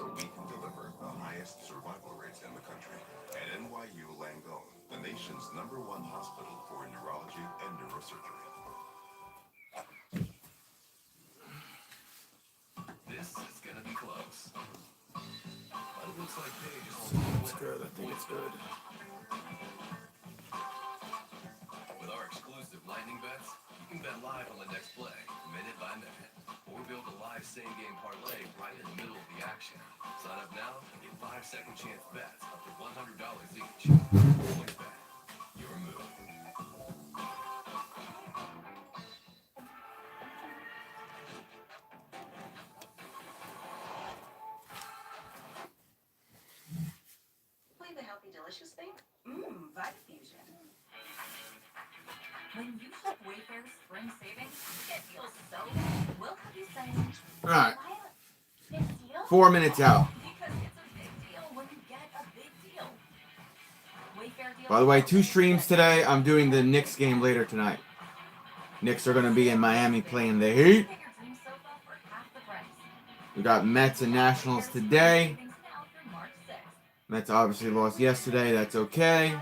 so we can deliver the highest survival rates in the country. At NYU Langone, the nation's #1 hospital for neurology and neurosurgery. This is gonna be close. But it looks like Paige is holding the It's winner. good. I think it's good. With our exclusive lightning bets, you can bet live on the next play, minute by minute, or build a live same-game parlay right in the middle of the action. Sign up now and get 5-second chance bets up to $100 each. PointsBet, your move. Play the healthy, delicious thing. Vitafusion. When you shop Wayfair's spring savings, it feels so good. We'll have you saying, All right. big deal? 4 minutes out. Because it's a big deal when you get a big deal. Wayfair deals. By the way, 2 streams today. I'm doing the Knicks game later tonight. Knicks are going to be in Miami playing the Heat. Get your dream sofa for half the price. We got Mets and Nationals today. Savings now through March 6th. Mets obviously lost yesterday. That's okay.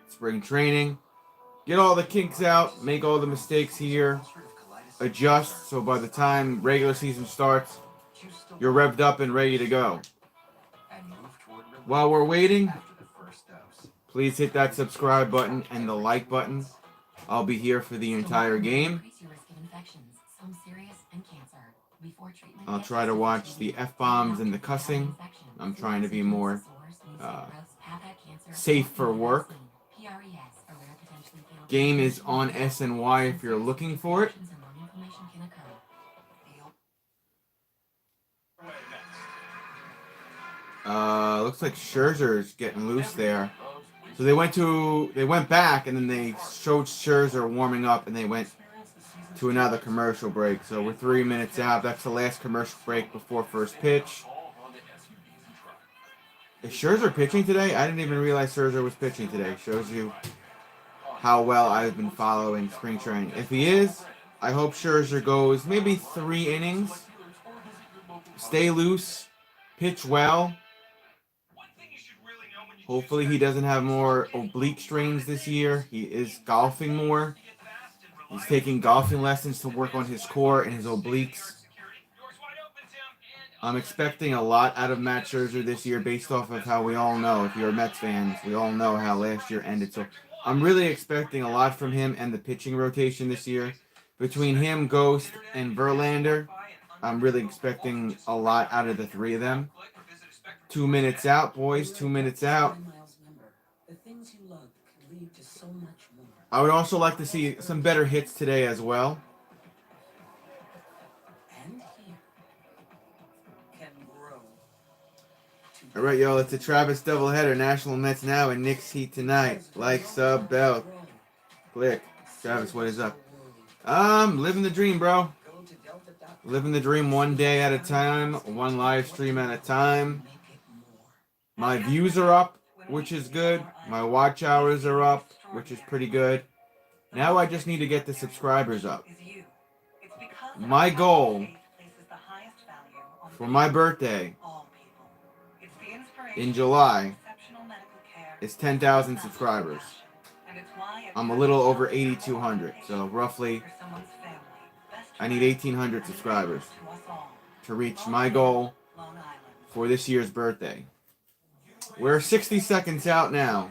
Spring training. Get all the kinks out. Make all the mistakes here. Adjust so by the time regular season starts, you're revved up and ready to go. While we're waiting, please hit that subscribe button and the like button. I'll be here for the entire game. I'll try to watch the F-bombs and the cussing. I'm trying to be more safe for work. Game is on SNY if you're looking for it. Looks like Scherzer's getting loose there. So they went back and then they showed Scherzer warming up and they went to another commercial break. So we're 3 minutes out. That's the last commercial break before first pitch. Is Scherzer pitching today? I didn't even realize Scherzer was pitching today. Shows you how well I've been following spring training. If he is, I hope Scherzer goes maybe 3 innings. Stay loose. Pitch well. Hopefully he doesn't have more oblique strains this year. He is golfing more. He's taking golfing lessons to work on his core and his obliques. I'm expecting a lot out of Matt Scherzer this year based off of how we all know, if you're Mets fans, we all know how last year ended. So I'm really expecting a lot from him and the pitching rotation this year. Between him, Ghost, and Verlander, I'm really expecting a lot out of the 3 of them. 2 minutes out, boys. 2 minutes out. I would also like to see some better hits today as well. All right, y'all. It's a Travis doubleheader. National Mets now and Knicks Heat tonight. Like, sub, bell. Click. Travis, what is up? Living the dream, bro. Living the dream one day at a time, one live stream at a time. My views are up, which is good. My watch hours are up, which is pretty good. Now I just need to get the subscribers up. My goal for my birthday in July is 10,000 subscribers. I'm a little over 8,200, so roughly I need 1,800 subscribers to reach my goal for this year's birthday. We're 60 seconds out now.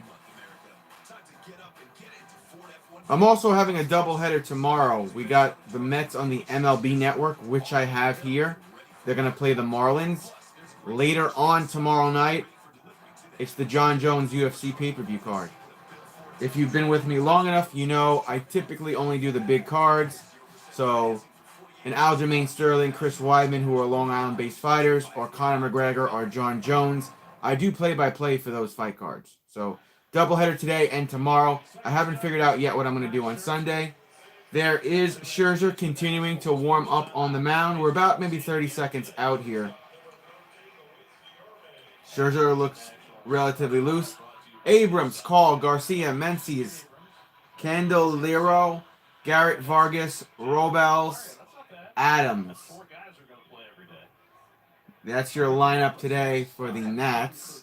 I'm also having a doubleheader tomorrow. We got the Mets on the MLB network, which I have here. They're going to play the Marlins. Later on tomorrow night, it's the John Jones UFC pay-per-view card. If you've been with me long enough, you know I typically only do the big cards. So, an Aljamain Sterling, Chris Weidman, who are Long Island-based fighters, or Conor McGregor, or John Jones, I do play-by-play for those fight cards. So, doubleheader today and tomorrow. I haven't figured out yet what I'm going to do on Sunday. There is Scherzer continuing to warm up on the mound. We're about maybe 30 seconds out here. Scherzer looks relatively loose. Abrams, Call, Garcia, Menzies, Candelero, Garrett Vargas, Robles, Adams. That's your lineup today for the Nats.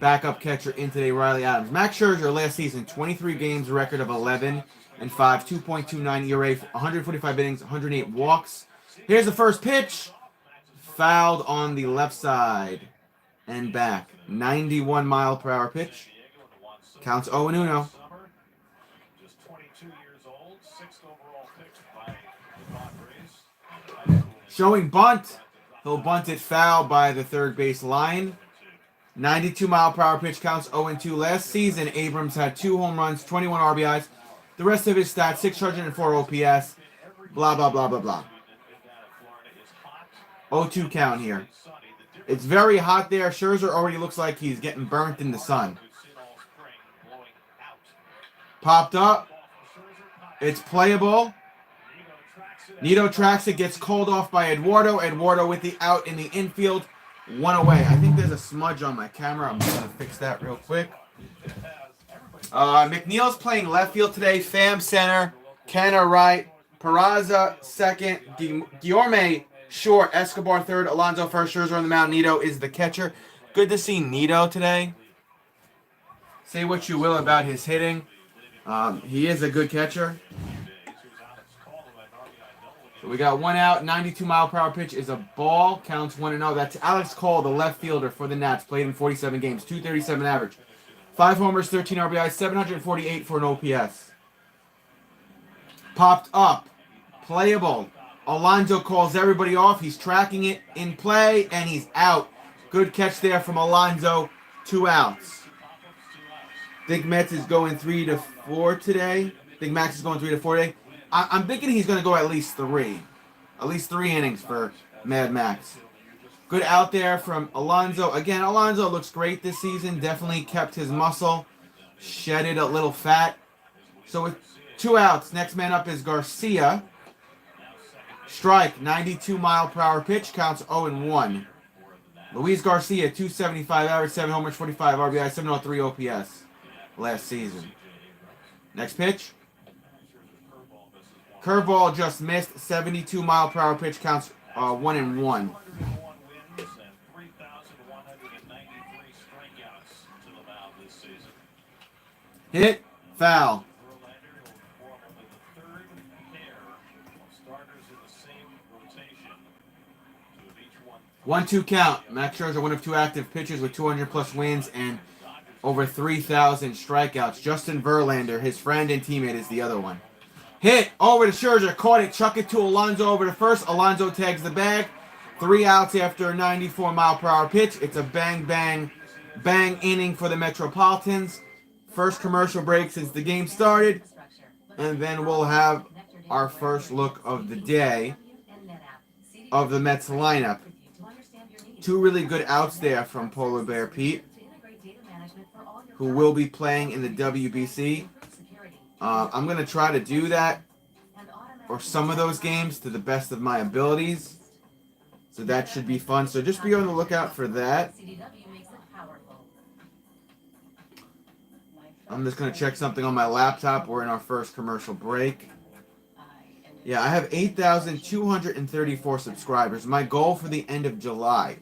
Backup catcher in today, Riley Adams. Max Scherzer last season, 23 games, record of 11 and 5, 2.29 ERA, 145 innings, 108 walks. Here's the first pitch. Fouled on the left side and back. 91 mile per hour pitch. Counts 0-1. Showing bunt. He'll bunt it foul by the third base line. 92 mile per hour pitch, counts 0-2. Last season, Abrams had 2 home runs, 21 RBIs. The rest of his stats, 604 OPS. Blah, blah, blah, blah, blah. 0-2 count here. It's very hot there. Scherzer already looks like he's getting burnt in the sun. Popped up. It's playable. Nito tracks it, gets called off by Eduardo. Eduardo with the out in the infield. 1 away. I think there's a smudge on my camera. I'm going to fix that real quick. McNeil's playing left field today. Pham center. Canna right. Peraza second. Guillorme short. Escobar third. Alonso first. Scherzer on the mound. Nito is the catcher. Good to see Nito today. Say what you will about his hitting. He is a good catcher. So we got 1 out. 92 mile per hour pitch is a ball. Counts 1-0. That's Alex Cole, the left fielder for the Nats. Played in 47 games. 237 average. 5 homers, 13 RBIs, 748 for an OPS. Popped up. Playable. Alonso calls everybody off. He's tracking it in play, and he's out. Good catch there from Alonso. 2 outs. Think Mets is going 3-4 today. Think Max is going 3-4 today. I'm thinking he's going to go at least 3. At least 3 innings for Mad Max. Good out there from Alonso. Again, Alonso looks great this season. Definitely kept his muscle. Shedded a little fat. So with 2 outs, next man up is Garcia. Strike, 92 mile per hour pitch. Counts 0-1. Luis Garcia, 275 average, 7 homers, 45 RBI, 703 OPS last season. Next pitch. Curveball just missed. 72 mile per hour pitch, counts 1-1. Hit, foul. 1-2 count. Max Scherzer, one of 2 active pitchers with 200 plus wins and over 3,000 strikeouts. Justin Verlander, his friend and teammate, is the other one. Hit over to Scherzer, caught it, chuck it to Alonso over to first. Alonso tags the bag. 3 outs after a 94 mile per hour pitch. It's a bang, bang, bang inning for the Metropolitans. First commercial break since the game started. And then we'll have our first look of the day of the Mets lineup. 2 really good outs there from Polar Bear Pete, who will be playing in the WBC. I'm going to try to do that, or some of those games, to the best of my abilities. So that should be fun. So just be on the lookout for that. I'm just going to check something on my laptop. We're in our first commercial break. Yeah, I have 8,234 subscribers. My goal for the end of July,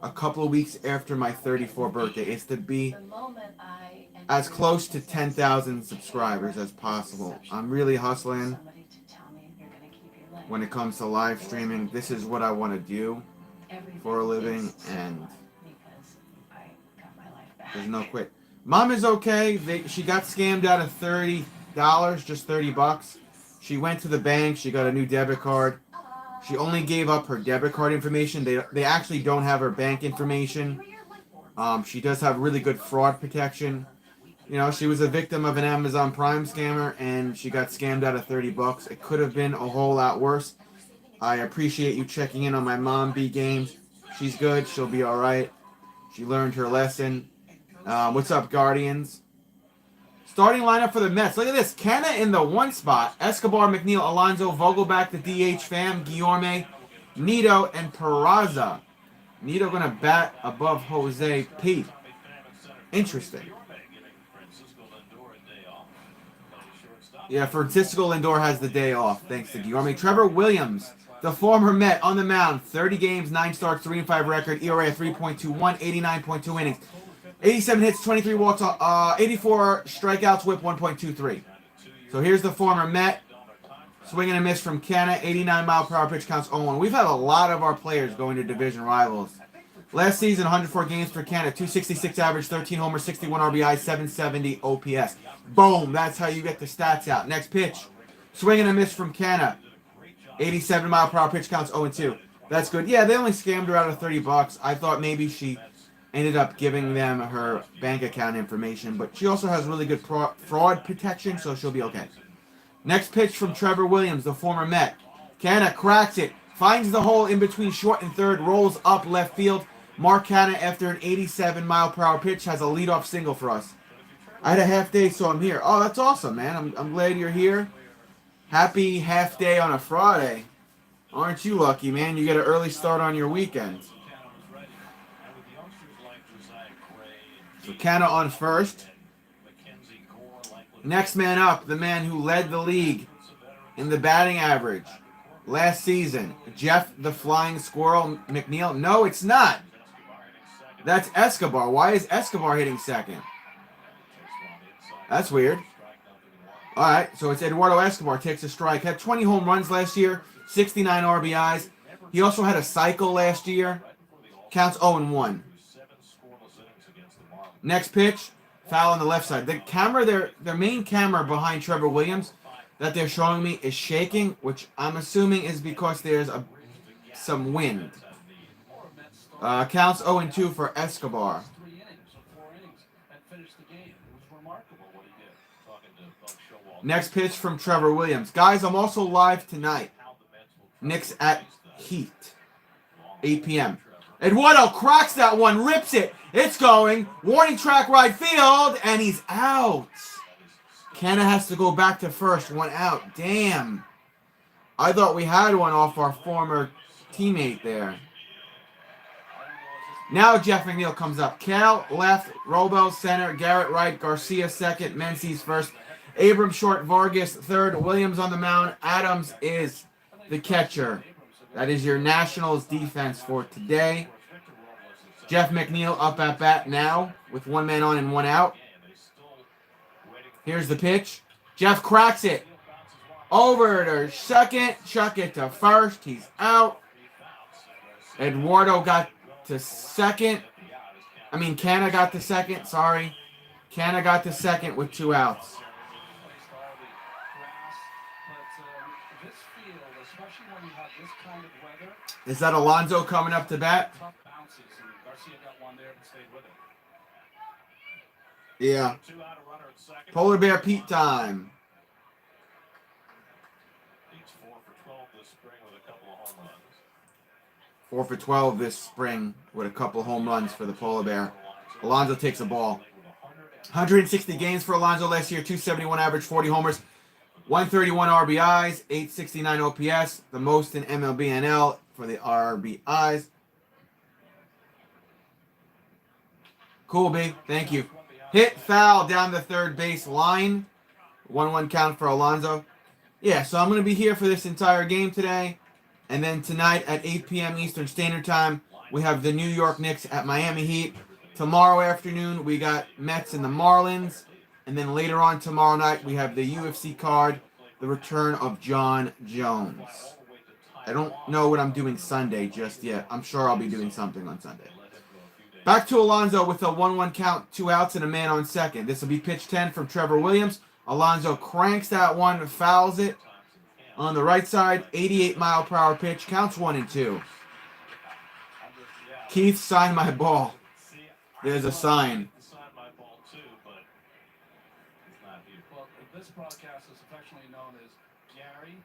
a couple of weeks after my 34th birthday, is to be as close to 10,000 subscribers as possible. I'm really hustling when it comes to live streaming. This is what I want to do for a living, and there's no quit. Mom is okay. She got scammed out of $30, just $30. She went to the bank. She got a new debit card. She only gave up her debit card information. They actually don't have her bank information. She does have really good fraud protection. You know, she was a victim of an Amazon Prime scammer, and she got scammed out of $30. It could have been a whole lot worse. I appreciate you checking in on my mom, B Games. She's good. She'll be all right. She learned her lesson. What's up, Guardians? Starting lineup for the Mets. Look at this. Canna in the 1 spot. Escobar, McNeil, Alonso, Vogelback, the DH, Pham, Guillorme, Nito, and Peraza. Nito going to bat above Jose Pete. Interesting. Yeah, Francisco Lindor has the day off, thanks to Guillorme. Trevor Williams, The former Met on the mound, 30 games, 9 starts, 3-5 record, ERA 3.21, 89.2 innings, 87 hits, 23 walks, 84 strikeouts, whip 1.23. So here's the former Met. Swing and a miss from Canna, 89-mile-per-hour pitch, counts 0-1. We've had a lot of our players going to division rivals. Last season, 104 games for Canna, 266 average, 13 homers, 61 RBI, 770 OPS. Boom, that's how you get the stats out. Next pitch, swing and a miss from Canna, 87-mile-per-hour pitch, counts 0-2. That's good. Yeah, they only scammed her out of $30. I thought maybe she ended up giving them her bank account information, but she also has really good fraud protection, so she'll be okay. Next pitch from Trevor Williams, the former Met. Canna cracks it, finds the hole in between short and third, rolls up left field. Mark Canna, after an 87-mile-per-hour pitch, has a leadoff single for us. I had a half day, so I'm here. Oh, that's awesome, man. I'm glad you're here. Happy half day on a Friday. Aren't you lucky, man? You get an early start on your weekend. So Canna on first. Next man up, the man who led the league in the batting average last season, Jeff the Flying Squirrel McNeil. No, it's not. That's Escobar. Why is Escobar hitting second? That's weird. All right, so it's Eduardo Escobar takes a strike. Had 20 home runs last year, 69 RBIs. He also had a cycle last year. Counts 0-1. Next pitch, foul on the left side. The camera, their main camera behind Trevor Williams that they're showing me is shaking, which I'm assuming is because there's some wind. Counts 0-2 for Escobar. Next pitch from Trevor Williams. Guys, I'm also live tonight. Knicks at Heat. 8 p.m. Eduardo cracks that one, rips it. It's going. Warning track right field, and he's out. Canna has to go back to first. One out. Damn. I thought we had one off our former teammate there. Now Jeff McNeil comes up. Cal left, Robo center, Garrett right, Garcia second, Menzies first, Abram short, Vargas third, Williams on the mound, Adams is the catcher. That is your Nationals defense for today. Jeff McNeil up at bat now with one man on and one out. Here's the pitch. Jeff cracks it. Over to second. Chuck it to first. He's out. Eduardo got to second. Canna got to second. Sorry. Canna got to second with 2 outs. Is that Alonso coming up to bat? Yeah. Polar Bear Pete time. 4 for 12 this spring with a couple of home runs for the Polar Bear. Alonso takes a ball. 160 games for Alonso last year, 271 average, 40 homers, 131 RBIs, 869 OPS, the most in MLB NL for the RBIs. Cool, B. Thank you. Hit foul down the third base line. 1-1 count for Alonso. Yeah, so I'm going to be here for this entire game today. And then tonight at 8 p.m. Eastern Standard Time, we have the New York Knicks at Miami Heat. Tomorrow afternoon, we got Mets and the Marlins. And then later on tomorrow night, we have the UFC card, the return of John Jones. I don't know what I'm doing Sunday just yet. I'm sure I'll be doing something on Sunday. Back to Alonso with a 1-1 count, 2 outs, and a man on second. This will be pitch 10 from Trevor Williams. Alonso cranks that one, fouls it. On the right side, 88-mile-per-hour pitch, counts 1-2. Keith, sign my ball. There's a sign. This broadcast is affectionately known as Gary,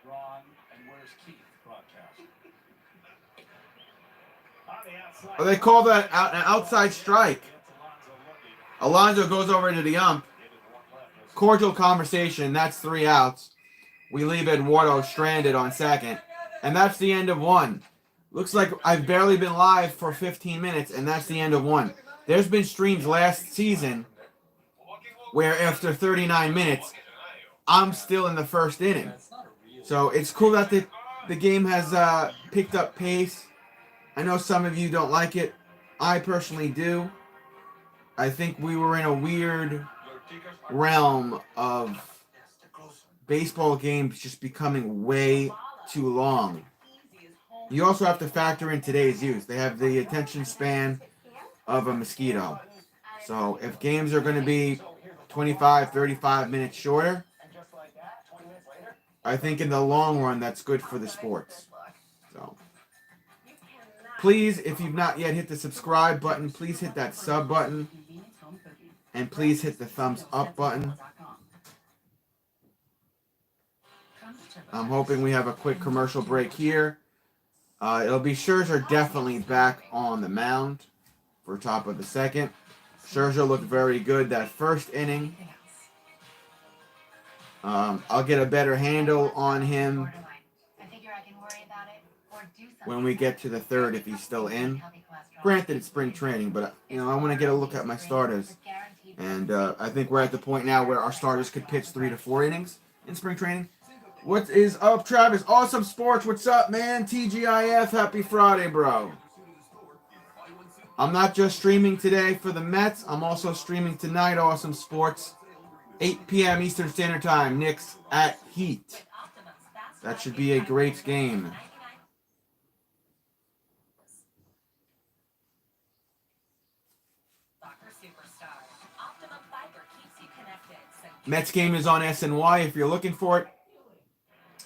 Ron, and Where's Keith broadcast. Oh, they call that an outside strike. Alonso goes over to the ump. Cordial conversation. That's 3 outs. We leave Eduardo stranded on second. And that's the end of 1. Looks like I've barely been live for 15 minutes, and that's the end of 1. There's been streams last season where after 39 minutes, I'm still in the first inning. So it's cool that the game has picked up pace. I know some of you don't like it. I personally do. I think we were in a weird realm of baseball games just becoming way too long. You also have to factor in today's youth. They have the attention span of a mosquito. So if games are going to be 25, 35 minutes shorter, I think in the long run that's good for the sports. So please, if you've not yet hit the subscribe button, please hit that sub button. And please hit the thumbs up button. I'm hoping we have a quick commercial break here. It'll be Scherzer definitely back on the mound for top of the second. Scherzer looked very good that first inning. I'll get a better handle on him when we get to the third if he's still in. Granted, it's spring training, but I want to get a look at my starters. And I think we're at the point now where our starters could pitch 3 to 4 innings in spring training. What is up, Travis? Awesome Sports. What's up, man? TGIF. Happy Friday, bro. I'm not just streaming today for the Mets. I'm also streaming tonight, Awesome Sports. 8 p.m. Eastern Standard Time. Knicks at Heat. That should be a great game. Mets game is on SNY if you're looking for it.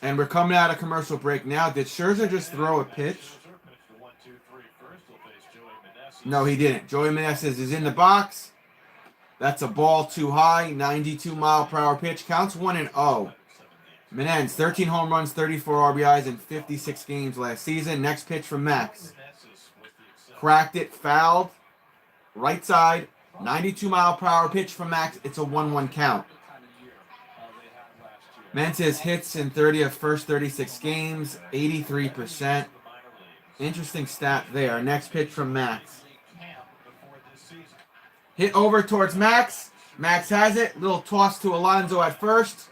And we're coming out of commercial break now. Did Scherzer just throw a pitch? No, he didn't. Joey Meneses is in the box. That's a ball too high. 92-mile-per-hour pitch. Counts 1-0. Menendez, 13 home runs, 34 RBIs in 56 games last season. Next pitch from Max. Cracked it, fouled. Right side. 92-mile-per-hour pitch from Max. It's a 1-1 count. Menendez hits in 30 of first 36 games, 83%. Interesting stat there. Next pitch from Max. Hit over towards Max. Max has it. Little toss to Alonso at first.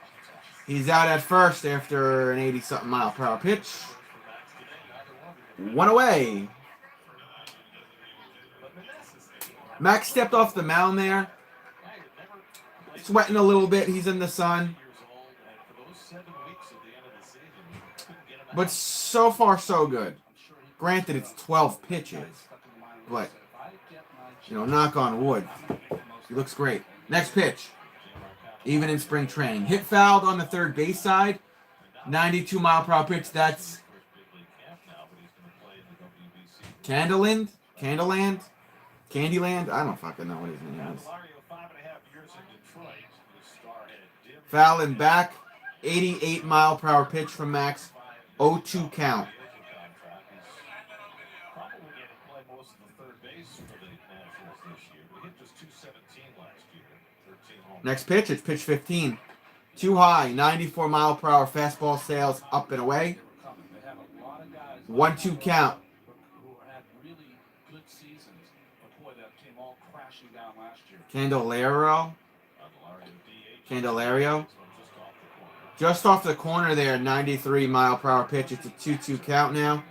He's out at first after an 80-something mile per hour pitch. 1 away. Max stepped off the mound there. Sweating a little bit. He's in the sun. But so far, so good. Granted, it's 12 pitches. But, knock on wood. He looks great. Next pitch. Even in spring training. Hit fouled on the third base side. 92-mile-per-hour pitch. That's Candyland? Candyland? I don't fucking know what his name is. Foul and back. 88-mile-per-hour pitch from Max. 0-2 count. Next pitch, it's pitch 15. Too high, 94-mile-per-hour fastball sails up and away. 1-2 count. Candelario. Just off the corner there, 93-mile-per-hour pitch. It's a 2-2 count now.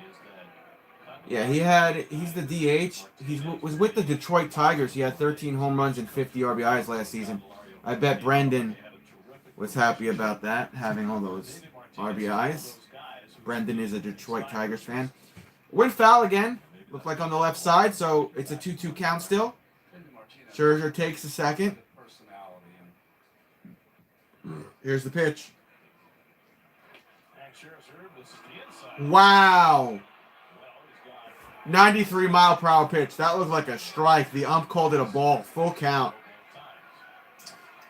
Yeah, he's the DH. He was with the Detroit Tigers. He had 13 home runs and 50 RBIs last season. I bet Brendan was happy about that, having all those RBIs. Brendan is a Detroit Tigers fan. Went foul again. Looked like on the left side, so it's a 2-2 count still. Scherzer takes the second. Here's the pitch. Wow. 93-mile-per-hour pitch. That looked like a strike. The ump called it a ball. Full count.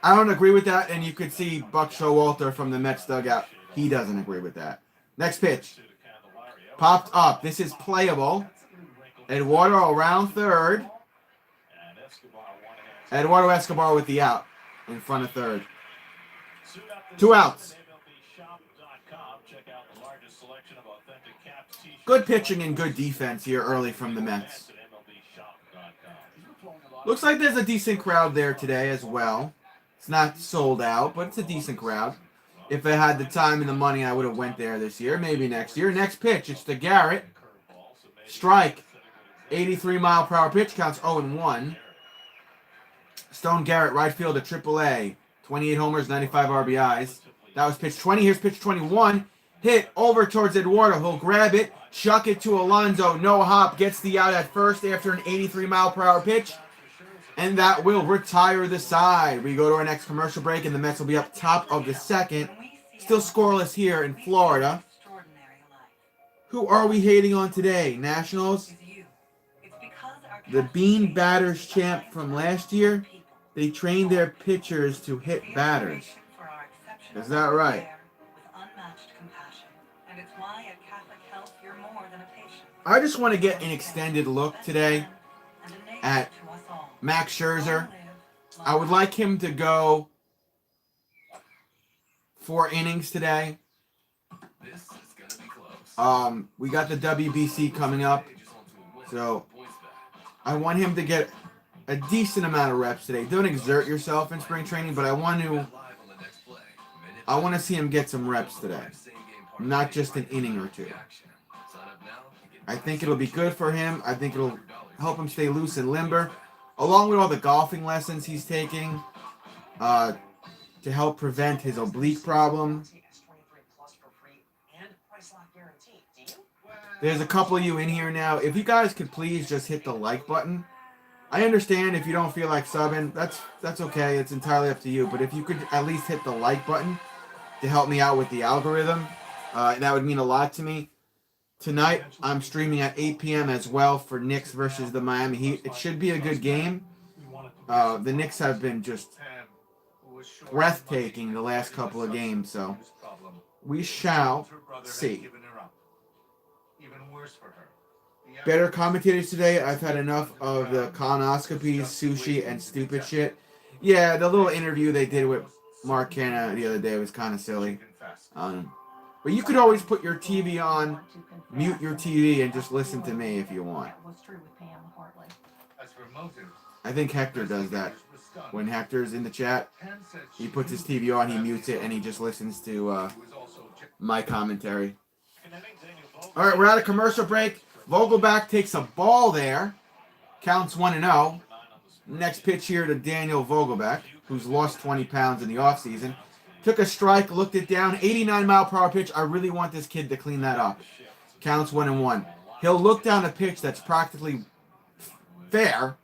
I don't agree with that, and you could see Buck Showalter from the Mets dugout. He doesn't agree with that. Next pitch. Popped up. This is playable. Eduardo around third. Eduardo Escobar with the out in front of third. 2 outs. Good pitching and good defense here early from the Mets. Looks like there's a decent crowd there today as well. It's not sold out, but it's a decent crowd. If I had the time and the money, I would have went there this year. Maybe next year. Next pitch, it's to Garrett. Strike. 83-mile-per-hour pitch, counts 0-1. Stone Garrett, right field at AAA. 28 homers, 95 RBIs. That was pitch 20. Here's pitch 21. Hit over towards Eduardo. He'll grab it, chuck it to Alonso. No hop, gets the out at first after an 83-mile-per-hour pitch. And that will retire the side. We go to our next commercial break, and the Mets will be up top of the second. Still scoreless here in Florida. Who are we hating on today? Nationals? The Bean Batters champ from last year. They trained their pitchers to hit batters. Is that right? I just want to get an extended look today at Max Scherzer. I would like him to go 4 innings today. We got the WBC coming up, so I want him to get a decent amount of reps today. Don't exert yourself in spring training, but I want to see him get some reps today, not just an inning or two. I think it'll be good for him. I think it'll help him stay loose and limber, along with all the golfing lessons he's taking to help prevent his oblique problem. There's a couple of you in here now. If you guys could please just hit the like button. I understand if you don't feel like subbing. That's okay. It's entirely up to you. But if you could at least hit the like button to help me out with the algorithm, that would mean a lot to me. Tonight, I'm streaming at 8 p.m. as well for Knicks versus the Miami Heat. It should be a good game. The Knicks have been just breathtaking the last couple of games, so we shall see. Better commentators today. I've had enough of the colonoscopies, sushi, and stupid shit. Yeah, the little interview they did with Mark Canna the other day was kind of silly. But you could always put your TV on, mute your TV, and just listen to me if you want. I think Hector does that. When Hector's in the chat, he puts his TV on, he mutes it, and he just listens to my commentary. All right, we're at a commercial break. Vogelback takes a ball there. Counts 1-0. Next pitch here to Daniel Vogelback, who's lost 20 pounds in the offseason. Took a strike, looked it down. 89-mile-per-hour pitch. I really want this kid to clean that up. Counts 1-1. He'll look down a pitch that's practically fair,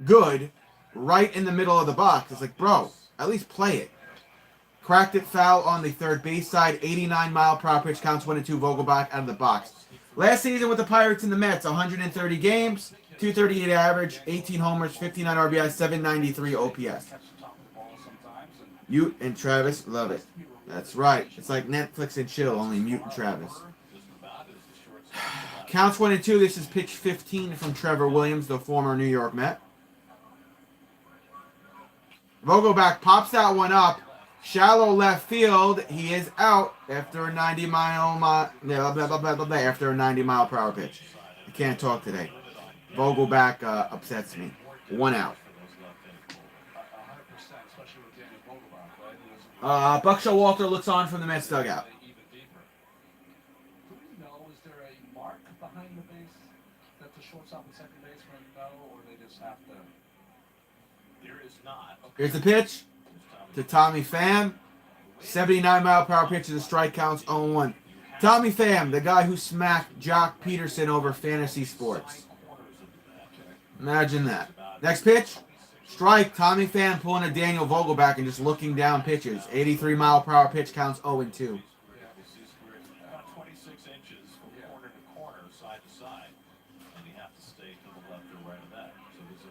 good, right in the middle of the box. It's like, bro, at least play it. Cracked it foul on the third base side. 89-mile-per-hour pitch. Counts 1-2. Vogelback out of the box. Last season with the Pirates and the Mets, 130 games, 238 average, 18 homers, 59 RBI, 793 OPS. Mute and Travis, love it. That's right. It's like Netflix and chill, only Mute and Travis. Counts 1-2. This is pitch 15 from Trevor Williams, the former New York Met. Vogelback pops that one up. Shallow left field. He is out after a 90-mile-per-hour pitch. I can't talk today. Vogelback upsets me. 1 out. Buck Showalter looks on from the Mets dugout. Do we know, is there a mark behind the base that the shortstop and second baseman know, or they just have to? There is not. Okay. Here's the pitch to Tommy Pham. 79-mile-per-hour pitch to the strike, counts 0-1. Tommy Pham, the guy who smacked Jock Peterson over fantasy sports. Imagine that. Next pitch, strike. Tommy Pham pulling a Daniel Vogelback and just looking down pitches. 83-mile-per-hour pitch, counts 0-2. About 26 inches from corner to corner, side to side, and you have to stay to the left or right of that. So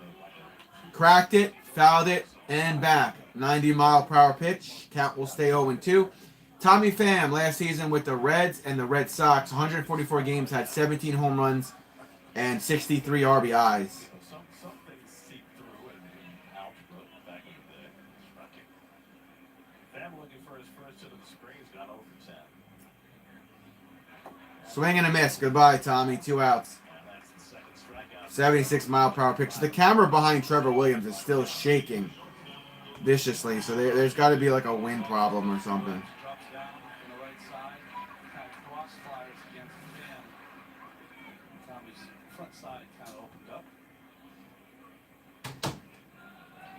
there's Cracked it, fouled it, and back. 90-mile-per-hour pitch. Count will stay 0-2. Tommy Pham, last season with the Reds and the Red Sox, 144 games, had 17 home runs and 63 RBIs. some things seep through in algebra back in the day. Pham looking for his first hit of the spring, he's got 0 for 10. Swing and a miss. Goodbye, Tommy. 2 outs. And that's the second strikeout. 76-mile-per-hour pitch. The camera behind Trevor Williams is still shaking viciously, so there's got to be like a wind problem or something. Drops front side kind of opened up.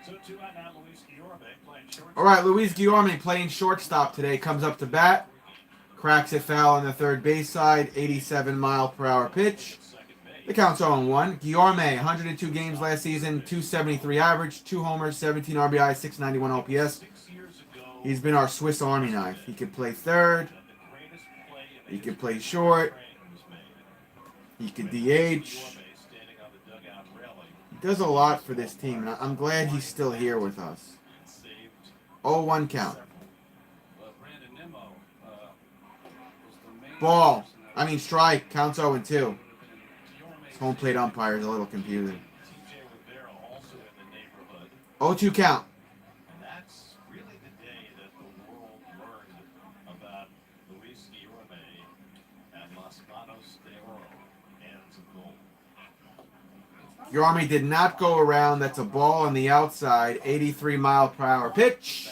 So 2 out now, Luis Guillorme playing short. All right, Luis Guillorme playing shortstop today. Comes up to bat. Cracks it foul on the third base side. 87-mile-per-hour pitch. The count's 0-1. Guillorme, 102 games last season. 273 average. 2 homers, 17 RBI, 691 OPS. He's been our Swiss Army knife. He can play third. He can play short. He can DH. He does a lot for this team, and I'm glad he's still here with us. 0-1 count. Ball. I mean strike. Counts 0-2. His home plate umpire is a little confusing. 0-2 count. And that's really the day that the world learned about Luis Guillorme and Las Manos de Oro, hands of gold. Guillorme did not go around. That's a ball on the outside. 83-mile-per-hour pitch.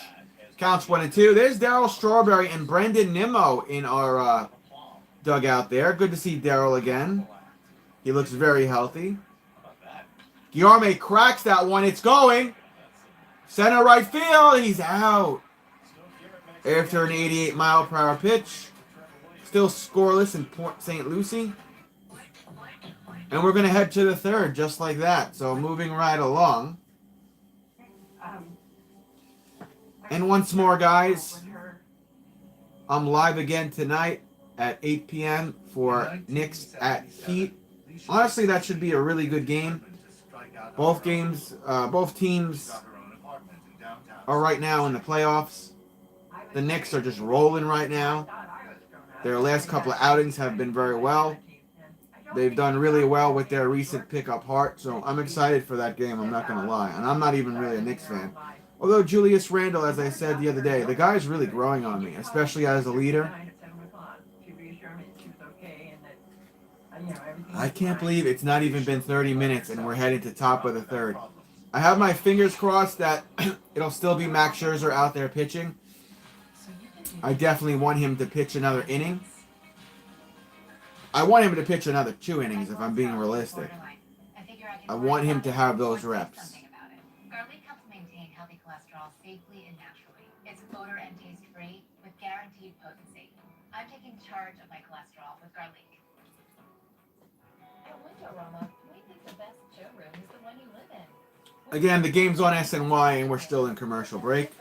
Counts 1-2. There's Darryl Strawberry and Brendan Nimmo in our dugout there. Good to see Darryl again. He looks very healthy. Guillorme cracks that one. It's going. Center right field. He's out. After an 88-mile-per-hour pitch. Still scoreless in Port St. Lucie. And we're going to head to the third just like that. So moving right along. And once more, guys, I'm live again tonight at 8 p.m. for Knicks at Heat. Honestly, that should be a really good game. Both teams are right now in the playoffs. The Knicks are just rolling right now. Their last couple of outings have been very well. They've done really well with their recent pickup Hart, so I'm excited for that game, I'm not going to lie. And I'm not even really a Knicks fan. Although Julius Randle, as I said the other day, the guy's really growing on me, especially as a leader. I can't believe it's not even been 30 minutes and we're heading to top of the third. I have my fingers crossed that it'll still be Max Scherzer out there pitching. I definitely want him to pitch another inning. I want him to pitch another 2 innings if I'm being realistic. I want him to have those reps. Garlic helps maintain healthy cholesterol safely and naturally. It's odor and taste free with guaranteed potency. I'm taking charge of my cholesterol with garlic. At Windorama, we think the best showroom is the one you live in. Again, the game's on SNY and we're still in commercial break.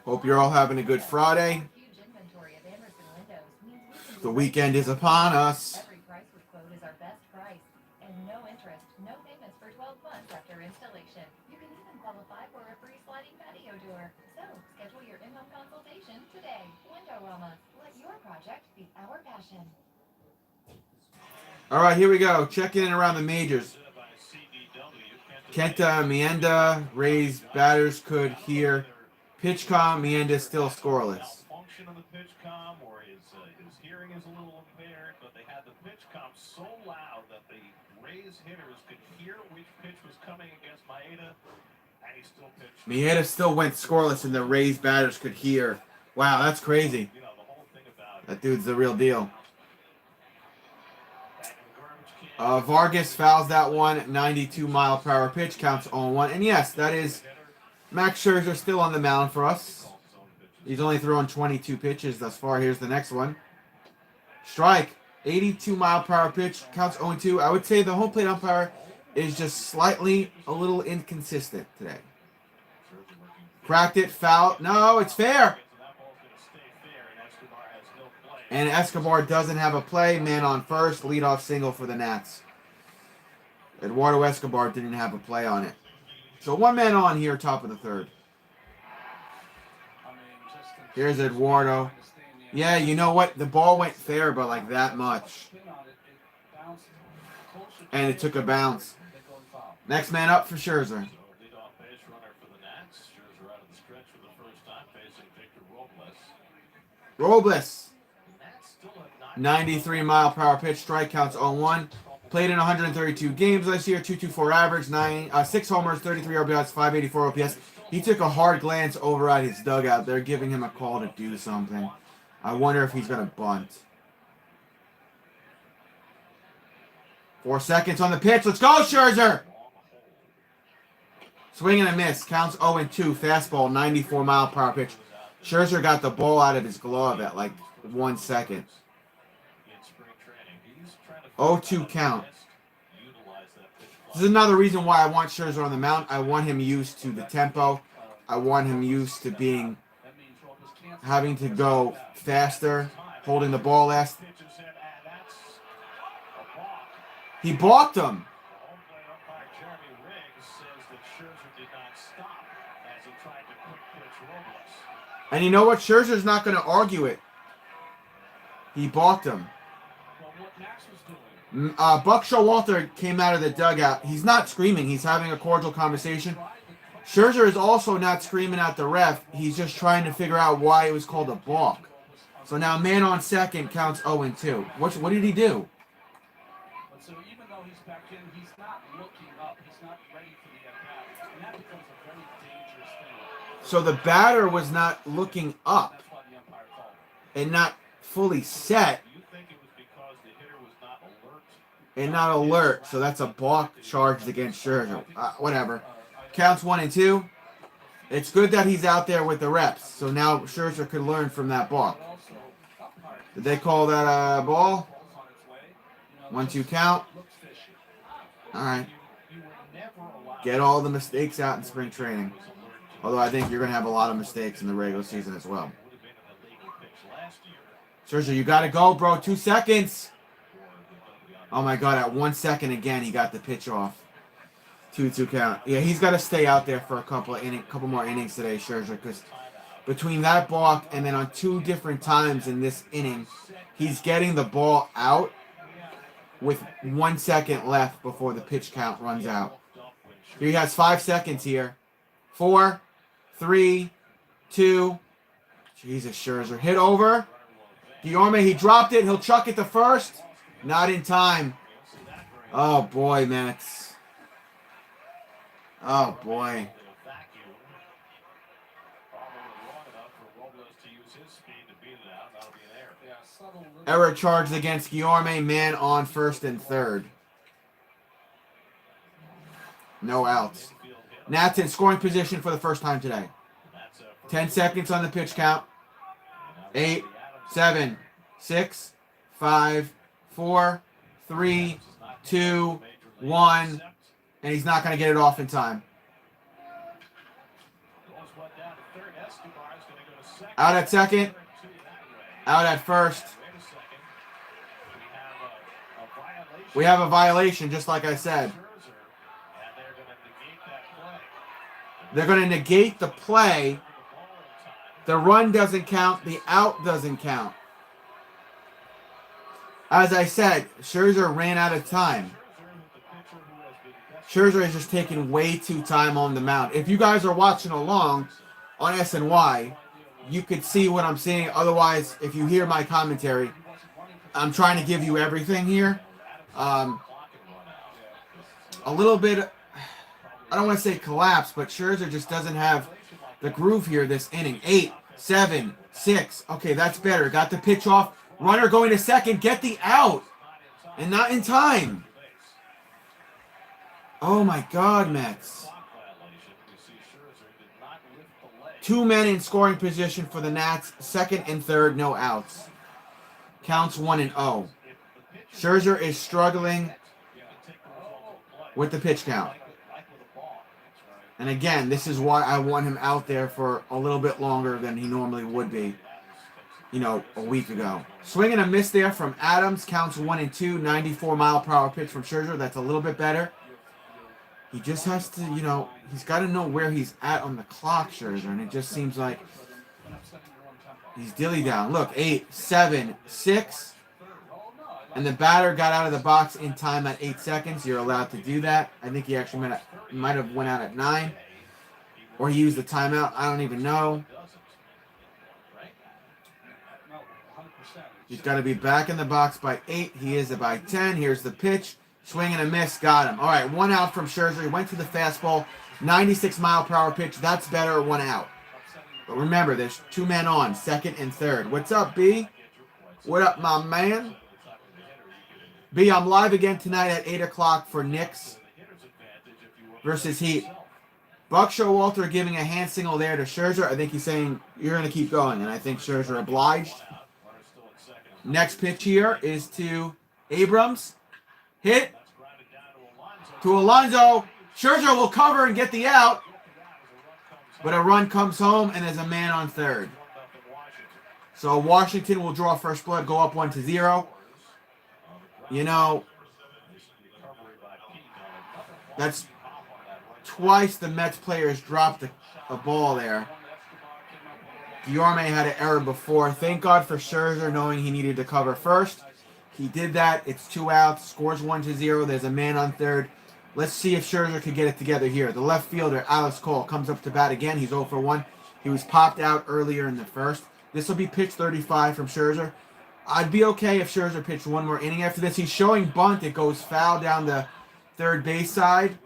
Hope you're all having a good Friday. The weekend is upon us. Every price we quote is our best price. And no interest, no payments for 12 months after installation. You can even qualify for a free sliding patio door. So, schedule your in-home consultation today. Windorama, let your project be our passion. All right, here we go. Checking in around the majors. Kenta, Mienda, Rays, batters could hear. Pitch com, Mienda still scoreless. Function of the pitch com, or his hearing is a little impaired, but they had the pitch com so loud that the Rays hitters could hear which pitch was coming against Maeda, and he still pitched. Mienda still went scoreless, and the Rays batters could hear. Wow, that's crazy. You know, the whole thing about That dude's the real deal. Vargas fouls that one. 92-mile-per-hour pitch, counts 0-1. And yes, that is Max Scherzer still on the mound for us. He's only thrown 22 pitches thus far. Here's the next one. Strike. 82-mile-per-hour pitch, counts 0-2. I would say the home plate umpire is just slightly a little inconsistent today. Cracked it, foul. No, it's fair. And Escobar doesn't have a play. Man on first. Leadoff single for the Nats. Eduardo Escobar didn't have a play on it. So one man on here, top of the third. Here's Eduardo. Yeah, you know what? The ball went fair, but like that much. And it took a bounce. Next man up for Scherzer. Robles. 93-mile-per-hour pitch, strike counts 0-1. Played in 132 games last year, 224 average, 6 homers, 33 RBIs, 584 OPS. He took a hard glance over at his dugout. They're giving him a call to do something. I wonder if he's going to bunt. 4 seconds on the pitch. Let's go, Scherzer. Swing and a miss. Counts 0-2. Fastball, 94-mile-per-hour pitch. Scherzer got the ball out of his glove at like 1 second. 0-2 count. This is another reason why I want Scherzer on the mound. I want him used to the tempo. I want him used to having to go faster, holding the ball last. He balked him. And you know what? Scherzer's not going to argue it. He balked him. Buck Showalter came out of the dugout. He's not screaming. He's having a cordial conversation. Scherzer is also not screaming at the ref. He's just trying to figure out why it was called a balk. So now man on second counts 0-2. What did he do? So even though he's back in, he's not looking up. He's not ready for the at-bat. And that becomes a very dangerous thing. So the batter was not looking up That's why the umpire called it. and not fully set You think it was because the hitter was not alert? and not alert. So that's a balk charged against Scherzer. Whatever. Counts 1-2. It's good that he's out there with the reps. So now Scherzer could learn from that balk. Did they call that a ball? 1-2 count. All right. Get all the mistakes out in spring training. Although I think you're going to have a lot of mistakes in the regular season as well. Scherzer, you got to go, bro. 2 seconds. Oh, my God. At 1 second again, he got the pitch off. 2-2 count. Yeah, he's got to stay out there for a couple more innings today, Scherzer, because between that balk and then on 2 different times in this inning, he's getting the ball out with 1 second left before the pitch count runs out. He has 5 seconds here. 4, 3, 2. Jesus, Scherzer. Hit over. Guillorme, he dropped it. He'll chuck it to first. Not in time. Oh, boy, Mets. Oh, boy. Error charged against Guillorme. Man on first and third. No outs. Nats in scoring position for the first time today. 10 seconds on the pitch count. 8, 7, 6, 5, 4, 3, 2, 1. And he's not going to get it off in time. Out at second. Out at first. We have a violation, just like I said. They're going to negate the play. The run doesn't count. The out doesn't count. As I said, Scherzer ran out of time. Scherzer is just taking way too time on the mound. If you guys are watching along on SNY, you could see what I'm saying. Otherwise, if you hear my commentary, I'm trying to give you everything here. A little bit, I don't want to say collapse, but Scherzer just doesn't have the groove here this inning. 8, 7, 6. Okay, that's better. Got the pitch off. Runner going to second. Get the out. And not in time. Oh, my God, Mets. 2 men in scoring position for the Nats. Second and third, no outs. Counts 1-0. Scherzer is struggling with the pitch count. And again, this is why I want him out there for a little bit longer than he normally would be, a week ago. Swing and a miss there from Adams. Counts 1-2. 94-mile-per-hour pitch from Scherzer. That's a little bit better. He just has to, he's got to know where he's at on the clock, Scherzer. And it just seems like he's dilly down. Look, 8, 7, 6. And the batter got out of the box in time at 8 seconds. You're allowed to do that. I think he actually might have went out at 9. Or he used the timeout. I don't even know. He's got to be back in the box by 8. He is by 10. Here's the pitch. Swing and a miss. Got him. All right, 1 out from Scherzer. He went to the fastball. 96-mile-per-hour pitch. That's better. 1 out. But remember, there's 2 men on, second and third. What's up, B? What up, my man? B, I'm live again tonight at 8 o'clock for Knicks versus Heat. Buck Showalter giving a hand signal there to Scherzer. I think he's saying, you're going to keep going, and I think Scherzer obliged. Next pitch here is to Abrams. Hit to Alonso. Scherzer will cover and get the out, but a run comes home, and there's a man on third. So Washington will draw first blood, go up 1-0. You know, that's twice the Mets players dropped a ball there. Guillorme had an error before. Thank God for Scherzer knowing he needed to cover first. He did that. It's 2 outs. Scores 1-0. There's a man on third. Let's see if Scherzer could get it together here. The left fielder, Alex Cole, comes up to bat again. He's 0 for 1. He was popped out earlier in the first. This will be pitch 35 from Scherzer. I'd be okay if Scherzer pitched one more inning after this. He's showing bunt. It goes foul down the third base side.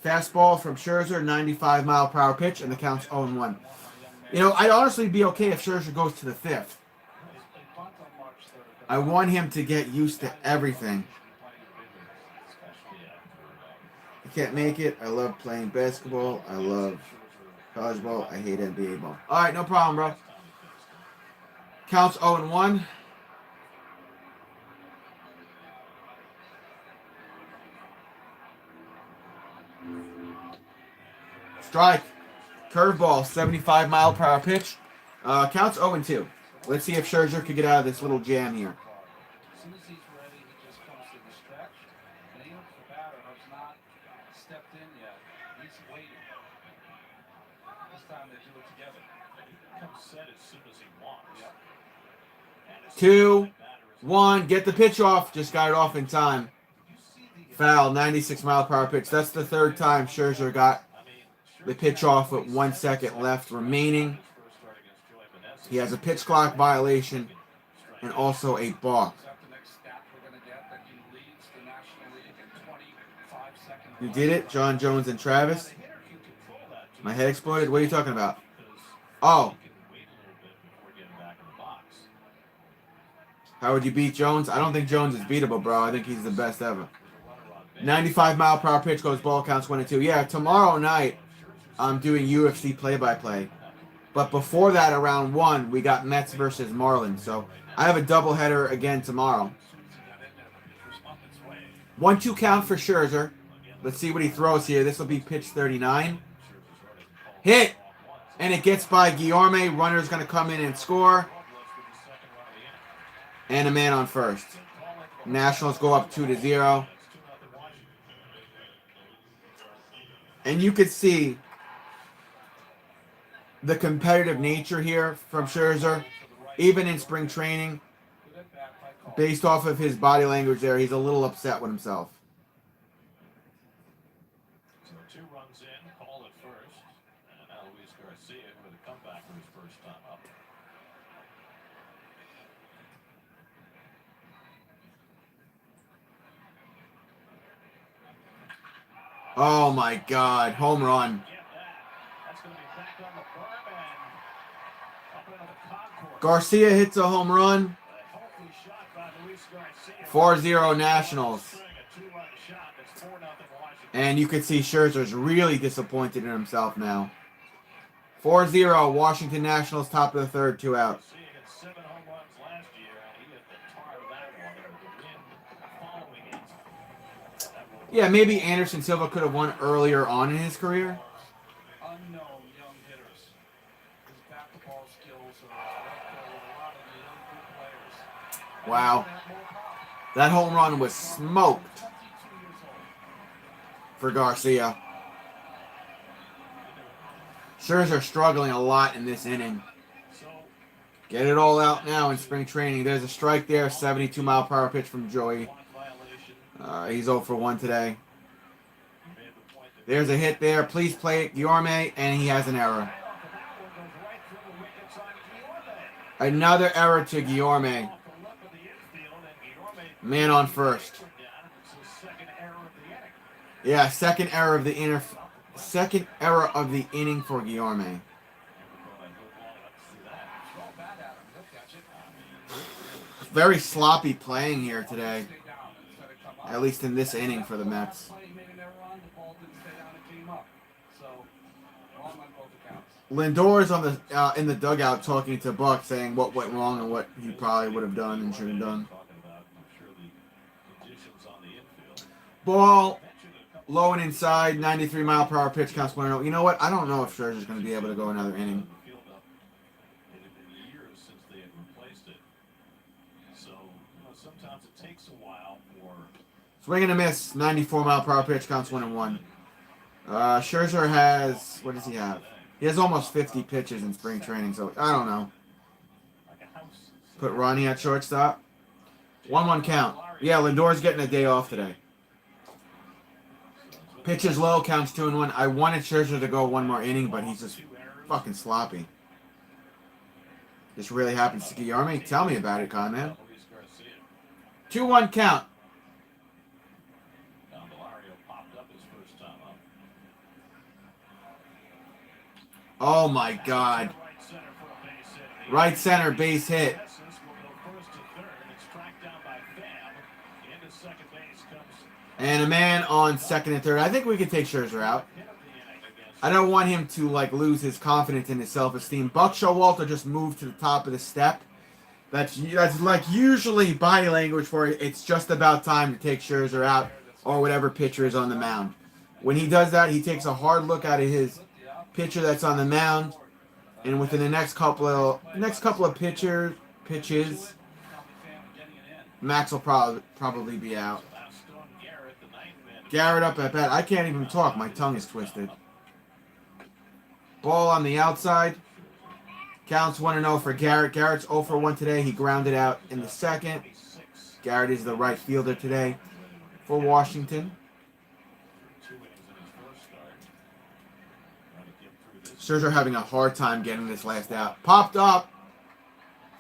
Fastball from Scherzer, 95-mile-per-hour pitch, and the count's 0-1. You know, I'd honestly be okay if Scherzer goes to the fifth. I want him to get used to everything. I can't make it. I love playing basketball. I love college ball. I hate NBA ball. All right, no problem, bro. Counts 0-1. Strike. Curveball, 75-mile-per-hour pitch. Counts 0-2. Let's see if Scherzer could get out of this little jam here. As soon as he's ready, he just comes to the stretch. And even if the batter has not stepped in yet, he's waiting. This time they do it together. Comes set as soon as he wants. Yep. 2-1. Get the pitch off. Just got it off in time. Foul, 96-mile-per-hour pitch. That's the third time Scherzer got the pitch off with 1 second left remaining. He has a pitch clock violation and also a balk. You did it, John Jones and Travis. My head exploded. What are you talking about? Oh. How would you beat Jones? I don't think Jones is beatable, bro. I think he's the best ever. 95-mile-per-hour pitch goes ball, counts 1-2. Yeah, tomorrow night I'm doing UFC play-by-play. But before that, around 1, we got Mets versus Marlins. So I have a doubleheader again tomorrow. 1-2 count for Scherzer. Let's see what he throws here. This will be pitch 39. Hit! And it gets by Guillorme. Runner's going to come in and score. And a man on first. Nationals go up 2-0. And you could see the competitive nature here from Scherzer, even in spring training. Based off of his body language there, he's a little upset with himself. So 2 runs in, call at first, and now Luis Garcia with a comeback for his first time up. Oh my God, home run. Garcia hits a home run. 4-0 Nationals. And you can see Scherzer's really disappointed in himself now. 4-0 Washington Nationals, top of the third, 2 out. Yeah, maybe Anderson Silva could have won earlier on in his career. Unknown young hitters. His basketball skills are right there with a lot of the young good players. Wow. That home run was smoked 22 years old. for Garcia. Scherzer struggling a lot in this inning. Get it all out now in spring training. There's a strike there, 72-mile-per-hour pitch from Joey. He's 0 for 1 today. There's a hit there. Please play it, Guillorme, and he has an error. Another error to Guillorme. Man on first. Yeah, second error of the inning for Guillorme. Very sloppy playing here today. at least in this inning for the Mets. He made an error on, the ball didn't stay down and came up. So, wrong on both accounts. Lindor is on the in the dugout talking to Buck, saying what went wrong and what he probably would have done and should have done. Talking about, I'm sure, the conditions on the infield. Ball low and inside, 93-mile-per-hour pitch, counts 1-0. You know what? I don't know if Scherzer's going to be able to go another inning. The field up. It had been years since they had replaced it. So, sometimes it takes a while for. Swing and a miss, 94-mile-per-hour pitch, counts 1-1. Scherzer has, what does he have? He has almost 50 pitches in spring training, so I don't know. Like a house. Put Ronnie at shortstop. 1-1 count. Yeah, Lindor's getting a day off today. Pitches low, counts 2-1. I wanted Scherzer to go one more inning, but he's just fucking sloppy. This really happens to Guillorme? Tell me about it, Conman. 2-1 count. Popped up his first time up. Oh my God. Right center base hit. And a man on second and third. I think we could take Scherzer out. I don't want him to lose his confidence in his self-esteem. Buck Showalter just moved to the top of the step. That's usually body language for it. It's just about time to take Scherzer out or whatever pitcher is on the mound. When he does that, he takes a hard look at his pitcher that's on the mound, and within the next couple of pitches, Max will probably be out. Garrett up at bat. I can't even talk. My tongue is twisted. Ball on the outside. Counts 1-0 for Garrett. Garrett's 0 for 1 today. He grounded out in the second. Garrett is the right fielder today for Washington. Scherzer having a hard time getting this last out. Popped up.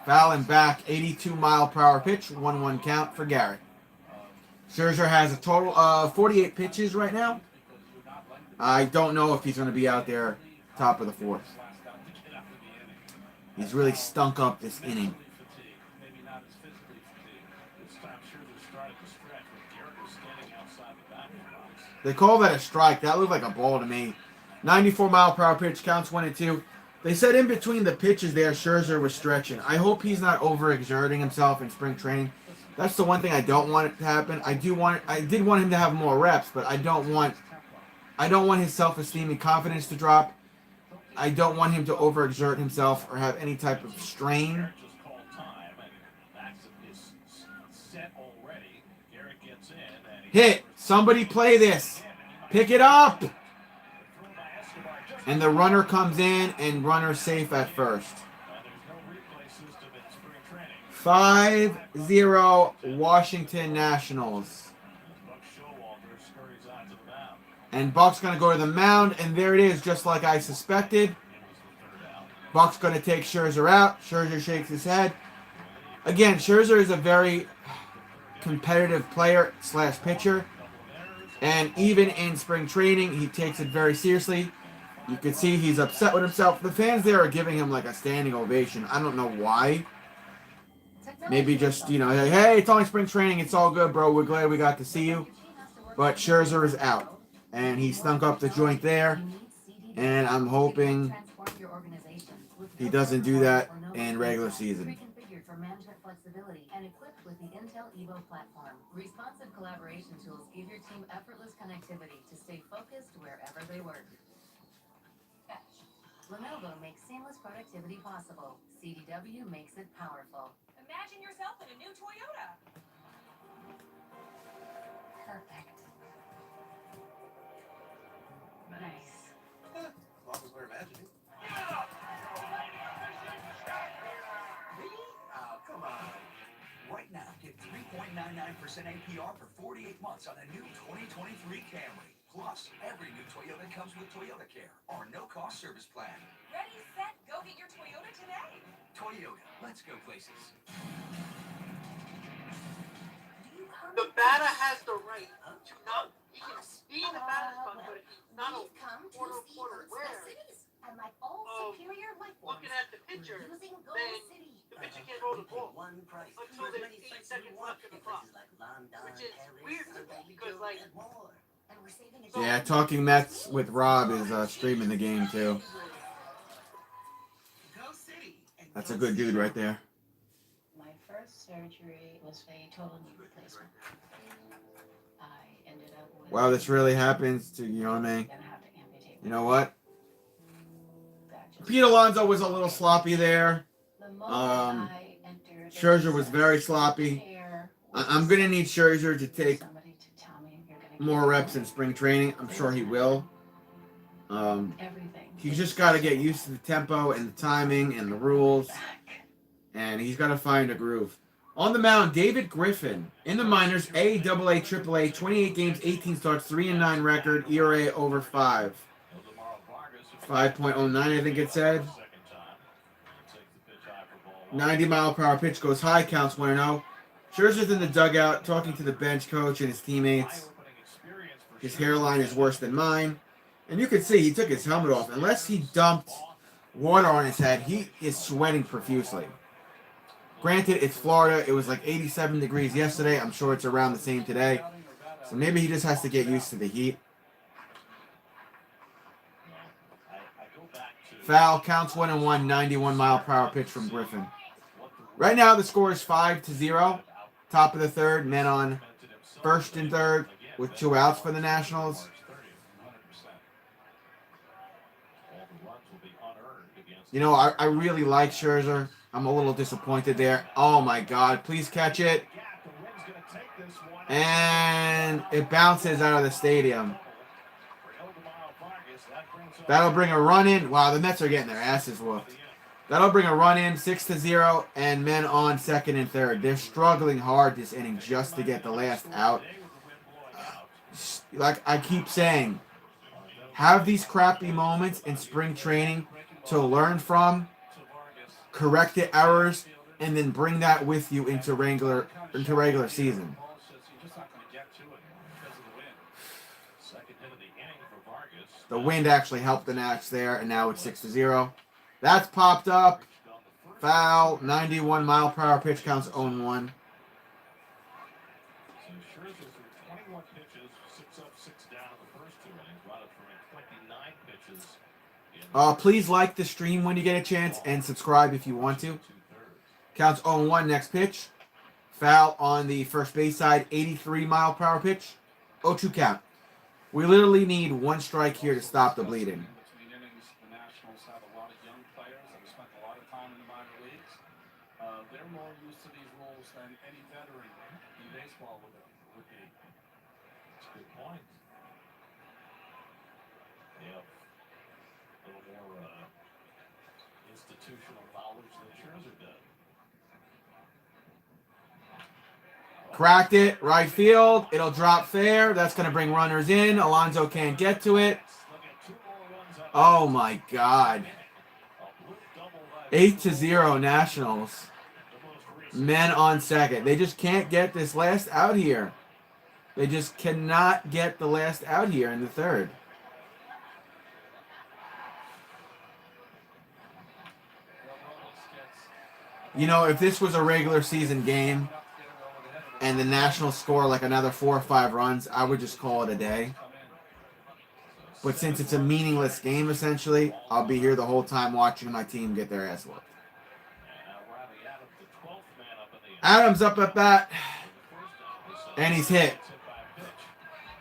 Foul and back. 82-mile-per-hour pitch. 1-1 count for Garrett. Scherzer has a total of 48 pitches right now. I don't know if he's going to be out there top of the fourth. He's really stunk up this inning. They call that a strike. That looked like a ball to me. 94-mile-per-hour pitch, counts 1-2. They said in between the pitches there, Scherzer was stretching. I hope he's not overexerting himself in spring training. That's the one thing I don't want it to happen. I did want him to have more reps, but I don't want his self-esteem and confidence to drop. I don't want him to overexert himself or have any type of strain. Hit! Somebody play this! Pick it up! And the runner comes in, and runner safe at first. 5-0 Washington Nationals. And Buck's going to go to the mound, and there it is, just like I suspected. Buck's going to take Scherzer out. Scherzer shakes his head. Again, Scherzer is a very competitive player / pitcher. And even in spring training, he takes it very seriously. You can see he's upset with himself. The fans there are giving him a standing ovation. I don't know why. Maybe just, hey, it's only spring training. It's all good, bro. We're glad we got to see you. But Scherzer is out. And he stunk up the joint there. And I'm hoping he doesn't do that in regular season. For management flexibility and equipped with the Intel Evo platform. Responsive collaboration tools give your team effortless connectivity to stay focused wherever they work. Lenovo makes seamless productivity possible. CDW makes it powerful. Imagine yourself in a new Toyota. Perfect. Nice. As long as we're imagining. Oh, come on. Right now, get 3.99% APR for 48 months on a new 2023 Camry. Plus, every new Toyota comes with Toyota Care, our no-cost service plan. Ready, set, go get your Toyota today. Toyota, let's go places. The batter has the right to not. He can be in the batter's box, but he's not a Come to quarter see where. cities. And like all superior life forms. Looking at the pitcher, We're using Go then City. the pitcher can't throw the ball One price. until there's 8 seconds left in the clock. Which is weird to me because, like, And we're saving it. Yeah, Talking Mets with Rob is streaming the game too. Go City. And That's Go a good dude City. right there. My first surgery was a total knee replacement. I ended up with. Wow, this really happens to, you know what I mean? Gonna have to amputate You know what? that just- Pete Alonso was a little sloppy there. The moment I entered, Scherzer was very sloppy. I'm going to need Scherzer to take somebody to tell me you're gonna more get reps in spring training. I'm sure he will. everything. He's just got to get used to the tempo and the timing and the rules. Back. And he's got to find a groove. On the mound, David Griffin. In the minors, A, AA, AAA, 28 games, 18 starts, 3-9 record, ERA over 5. 5.09, I think it said. 90-mile-per-hour pitch goes high, counts 1-0. Scherzer's in the dugout talking to the bench coach and his teammates. His hairline is worse than mine. And you can see he took his helmet off. Unless he dumped water on his head, he is sweating profusely. Granted, it's Florida. It was like 87 degrees yesterday. I'm sure it's around the same today. So maybe he just has to get used to the heat. Foul, counts 1-1, 91-mile-per-hour pitch from Griffin. Right now, the score is 5-0. Top of the third, men on first and third with 2 outs for the Nationals. You know, I really like Scherzer. I'm a little disappointed there. Oh, my God. Please catch it. And it bounces out of the stadium. That'll bring a run in. Wow, the Mets are getting their asses whooped. That'll bring a run in, 6-0, and men on second and third. They're struggling hard this inning just to get the last out. Like I keep saying, have these crappy moments in spring training to learn from, correct the errors, and then bring that with you into regular season. The wind actually helped the Nats there, and now it's 6-0. That's popped up. Foul, 91-mile-per-hour pitch, counts 0-1. Please like the stream when you get a chance and subscribe if you want to. Counts 0-1, next pitch. Foul on the first base side, 83-mile-per-hour pitch. 0-2 count. We literally need 1 strike here to stop the bleeding. Between innings, the Nationals have a lot of young players that have spent a lot of time in the minor leagues. They're more used to these rules than any veteran in baseball would be. That's a good point. Yeah. A little more institutional knowledge than Scherzer does. Cracked it, right field. It'll drop fair. That's going to bring runners in. Alonso can't get to it. Oh, my God. 8-0 Nationals. Men on second. They just can't get this last out here. They just cannot get the last out here in the third. You know, if this was a regular season game and the Nationals score like another 4 or 5 runs, I would just call it a day. But since it's a meaningless game, essentially, I'll be here the whole time watching my team get their ass whooped. Adams up at bat, and he's hit.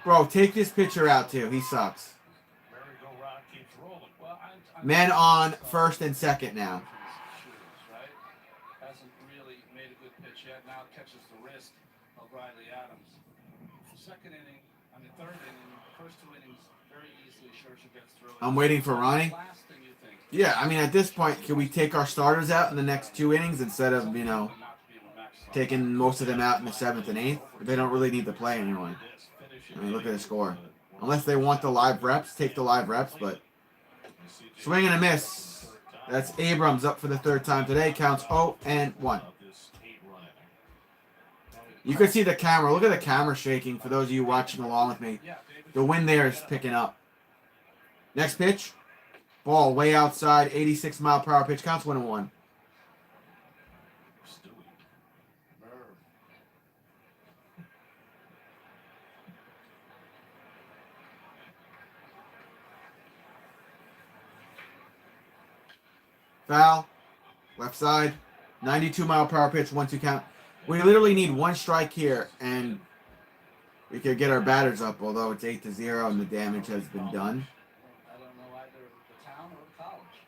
Bro, take this pitcher out, too. He sucks. Men on first and second now. Hasn't really made a good pitch yet. Now catches the wrist of Riley Adams. Third inning, first 2 innings, very easily Scherzer gets through it. I'm waiting for Ronnie. Last thing you think. Yeah, I mean, at this point, can we take our starters out in the next 2 innings instead of, you know, taking most of them out in the 7th and 8th? They don't really need to play anyway. I mean, look at the score. Unless they want the live reps, take the live reps, but swing and a miss. That's Abrams up for the 3rd time today. Counts 0-1. You can see the camera. Look at the camera shaking for those of you watching along with me. The wind there is picking up. Next pitch. Ball way outside. 86 mile per hour pitch. Counts 1-1. Stewie. Nerve. Foul. Left side. 92 mile per hour pitch. 1-2 count. We literally need one strike here, and we could get our batters up, although it's 8-0 and the damage has been done. I don't know either the town or the college.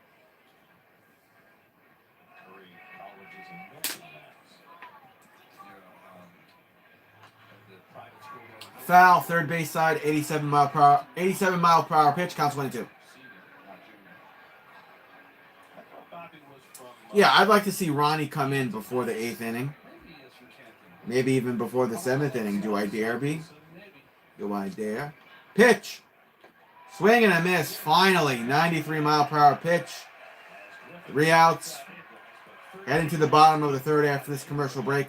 Curry colleges and Milton Mass. The private school there. Foul. Third base side. 87 mile per hour. 87 mile per hour pitch. Counts 1-2. Senior, not junior. I thought Bobby was from. Yeah, I'd like to see Ronnie come in before the 8th inning. Maybe yes, we can't. Maybe even before the 7th inning. Do I dare be? Maybe. Do I dare? Pitch. Swing and a miss. Finally. 93 mile per hour pitch. 3 outs. Heading to the bottom of the third after this commercial break.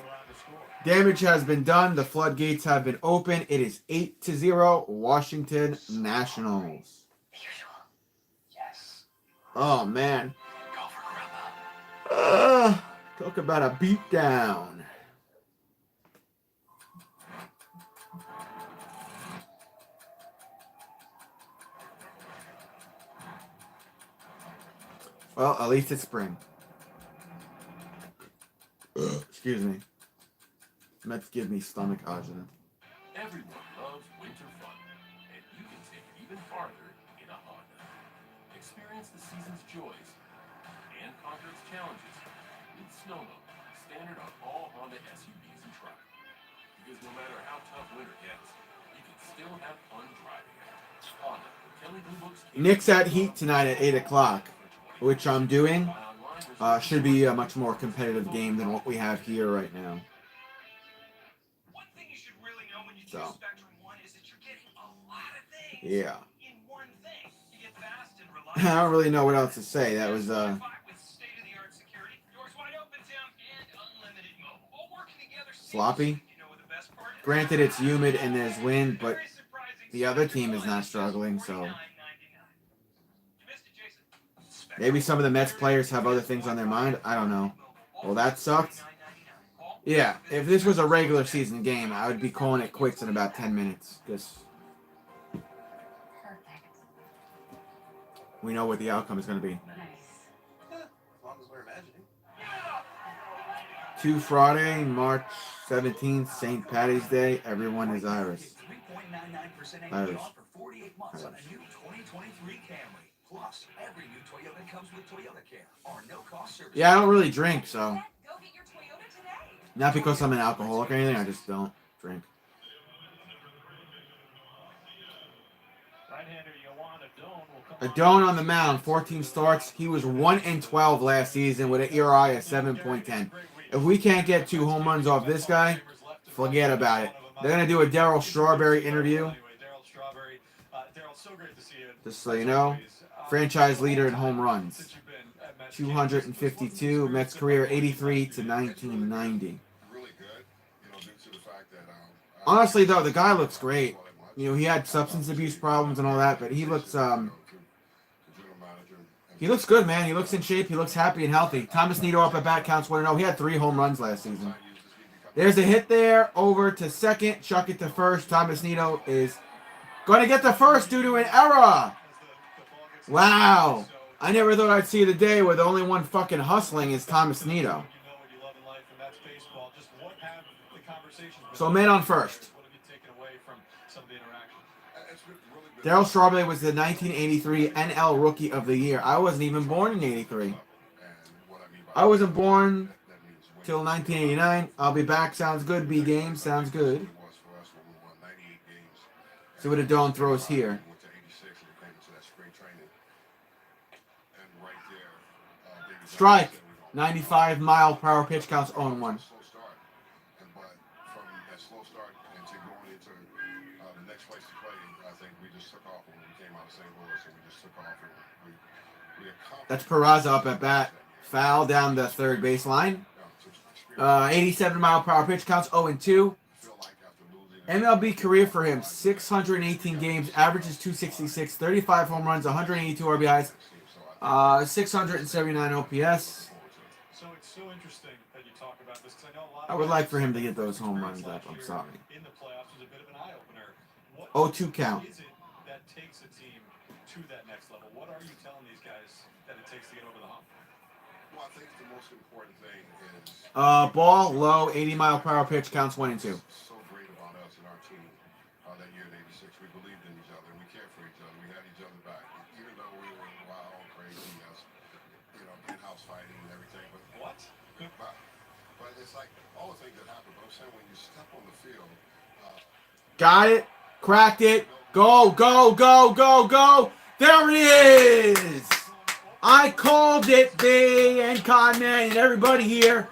Damage has been done. The floodgates have been open. It is 8-0 Washington Nationals. Yes. Oh, man. Go for Grandma. Talk about a beatdown. Well, at least it's spring. Excuse me. Mets give me stomach agita. Everyone loves winter fun, and you can take it even farther in a Honda. Experience the season's joys and conquer its challenges with Snow Mode, standard on all Honda SUVs and trucks. Because no matter how tough winter gets, you can still have fun driving it. Honda, Kelly Blue Book's Knicks at Heat tonight at 8 o'clock, which I'm doing. Should be a much more competitive game than what we have here right now. One thing you should really know when you So. choose Spectrum One is that you're getting a lot of things. Yeah. In one thing. You get fast and I reliable. don't really know what else to say. That was Wi-Fi with state-of-the-art security, doors wide open, Tim, and unlimited mobile. All working together sloppy. seamlessly. You know what the best part is? Granted, it's humid and there's wind, but Very surprising. the other Spectrum team is One not just struggling, so $49.99. You missed it, Jason. maybe some of the Mets players have other things on their mind. I don't know. Well, that sucked. Yeah, if this was a regular season game, I would be calling it quits in about 10 minutes. Because Perfect. we know what the outcome is going to be. Nice. As long as we're imagining. To Friday, March 17th, St. Patty's Day. Everyone is Irish. 3.99% Irish. APR for 48 months on a new 2023 Camry. Plus, every new Toyota comes with Toyota Care, our no-cost service. Yeah, I don't really drink, so Go get your Toyota today. not because I'm an alcoholic or anything. I just don't drink. Right-hander Yohan Adon will come Adon on the mound, 14 starts. He was 1-12 last season with an ERI of 7.10. If we can't get 2 home runs off this guy, forget about it. They're going to do a Darryl Strawberry interview. Daryl, so great to see you. Just so you know, franchise leader in home runs. 252, Mets career 83 to 1990. Really good, due to the fact that Honestly, though, the guy looks great. He had substance abuse problems and all that, but he looks good, man. He looks in shape. He looks happy and healthy. Thomas Nido up at bat, counts 1-0. He had 3 home runs last season. There's a hit there, over to second, chuck it to first. Thomas Nido is going to get the first due to an error. Wow. I never thought I'd see the day where the only one fucking hustling is Thomas Nido. So man on first. Darryl Strawberry was the 1983 NL Rookie of the Year. I wasn't even born in 83. I wasn't born till 1989. I'll be back. Sounds good. B game. Sounds good. See what Adon throws here. Strike. 95 mile per hour pitch, counts 0-1. That's Peraza up at bat. Foul down the third baseline. 87 mile per hour pitch, counts 0-2. MLB career for him, 618 games, averages 266, 35 home runs, 182 RBIs, 679 OPS. So it's so interesting that you talk about this because I know a lot. I would like for him to get those home runs up. I'm sorry. In the playoffs was a bit of an eye opener. What 0-2 count. is it that takes a team to that next level? What are you telling these guys that it takes to get over the hump? Well, I think the most important thing is Ball low, 80-mile-per-hour pitch counts 1 and 2. so great about us and our team that year in '86. We believed in each other. We cared for each other. We had each other back, even though we were wild, crazy, in-house fighting and everything. But What? but it's like all the things that happen. But I'm saying when you step on the field, Got it. Cracked it. Go, go, go, go, go. There it is. I called it, B and Conman and everybody here.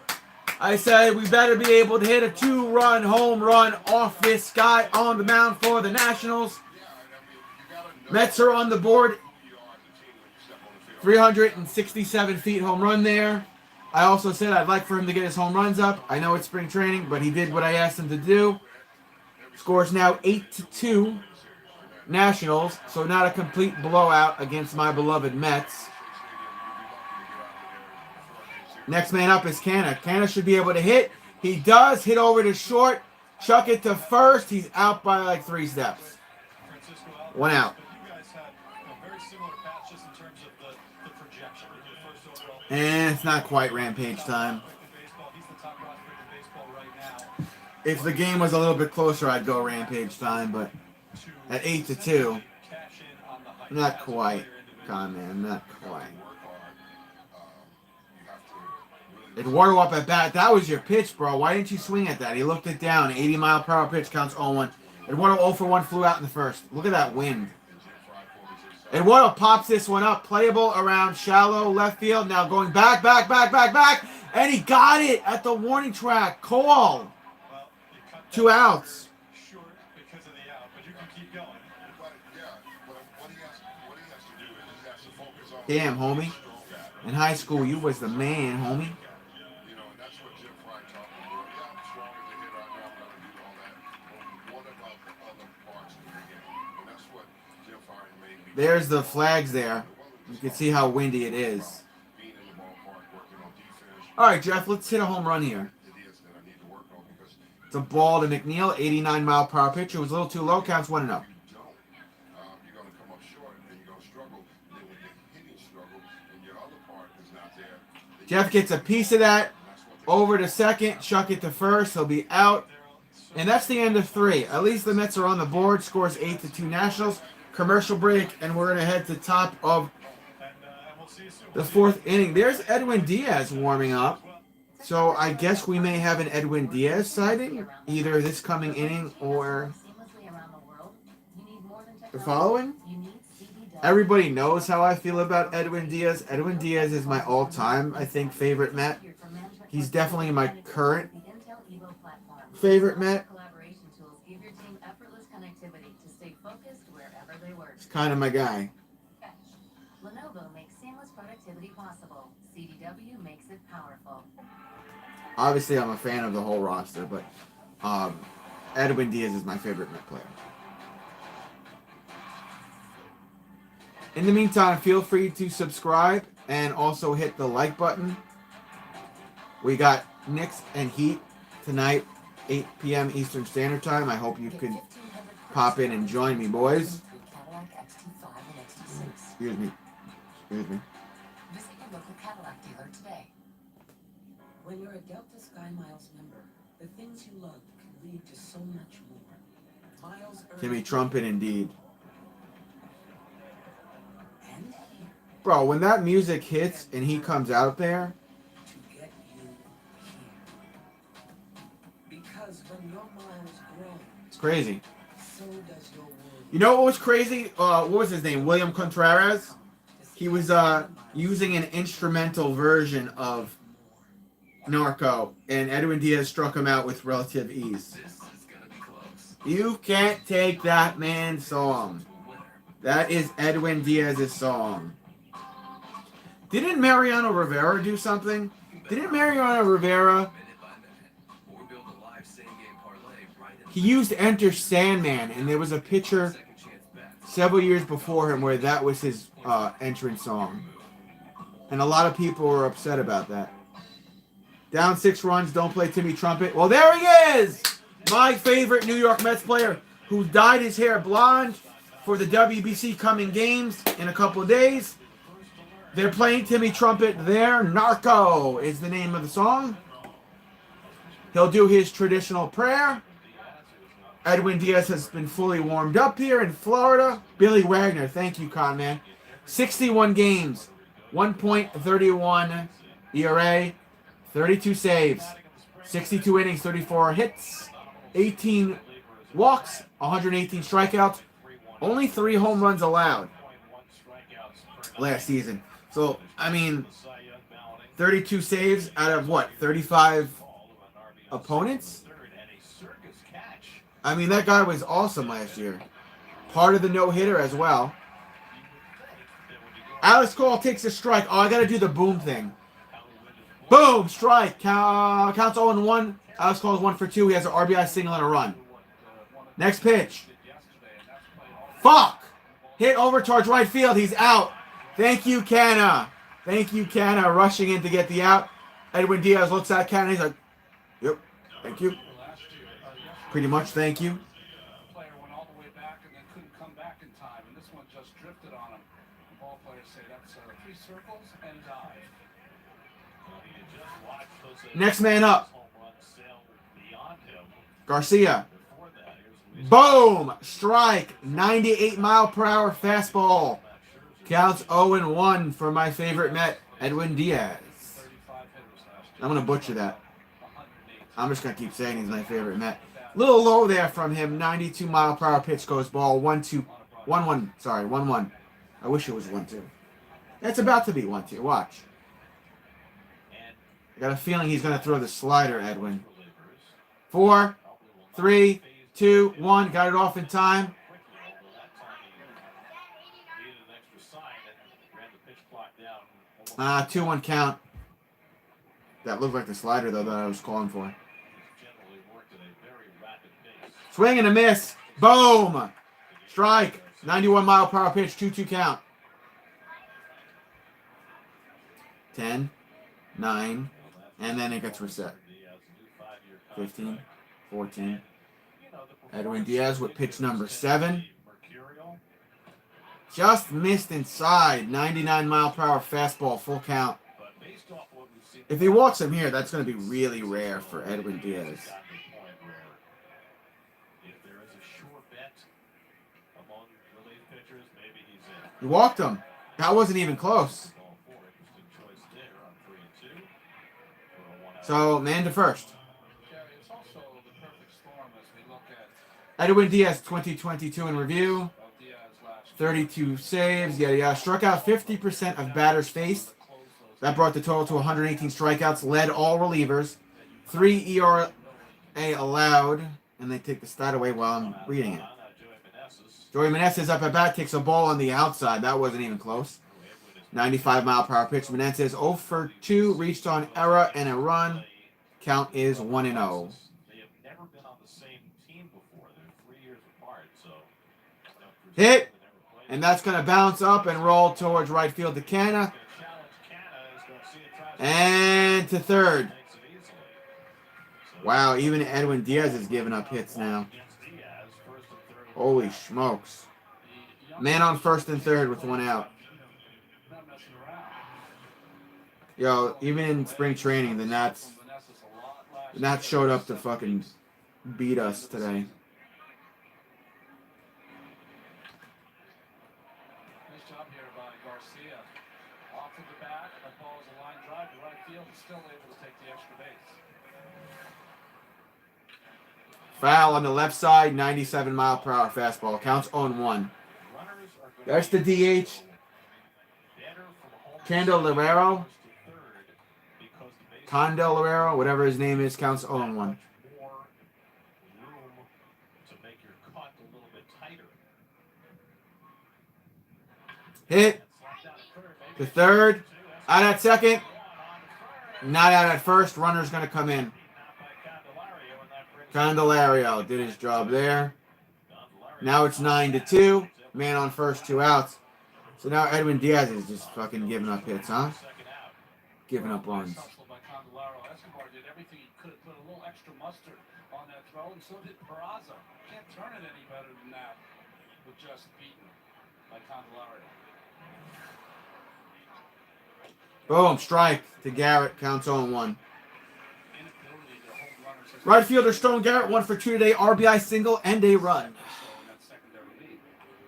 I said we better be able to hit a 2-run home run off this guy on the mound for the Nationals. Mets are on the board. 367 feet home run there. I also said I'd like for him to get his home runs up. I know it's spring training, but he did what I asked him to do. Scores now 8-2 Nationals, so not a complete blowout against my beloved Mets. Next man up is Canna. Canna should be able to hit. He does hit over to short. Chuck it to first. He's out by like 3 steps. 1 out. And it's not quite Rampage time. If the game was a little bit closer, I'd go Rampage time, but at 8-2, not quite. Conman, not quite. Eduardo up at bat. That was your pitch, bro. Why didn't you swing at that? He looked it down. 80-mile-per-hour pitch counts 0-1. Eduardo 0 for 1 flew out in the first. Look at that wind. Eduardo pops this one up. Playable around shallow left field. Now going back. And he got it at the warning track. Call. 2 outs. Damn, homie. In high school, you was the man, homie. There's the flags there. You can see how windy it is. All right, Jeff, let's hit a home run here. It's a ball to McNeil, 89-mile-per-hour pitch. It was a little too low. Counts 1-0. Jeff gets a piece of that. Over to second. Chuck it to first. He'll be out. And that's the end of 3. At least the Mets are on the board. Scores 8-2 Nationals. Commercial break, and we're going to head to top of the 4th inning. There's Edwin Diaz warming up. So I guess we may have an Edwin Diaz sighting, either this coming inning or the following. Everybody knows how I feel about Edwin Diaz. Edwin Diaz is my all-time, I think, favorite Met. He's definitely my current favorite Met. He's kind of my guy. Lenovo makes seamless productivity possible. CDW makes it powerful. Obviously, I'm a fan of the whole roster, but Edwin Diaz is my favorite Met player. In the meantime, feel free to subscribe and also hit the like button. We got Knicks and Heat tonight, 8 p.m. Eastern Standard Time. I hope you can pop in and join me, boys. Excuse me. Visit your local Cadillac dealer today. When you're a Delta Sky Miles member, the things you love can lead to so much more. Miles Timmy Trumpet, indeed. Bro, when that music hits and he comes out there, to get you here. Because when your miles grow, it's crazy. so does your world. You know what was crazy? What was his name? William Contreras? He was using an instrumental version of Narco, and Edwin Diaz struck him out with relative ease. You can't take that man's song. That is Edwin Diaz's song. Didn't Mariano Rivera do something? Didn't Mariano Rivera... He used Enter Sandman, and there was a picture several years before him where that was his entrance song. And a lot of people were upset about that. Down 6 runs, don't play Timmy Trumpet. Well, there he is! My favorite New York Mets player who dyed his hair blonde for the WBC coming games in a couple of days. They're playing Timmy Trumpet there. Narco is the name of the song. He'll do his traditional prayer. Edwin Diaz has been fully warmed up here in Florida. Billy Wagner, thank you, Conman. 61 games, 1.31 ERA, 32 saves, 62 innings, 34 hits, 18 walks, 118 strikeouts, only 3 home runs allowed last season. So, I mean, 32 saves out of what, 35 opponents? I mean, that guy was awesome last year. Part of the no-hitter as well. Alex Cole takes a strike. Oh, I got to do the boom thing. Boom, strike. Counts 0-1. Alex Cole's 1 for 2. He has an RBI single and a run. Next pitch. Fuck! Hit over towards right field. He's out. Thank you, Canna. Thank you, Canna, rushing in to get the out. Edwin Diaz looks at Canna. He's like, yep, thank you. Pretty much, thank you. The player went all the way back and then couldn't come back in time, and this one just drifted on him. The ball players say that's 3 circles and dive. Next man up. Garcia. Boom! Strike. 98-mile-per-hour fastball. Counts 0-1 for my favorite Met, Edwin Diaz. I'm going to butcher that. I'm just going to keep saying he's my favorite Met. Little low there from him. 92-mile-per-hour pitch goes ball. 1-1. Sorry, 1-1. I wish it was 1-2. It's about to be 1-2. Watch. I got a feeling he's going to throw the slider, Edwin. 4, 3, 2, 1. Got it off in time. 2-1 count. That looked like the slider, though, that I was calling for. Swing and a miss. Boom. Strike. 91-mile-per-hour pitch. 2-2 count. 10, 9, and then it gets reset. 15, 14. Edwin Diaz with pitch number 7. Just missed inside. 99-mile-per-hour fastball. Full count. If he walks him here, that's going to be really rare for Edwin Diaz. He walked him. That wasn't even close. So, man to first. Edwin Diaz, 2022 in review. 32 saves. Yeah. Struck out 50% of batters faced. That brought the total to 118 strikeouts. Led all relievers. 3 ERA allowed. And they take the stat away while I'm reading it. Joey Meneses up at bat. Takes a ball on the outside. That wasn't even close. 95-mile-per-hour pitch. Meneses 0 for 2. Reached on error and a run. Count is 1-0. Hit. And that's going to bounce up and roll towards right field to Canna. And to third. Wow, even Edwin Diaz is giving up hits now. Holy smokes. Man on first and third with 1 out. Yo, even in spring training, the Nats showed up to fucking beat us today. Nice job here by Garcia. Off to the bat. That ball is a line drive to right field. He's still able to take the extra base. Foul on the left side, 97-mile-per-hour fastball. Counts 0-1. That's the DH. Candelero, whatever his name is, counts 0-1. Hit to third. Out at second. Not out at first. Runner's going to come in. Candelario did his job there. Now it's 9-2. Man on first, 2 outs. So now Edwin Diaz is just fucking giving up hits, huh? giving up Nice runs. hustle by Candelario. Escobar did everything he could, put a little extra mustard on that throw, and so did Peraza. Can't turn it any better than that with just beaten by Candelario. Boom, strike to Garrett. Counts 0-1. Inability to hold runners has Right fielder Stone Garrett, 1 for 2 today. RBI single and a run. so in that secondary lead.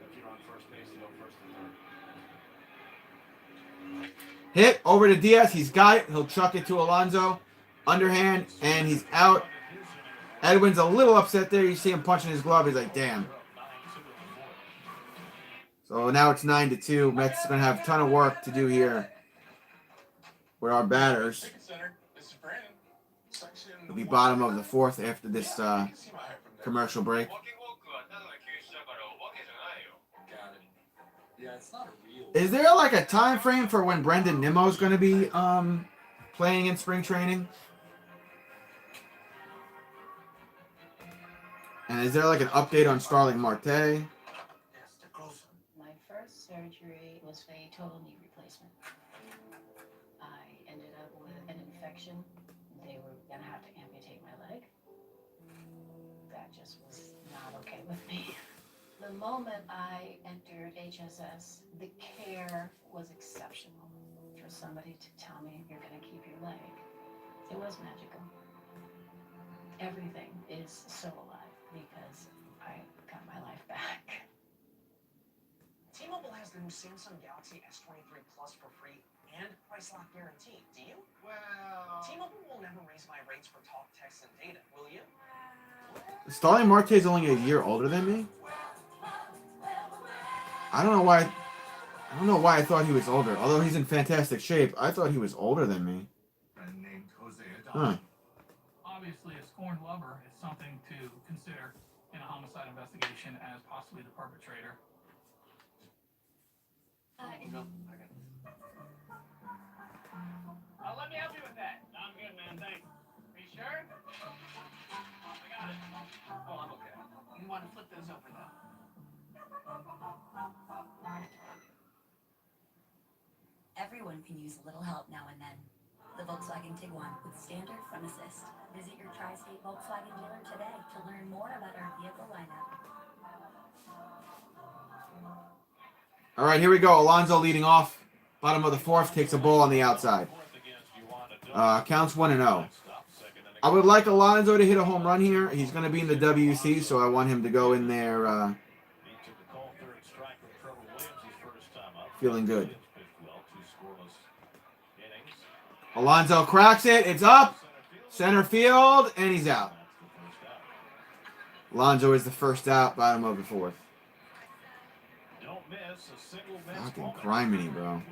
If you're on first base, you go first and third. Hit over to Diaz. He's got it. He'll chuck it to Alonso. Underhand, and he's out. Edwin's a little upset there. You see him punching his glove. He's like, damn. So now it's 9-2. Mets going to have a ton of work to do here with our batters. It'll be bottom of the 4th after this commercial break. Is there like a time frame for when Brendan Nimmo is going to be playing in spring training? And is there like an update on Starling Marte? My first surgery was a total knee replacement. I ended up with an infection. They were gonna have to amputate my leg. That just was not okay with me. The moment I entered HSS, the care was exceptional. For somebody to tell me you're gonna keep your leg, it was magical. Everything is so alive because I got my life back. T-Mobile has the new Samsung Galaxy S23 Plus for free and price lock guarantee. Do you? Well, T-Mobile will never raise my rates for talk, text, and data, will you? Starling Marte is only a year older than me. I don't know why I thought he was older. Although he's in fantastic shape, I thought he was older than me. Huh. Obviously, a scorned lover is something to consider in a homicide investigation as possibly the perpetrator. Let me help you with that. I'm good, man. Thanks. Are you sure? I got it. Oh, I'm okay. You want to flip those over, though? Everyone can use a little help now and then. The Volkswagen Tiguan with standard front assist. Visit your Tri-State Volkswagen dealer today to learn more about our vehicle lineup. All right, here we go. Alonso leading off. Bottom of the 4th, takes a ball on the outside. Counts 1-0. I would like Alonso to hit a home run here. He's going to be in the WC, so I want him to go in there feeling good. Alonso cracks it. It's up. Center field, and he's out. Alonso is the first out, bottom of the 4th. Fucking criminy, bro.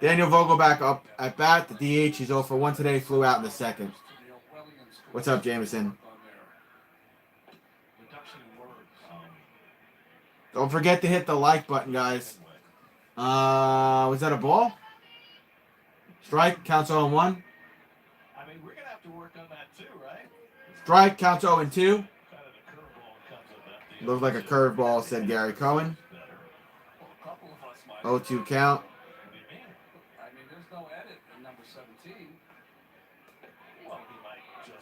Daniel Vogelback up at bat. The DH, he's 0 for 1 today. Flew out in the 2nd. What's up, Jameson? Don't forget to hit the like button, guys. Was that a ball? Strike, counts 0-1. I mean, we're going to have to work on that too, right? Strike, counts 0-2. Looks like a curveball, said Gary Cohen. 0-2 count. I mean, there's no edit in number 17.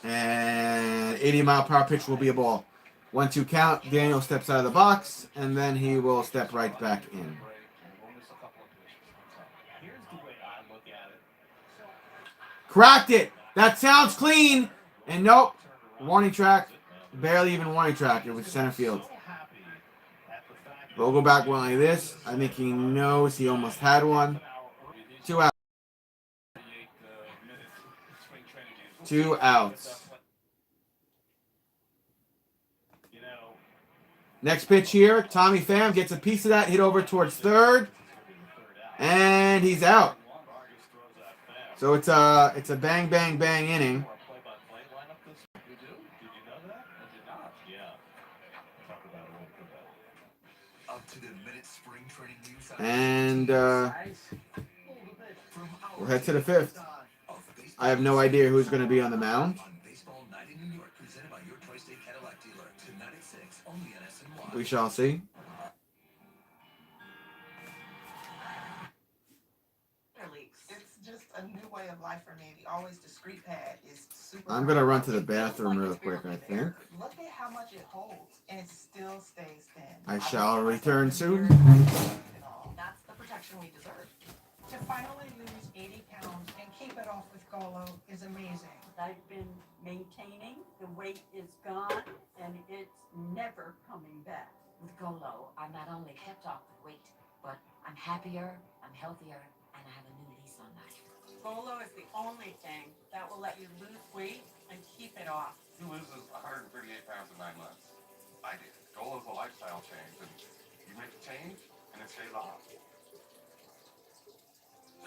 And 80-mile-per-hour pitch will be a ball. 1-2 count. Daniel steps out of the box, and then he will step right back in. Cracked it. That sounds clean. And nope. Warning track. Barely even warning track. It was center field. Vogelback went like this. I think he knows he almost had one. 2 outs. 2 outs. Next pitch here. Tommy Pham gets a piece of that. Hit over towards third. And he's out. So it's a bang, bang, bang inning. And we'll head to the 5th. I have no idea who's going to be on the mound. On Baseball Night in New York, presented by your Tri-State Cadillac dealer. Tonight at 6, only on SNY. We shall see. It's just a new way of life for me. The always discreet pad is super. I'm going to run to the bathroom real quick, I think. Look at how much it holds, and it still stays thin. I shall return soon. That's the protection we deserve. To finally lose 80 pounds and keep it off with Golo is amazing. I've been maintaining, the weight is gone, and it's never coming back. With Golo, I not only kept off the weight, but I'm happier, I'm healthier, and I have a new lease on life. Golo is the only thing that will let you lose weight and keep it off. Who loses 138 pounds in 9 months? I did. Goal is a lifestyle change, and you make a change, and it stays off.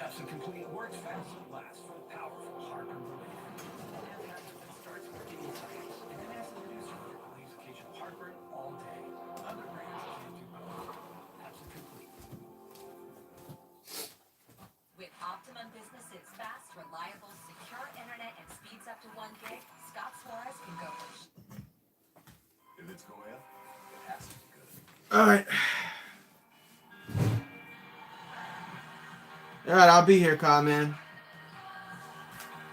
Absent Complete works fast and lasts for powerful heartburn relief. Starts working in seconds, and then acid reducer relieves occasional heartburn all day. Other brands can't do both. Absent Complete. With Optimum Business's fast, reliable, secure internet and speeds up to 1 gig, Scott Suarez can go. If it's Goya, it has to be good. All right. All right, I'll be here, man.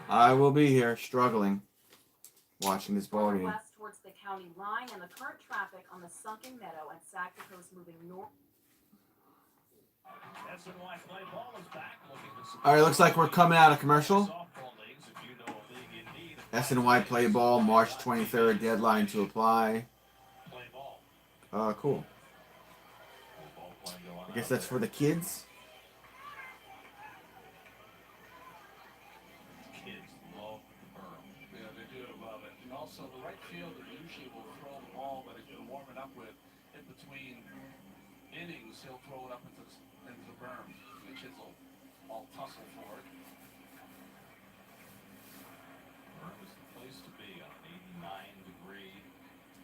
I will be here, struggling, watching this ball game. West towards the county line, and the current traffic on the Sunken Meadow and Saco Coast moving north. SNY fly ball is back, looking to All right, looks like we're coming out of commercial. softball leagues. If you know a league in need of SNY play ball, March 23rd, deadline to apply. play ball. Cool. Ball playing going I guess out that's for the kids. Kids love Burrow. Yeah, they do love it. And also, the right fielder usually will throw the ball, but if you're warming up with in between innings, he'll throw it up into the berm. The kids will all tussle for it. Burrow is the place to be on an 89-degree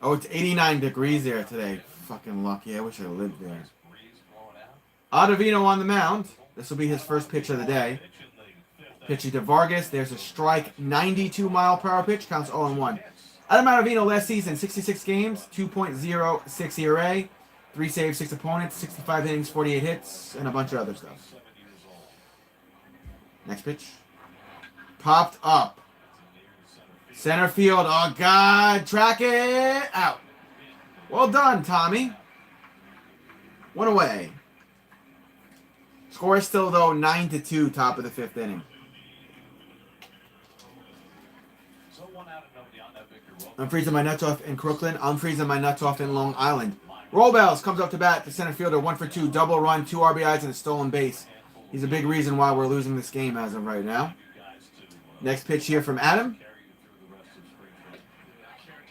Oh, it's 89 degrees there today. Fucking lucky. I wish I lived there. breeze blowing out. Ottavino on the mound. This will be his first pitch of the day. Pitch in the fifth Pitching to Vargas. There's a strike. 92-mile-per-hour pitch. Counts 0-1. Adam Ottavino last season, 66 games, 2.06 ERA, 3 saves, 6 opponents, 65 innings, 48 hits, and a bunch of other stuff. 7 years old. Next pitch. Popped up. Center field. Oh, God. Track it. Out. Well done, Tommy. One away. Score is still, though, 9-2, top of the 5th inning. So 1 out and nobody on that Victor Rowe. I'm freezing my nuts off in Crooklyn. I'm freezing my nuts off in Long Island. Rollbells comes up to bat. The center fielder, 1 for 2. Double run, 2 RBIs, and a stolen base. He's a big reason why we're losing this game as of right now. Next pitch here from Adam.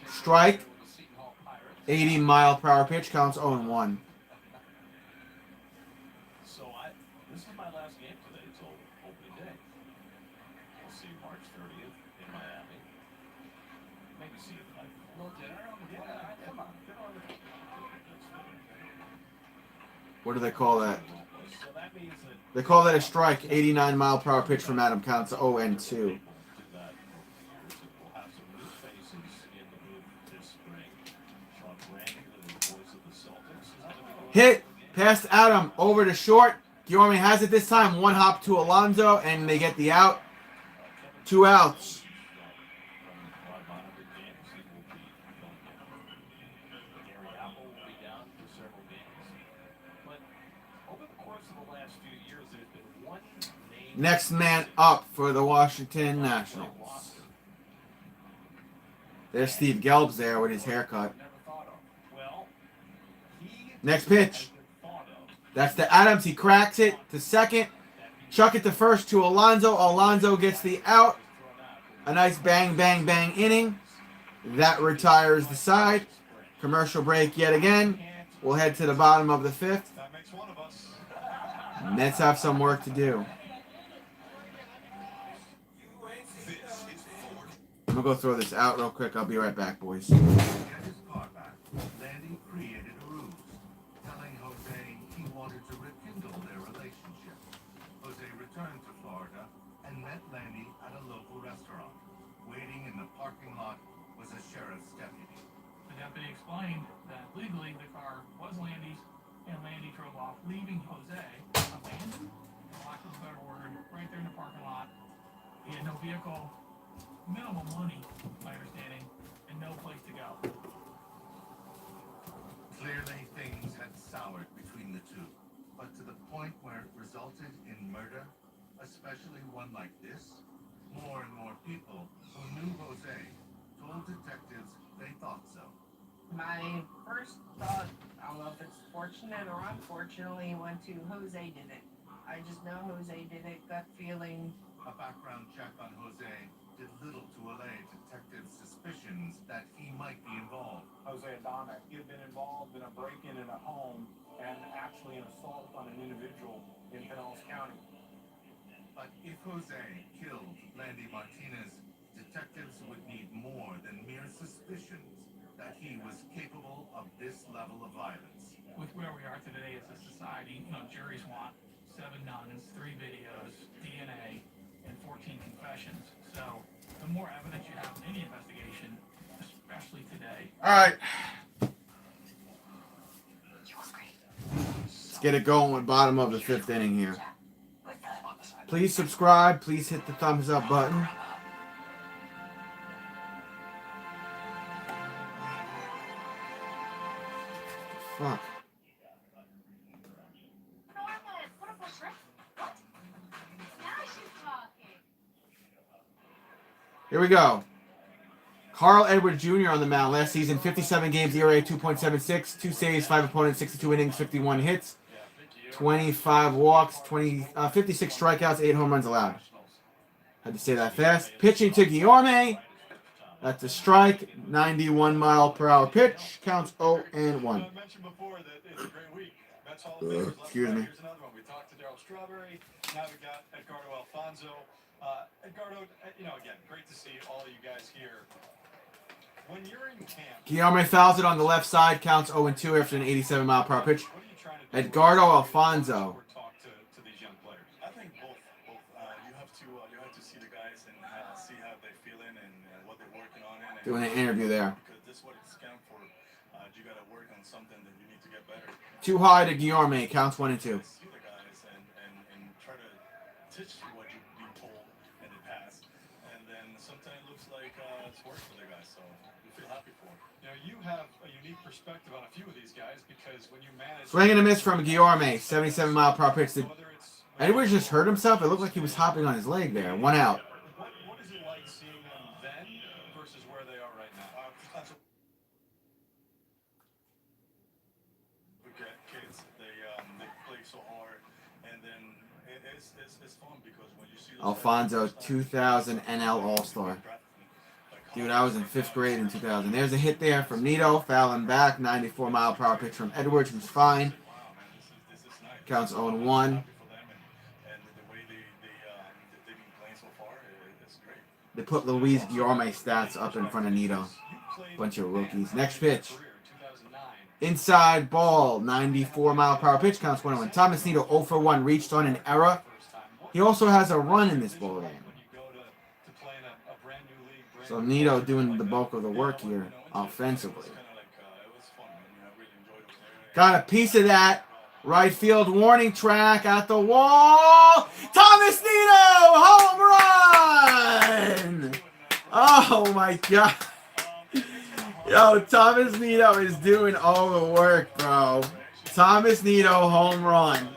Strike. 80-mile-per-hour pitch. Counts 0-1. So this is my last game today. It's opening day. We'll see March 30th in Miami. Maybe see it tonight. Little dinner? Yeah, come on. What do they call that? So that means that They call that a strike. 89-mile-per-hour pitch from Adam. Counts 0-2. we'll have some new faces in the booth this spring. Sean Brandon, the voice of the Celtics, is going to be Hit. Past Adam. Over to short. Guillorme has it this time. 1 hop to Alonso, and they get the out. 2 outs. Gary Apple will be down for several games. But over the course of the last few years, there's been one name. Next man up for the Washington Nationals. There's Steve Gelbs there with his haircut. Well, he Next pitch. That's to Adams. He cracks it to second. Chuck it to first to Alonso. Alonso gets the out. A nice bang, bang, bang inning. That retires the side. Commercial break yet again. We'll head to the bottom of the 5th. that makes one of us. Mets have some work to do. I'm going to go throw this out real quick. I'll be right back, boys. At his partner, Landy created a ruse, telling Jose he wanted to rekindle their relationship. Jose returned to Florida, and met Landy at a local restaurant. Waiting in the parking lot was a sheriff's deputy. The deputy explained that legally the car was Landy's, and Landy drove off, leaving Jose abandoned, for lack of a better word, right there in the parking lot. He had no vehicle, minimal money, my understanding, and no place to go. Clearly, things had soured between the two, but to the point where it resulted in murder, especially one like this, more and more people who knew Jose told detectives they thought so. My first thought, I don't know if it's fortunate or unfortunately, went to Jose did it. I just know Jose did it, gut feeling. A background check on Jose did little to allay detectives' suspicions that he might be involved. Jose Adana, he had been involved in a break-in in a home and actually an assault on an individual in Pinellas County. But if Jose killed Landy Martinez, detectives would need more than mere suspicions that he was capable of this level of violence. With where we are today as a society, juries want 7 nuns, 3 videos, DNA, and 14 confessions. So the more evidence you have in any investigation, especially today. All right. Let's get it going with bottom of the 5th inning here. Please subscribe. Please hit the thumbs up button. Fuck. Here we go. Carl Edwards Jr. on the mound. Last season, 57 games, ERA 2.76, 2 saves, 5 opponents, 62 innings, 51 hits, 25 walks, 56 strikeouts, 8 home runs allowed. Had to say that fast. Pitching to Guillorme. That's a strike. 91-mile-per-hour pitch. Counts 0-1. I mentioned before that it's a great week. That's Hall of Famers. Excuse me. Here's another one. We talked to Darryl Strawberry. Now we got Edgardo Alfonso. Edgardo, again, great to see all of you guys here. When you're in camp, Guillorme fouls it on the left side. Counts 0-2 after an 87-mile-per-hour pitch. Edgardo Alfonso. talk to these young players. I think both. You have to see the guys and see how they're feeling and what they're working on. And Doing an interview there. Because this is what it's camp for. You got to work on something that you need to get better. Too high to Guillorme. Counts 1-2. See the guys and try to teach you what you've been told in the past. And then sometimes it looks like it's worked for the guys. So you feel happy for them. You have a unique perspective on a few of these guys because when you manage. Swing and a miss from Guillorme. 77-mile-per-hour pitch. Did Edwards just hurt himself? It looked like he was hopping on his leg there. 1 out. What is it like seeing them then versus where they are right now? We get kids, they play so hard, and then it's fun because when you see those Alfonso, 2000 NL All-Star. Dude, I was in 5th grade in 2000. There's a hit there from Nito. Fouling back. 94-mile-per-hour pitch from Edwards, who's fine. Counts 0-1. They put Luis Guillorme stats up in front of Nito. Bunch of rookies. Next pitch. Inside ball. 94-mile-per-hour pitch. Counts 1-1. Thomas Nito 0-for-1. Reached on an error. He also has a run in this ball game. So Nito doing the bulk of the work here offensively. Got a piece of that. Right field warning track at the wall. Thomas Nito! Home run! Oh my God. Yo, Thomas Nito is doing all the work, bro. Thomas Nito home run.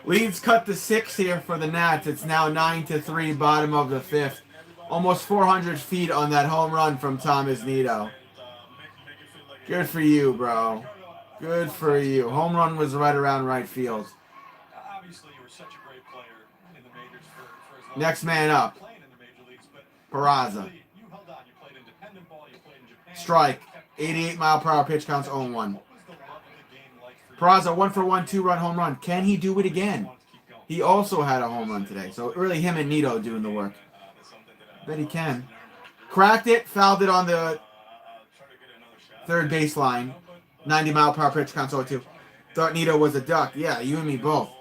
Leads cut to 6 here for the Nats. It's now 9-3, bottom of the 5th. Almost 400 feet on that home run from Thomas Nito. Good for you, bro. Good for you. Home run was right around right field. Obviously, you were such a great player in the majors for as long Next man up. playing in the major leagues, but Peraza. you held on. You played independent ball. You played in Japan. Strike. 88-mile-per-hour pitch. Counts 0-1. Peraza 1-for-1, 2-run home run. Can he do it again? He also had a home run today. So really him and Nito doing the work. Bet he can. Cracked it. Fouled it on the third baseline. 90-mile-per-hour pitch. Counts 0-2. Thought Nito was a duck. Yeah, you and me both.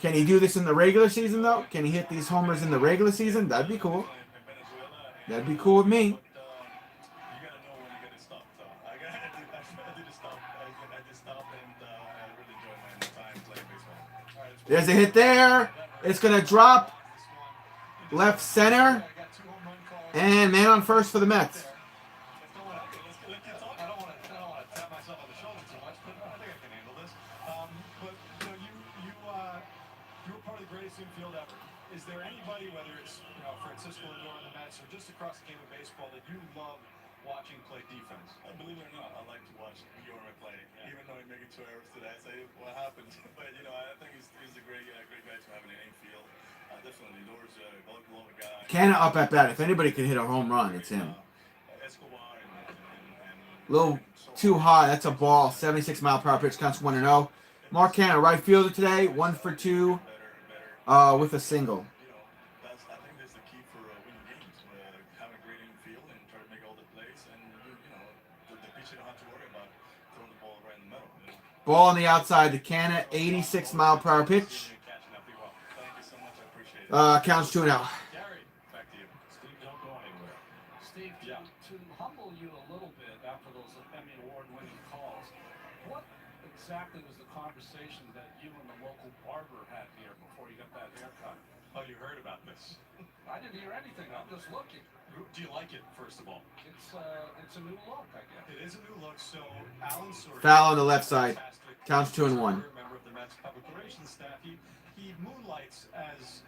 Can he do this in the regular season, though? Can he hit these homers in the regular season? That'd be cool. That'd be cool with me. You gotta know when you gotta stop. So I did a stop. I did stop, and I really enjoyed my time playing baseball. All right, There's a hit there. It's going to drop left center. And man on first for the Mets. I don't want to tap myself on the shoulder too much, but I think I can handle this. But you were part of the greatest infield ever. Is there anybody, whether it's Francisco Lindor on the Mets or just across the game of baseball, that you love watching play defense? Believe it or not, I like to watch Yorma play. Even though he made it 2 errors today, I say what happened. But I think he's a great guy to have in an infield. Definitely, Lindor's a Gold Glove guy. Canna up at bat. If anybody can hit a home run, it's him. Escobar A little too high. That's a ball. 76-mile-per-hour pitch. Counts 1-0. Mark Canna, right fielder today. 1 for 2 with a single. I think that's the key for winning games. Having a great infield and try to make all the plays, and the pitcher don't have to worry about throwing the ball right in the middle. Ball on the outside. The Canna, 86-mile-per-hour pitch. Thank you so much. I appreciate it. Counts 2-0. Gary, back to you. Steve, don't go anywhere. Steve, to humble you a little bit after those Emmy Award-winning calls, what exactly was the conversation that you and the local barber had here before you got that haircut? Oh, you heard about this? I didn't hear anything. I'm just looking. Do you like it, first of all? It's a new look, I guess. It is a new look. So Alan Sorkin, Foul on the left side. fantastic Counts 2-1. member of the Mets public relations staff. He moonlights as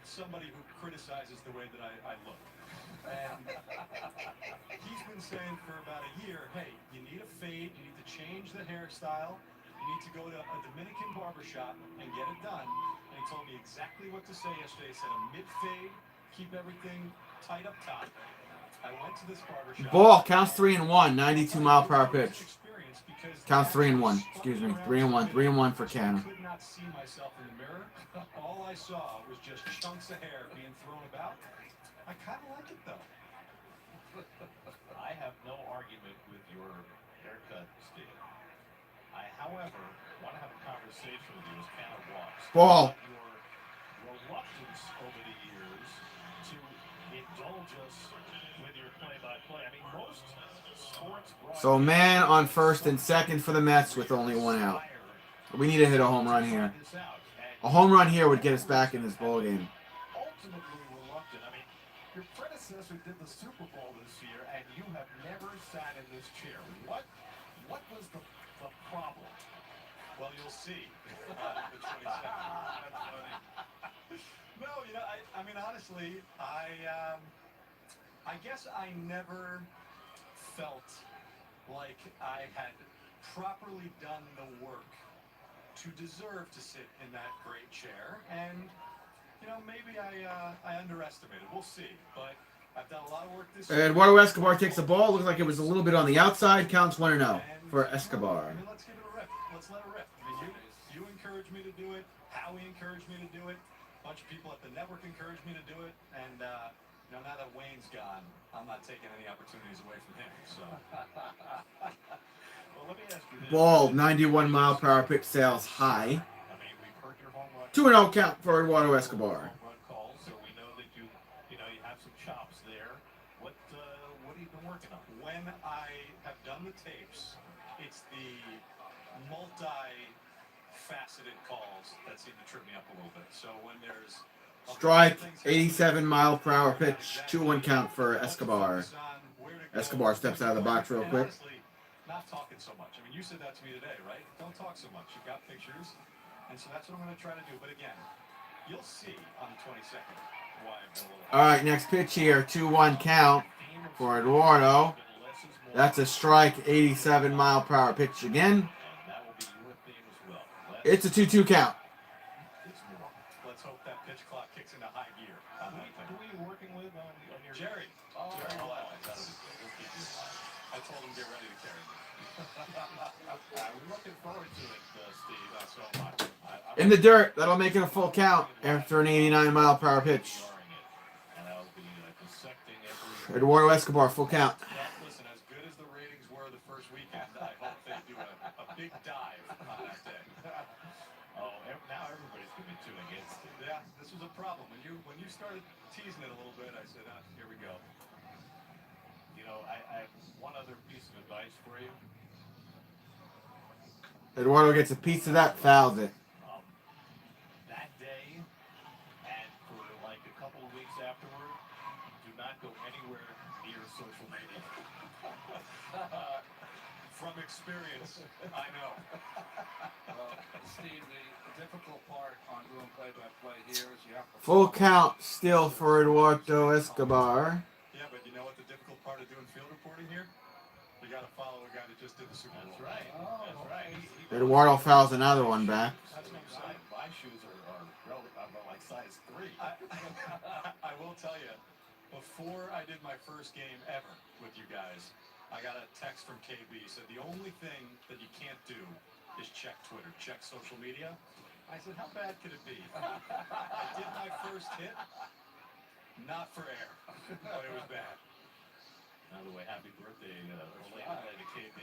somebody who criticizes the way that I look. And he's been saying for about a year, hey, you need a fade, you need to change the hairstyle, you need to go to a Dominican barbershop and get it done. And he told me exactly what to say yesterday. He said a mid-fade, keep everything tight up top. I went to this barbershop. Ball. Counts 3-1. 92-mile-per-hour pitch. Counts 3-1. Excuse me. 3-1. 3-1 for Canna. I could not see myself in the mirror. All I saw was just chunks of hair being thrown about. I kind of like it, though. I have no argument with your haircut, Steve. I, however, want to have a conversation with you as Canna walks. Ball. About your reluctance over the years to indulge us with your play-by-play. I mean, most sports So man on first and second for the Mets with only 1 out. We need to hit a home run here. A home run here would get us back in this ball game. ultimately reluctant. I mean, your predecessor did the Super Bowl this year, and you have never sat in this chair. What was the problem? Well, you'll see. The 22nd. That's funny. No, I mean, honestly, I guess I never felt like I had properly done the work to deserve to sit in that great chair, and maybe I underestimated. We'll see, but I've done a lot of work this year. Eduardo Escobar takes the ball. Looks like it was a little bit on the outside. Counts 1-0 for Escobar. I mean, let's give it a rip. Let's let it rip. I mean, you encouraged me to do it. Howie encouraged me to do it. A bunch of people at the network encouraged me to do it, and now that Wayne's gone, I'm not taking any opportunities away from him. So. Well, let me ask you this. Ball. 91-mile-per-hour pitch sails high. I mean, we've heard your home run. 2-0 count for Eduardo Escobar. Home run calls, so we know that you have some chops there. What have you been working on? When I have done the tapes, it's the multi-faceted calls that seem to trip me up a little bit. So when there's Strike. 87-mile-per-hour pitch. 2-1 count for Escobar. Escobar steps out of the box real quick. Honestly, not talking so much. I mean, you said that to me today, right? Don't talk so much. You've got pictures, and so that's what I'm going to try to do. But again, you'll see on the 22nd why I've been a little. All right, next pitch here. 2-1 count for Eduardo. That's a strike. 87-mile-per-hour pitch again. It's a 2-2 count. Let's hope that pitch clock kicks into high gear. Who are you working with on your... Jerry. Oh, Jerry Black. I told him get ready to carry me. I'm looking forward to it, Steve. So much. In the dirt. That'll make it a full count after an 89-mile-per-hour pitch. And I'll be dissecting every... Eduardo Escobar, full count. Listen, as good as the ratings were the first weekend, I hope they do a big dive on that day. Oh, now everybody's going to be the problem. When you started teasing it a little bit, I said, here we go. You know, I have one other piece of advice for you. Eduardo gets a piece of that, fouls it. That day and for like a couple of weeks afterward, do not go anywhere near social media. From experience, I know. Well, Steve, the difficult part on doing play-by-play here is you have to... Full count still for Eduardo Escobar. Yeah, but you know what the difficult part of doing field reporting here? You got to follow a guy that just did the Super Bowl. That's right. That's right. Eduardo fouls another one back. That's what I'm saying. My shoes are about like size 3. I will tell you, before I did my first game ever with you guys, I got a text from KB. He said, the only thing that you can't do is check Twitter, check social media. I said, how bad could it be? I did my first hit, not for air, but it was bad. By the way, happy birthday to KB.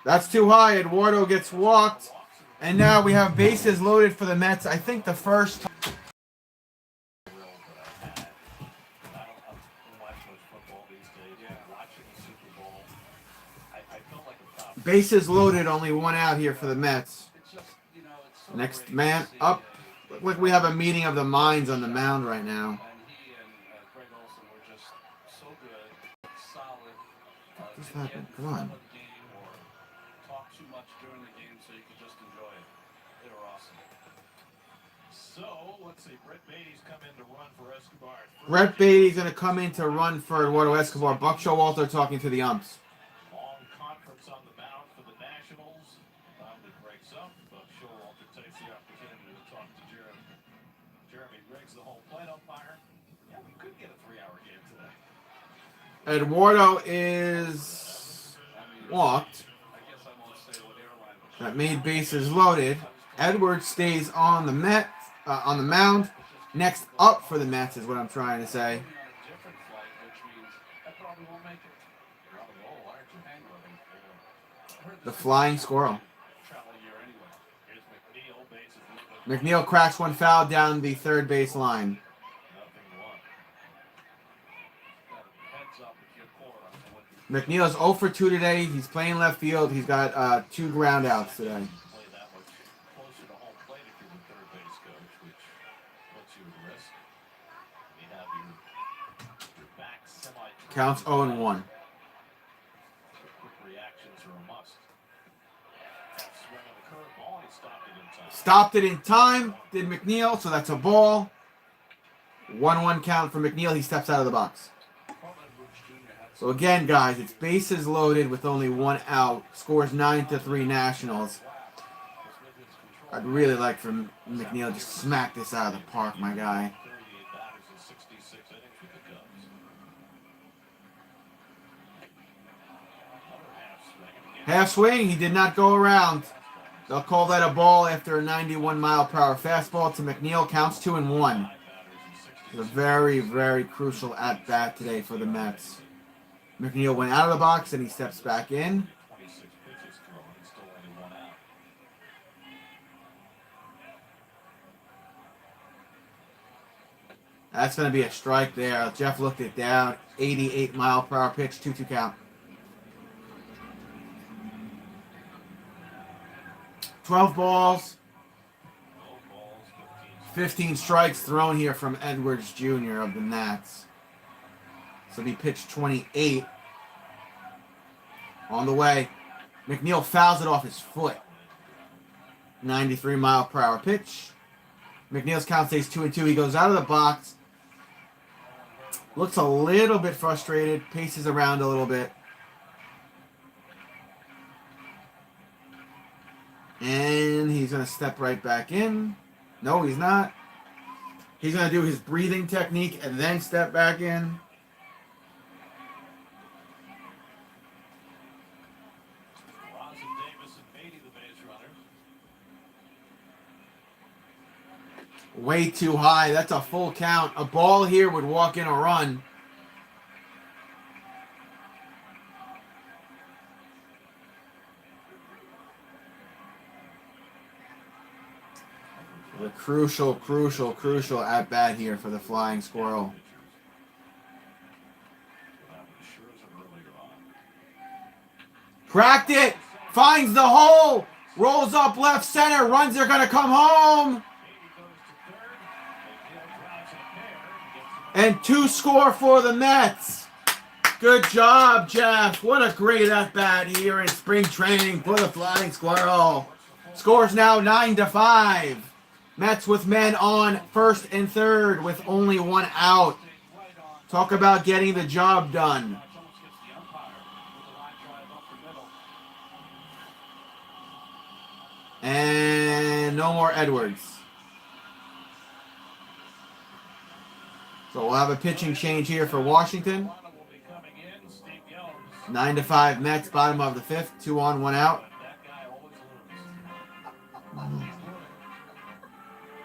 That's too high. Eduardo gets walked. And now we have bases loaded for the Mets. I think the first... Bases loaded, only one out here for the Mets. Next man up. Look like we have a meeting of the minds on the mound right now. And he and Greg Olson were just so good, solid. What just to get happened? in Come front on. of the game or talk too much during the game so you could just enjoy it. They were awesome. So, let's see. Brett Beatty's come in to run for Escobar. Brett Beatty's going to come in to run for Eduardo Escobar. Buck Showalter talking to the umps. Long conference on the mound for the Nationals. Finally breaks up. Buck Showalter takes the opportunity to talk to Jeremy. Jeremy Riggs, the home plate umpire. Yeah, we could get a 3-hour game today. Eduardo is walked. That made bases loaded. Edwards stays on the on the mound. Next up for the Mets is what I'm trying to say. The flying squirrel. McNeil cracks one foul down the third base line. McNeil's 0 for 2 today. He's playing left field. He's got 2 ground outs today. Counts 0-1. Stopped it in time. Did McNeil, so that's a ball. 1-1 count for McNeil. He steps out of the box. So again, guys, it's bases loaded with only 1 out. Scores 9-3 Nationals. I'd really like for McNeil to just smack this out of the park, my guy. Half swing, he did not go around. They'll call that a ball after a 91-mile-per-hour fastball to McNeil. Counts 2-1. It's a very, very crucial at-bat today for the Mets. McNeil went out of the box and he steps back in. That's going to be a strike there. Jeff looked it down. 88-mile-per-hour pitch, 2-2 count. 12 balls. 15 strikes thrown here from Edwards Jr. of the Nats. So he pitched 28. On the way. McNeil fouls it off his foot. 93-mile-per-hour pitch. McNeil's count stays 2-2. He goes out of the box. Looks a little bit frustrated. Paces around a little bit. And he's going to step right back in. No, he's not. He's going to do his breathing technique and then step back in. Way too high. That's a full count. A ball here would walk in a run. The crucial at bat here for the Flying Squirrel. Cracked it. Finds the hole. Rolls up left center. Runs are going to come home. And 2 score for the Mets. Good job, Jeff. What a great at-bat here in spring training for the Flying Squirrel. Scores now 9-5. Mets with men on first and third with only 1 out. Talk about getting the job done. And no more Edwards. So we'll have a pitching change here for Washington. 9-5 Mets, bottom of the 5th. 2 on, 1 out.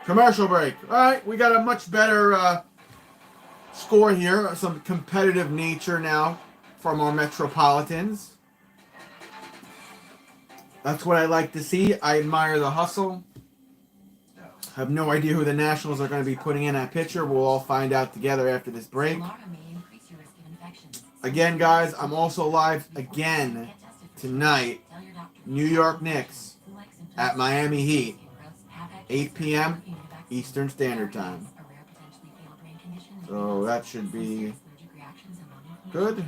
Commercial break. All right, we got a much better score here. Some competitive nature now from our Metropolitans. That's what I like to see. I admire the hustle. I have no idea who the Nationals are going to be putting in at pitcher. We'll all find out together after this break. Again, guys, I'm also live again tonight. New York Knicks at Miami Heat. 8 p.m. Eastern Standard Time. So that should be good. Feel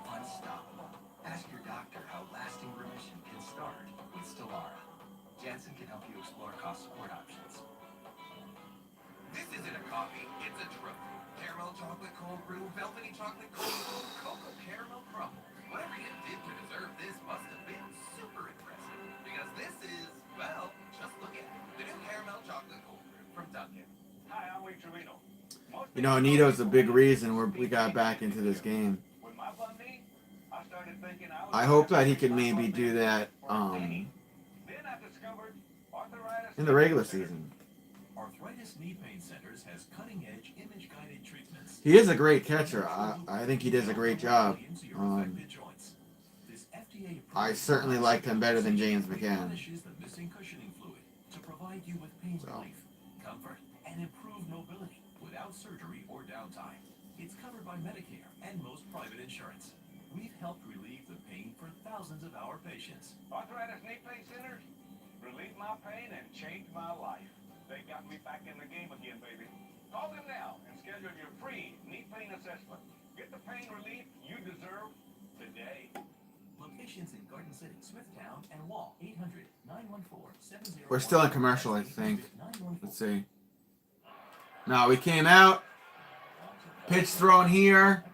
unstoppable. Ask your doctor how lasting remission can start with Stellara. Janssen can help you explore cost support options. This isn't a coffee, it's a trophy. Caramel chocolate cold brew, velvety chocolate cold brew, cocoa caramel crumble. Whatever you did to deserve this must have been super impressive. Because this is, well, just look at it. The new caramel chocolate cold brew from Dunkin'. Hi, I'm Lee Trevino. You know, Nito's a big reason we got back into this game. I hope that he can maybe do that in the regular season. Arthritis Knee Pain Centers has cutting-edge image-guided treatments. He is a great catcher. I think he does a great job. I certainly liked him better than James McCann. To provide you with pain relief, comfort, and improved mobility without surgery or downtime. It's covered by Medicare and most private insurance. We've helped relieve the pain for thousands of our patients. Arthritis Knee Pain Centers relieved my pain and changed my life. They got me back in the game again, baby. Call them now and schedule your free knee pain assessment. Get the pain relief you deserve today. Locations in Garden City, Smithtown, and Wall. 800-914-70. We're still in commercial, I think. Let's see. No, we came out. Pitch thrown here.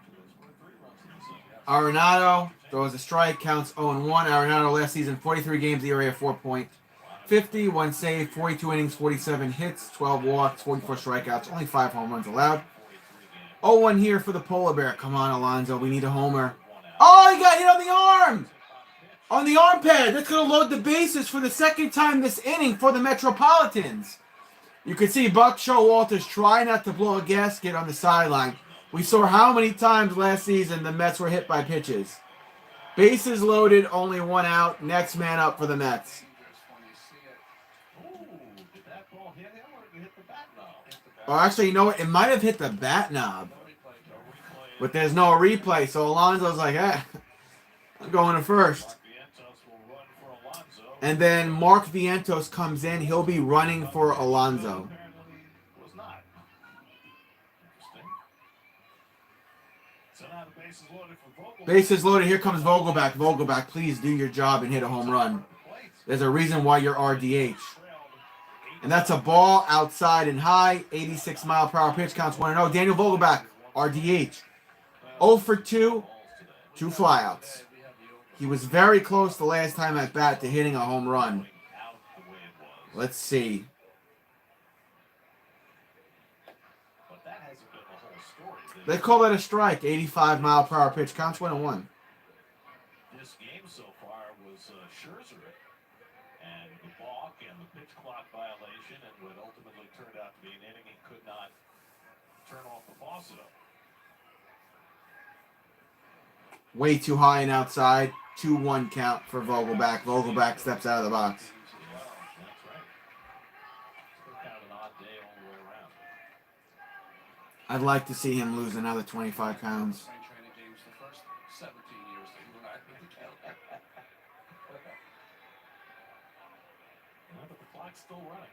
Arenado throws a strike, counts 0-1. Arenado last season, 43 games, ERA of 4.50, 1 save, 42 innings, 47 hits, 12 walks, 44 strikeouts, only 5 home runs allowed. 0-1 here for the Polar Bear. Come on, Alonso, we need a homer. Oh, he got hit on the arm! On the arm pad. That's going to load the bases for the second time this inning for the Metropolitans. You can see Buck Showalter's try not to blow a gasket on the sideline. We saw how many times last season the Mets were hit by pitches. Bases loaded, only 1 out. Next man up for the Mets. Oh, actually, you know what? It might have hit the bat knob. But there's no replay, so Alonso's like, I'm going to first. And then Mark Vientos comes in. He'll be running for Alonso. Bases loaded. Here comes Vogelback. Vogelback, please do your job and hit a home run. There's a reason why you're RDH. And that's a ball outside and high. 86-mile-per-hour pitch, counts 1-0. Daniel Vogelback, RDH. 0 for 2, 2 flyouts. He was very close the last time at bat to hitting a home run. Let's see. They call that a strike. 85-mile-per-hour pitch, counts 1-1. This game so far was Scherzer and the balk and the pitch clock violation and what ultimately turned out to be an inning he could not turn off the faucet of. Way too high and outside. 2-1 count for Vogelback. Vogelback steps out of the box. I'd like to see him lose another 25 pounds. Spring training games the first 17 years that you and I have been together. But the clock's still running.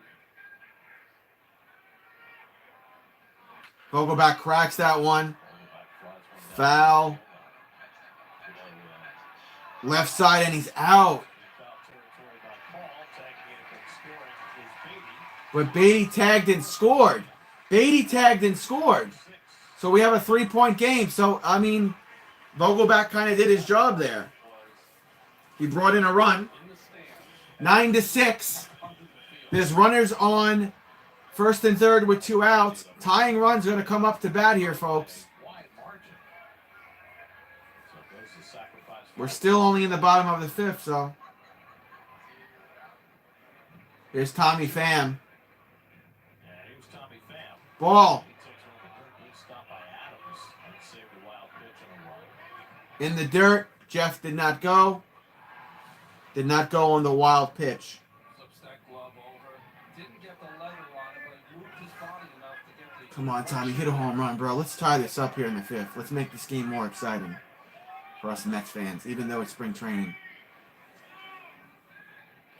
Vogelback cracks that one. Foul. Left side, and he's out. But Beatty tagged and scored. Beatty tagged and scored. So we have a 3-point game. So, I mean, Vogelback kind of did his job there. He brought in a run. 9-6. There's runners on first and third with 2 outs. Tying run's going to come up to bat here, folks. We're still only in the bottom of the 5th, so. Here's Tommy Pham. Ball. In the dirt. Jeff did not go. Did not go on the wild pitch. Come on, Tommy. Hit a home run, bro. Let's tie this up here in the 5th. Let's make this game more exciting for us Mets fans, even though it's spring training.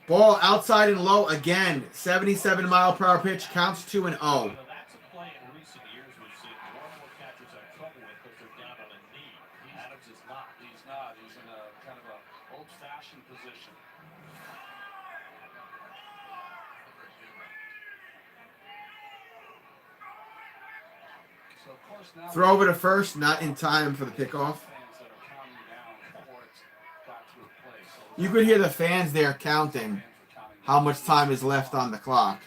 Ball outside and low again. 77-mile-per-hour pitch. Counts 2-0. That's a play in recent years we've seen more and more catchers have trouble with because they're down on a knee. Adams is not. He's not. He's in a kind of a old-fashioned position. So of course now Throw over to first, not in time for the pickoff. You could hear the fans there counting how much time is left on the clock.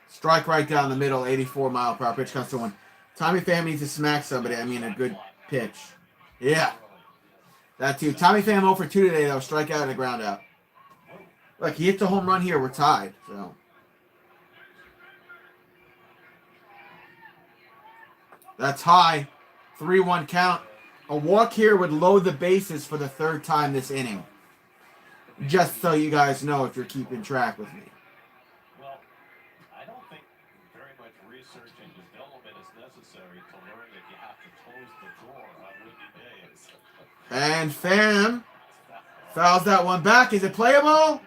Strike right down the middle, 84-mile-per-hour pitch comes to 1. Tommy Pham needs to smack somebody. I mean, a good pitch. Yeah. That too. Tommy Pham 0 for 2 today, though. Strikeout and a ground out. Look, he hit the home run here. We're tied. So. That's high. 3-1 count. A walk here would load the bases for the 3rd time this inning. Just so you guys know if you're keeping track with me. Well, I don't think very much research and development is necessary to learn that you have to close the door on windy days. And Pham fouls that one back. Is it playable?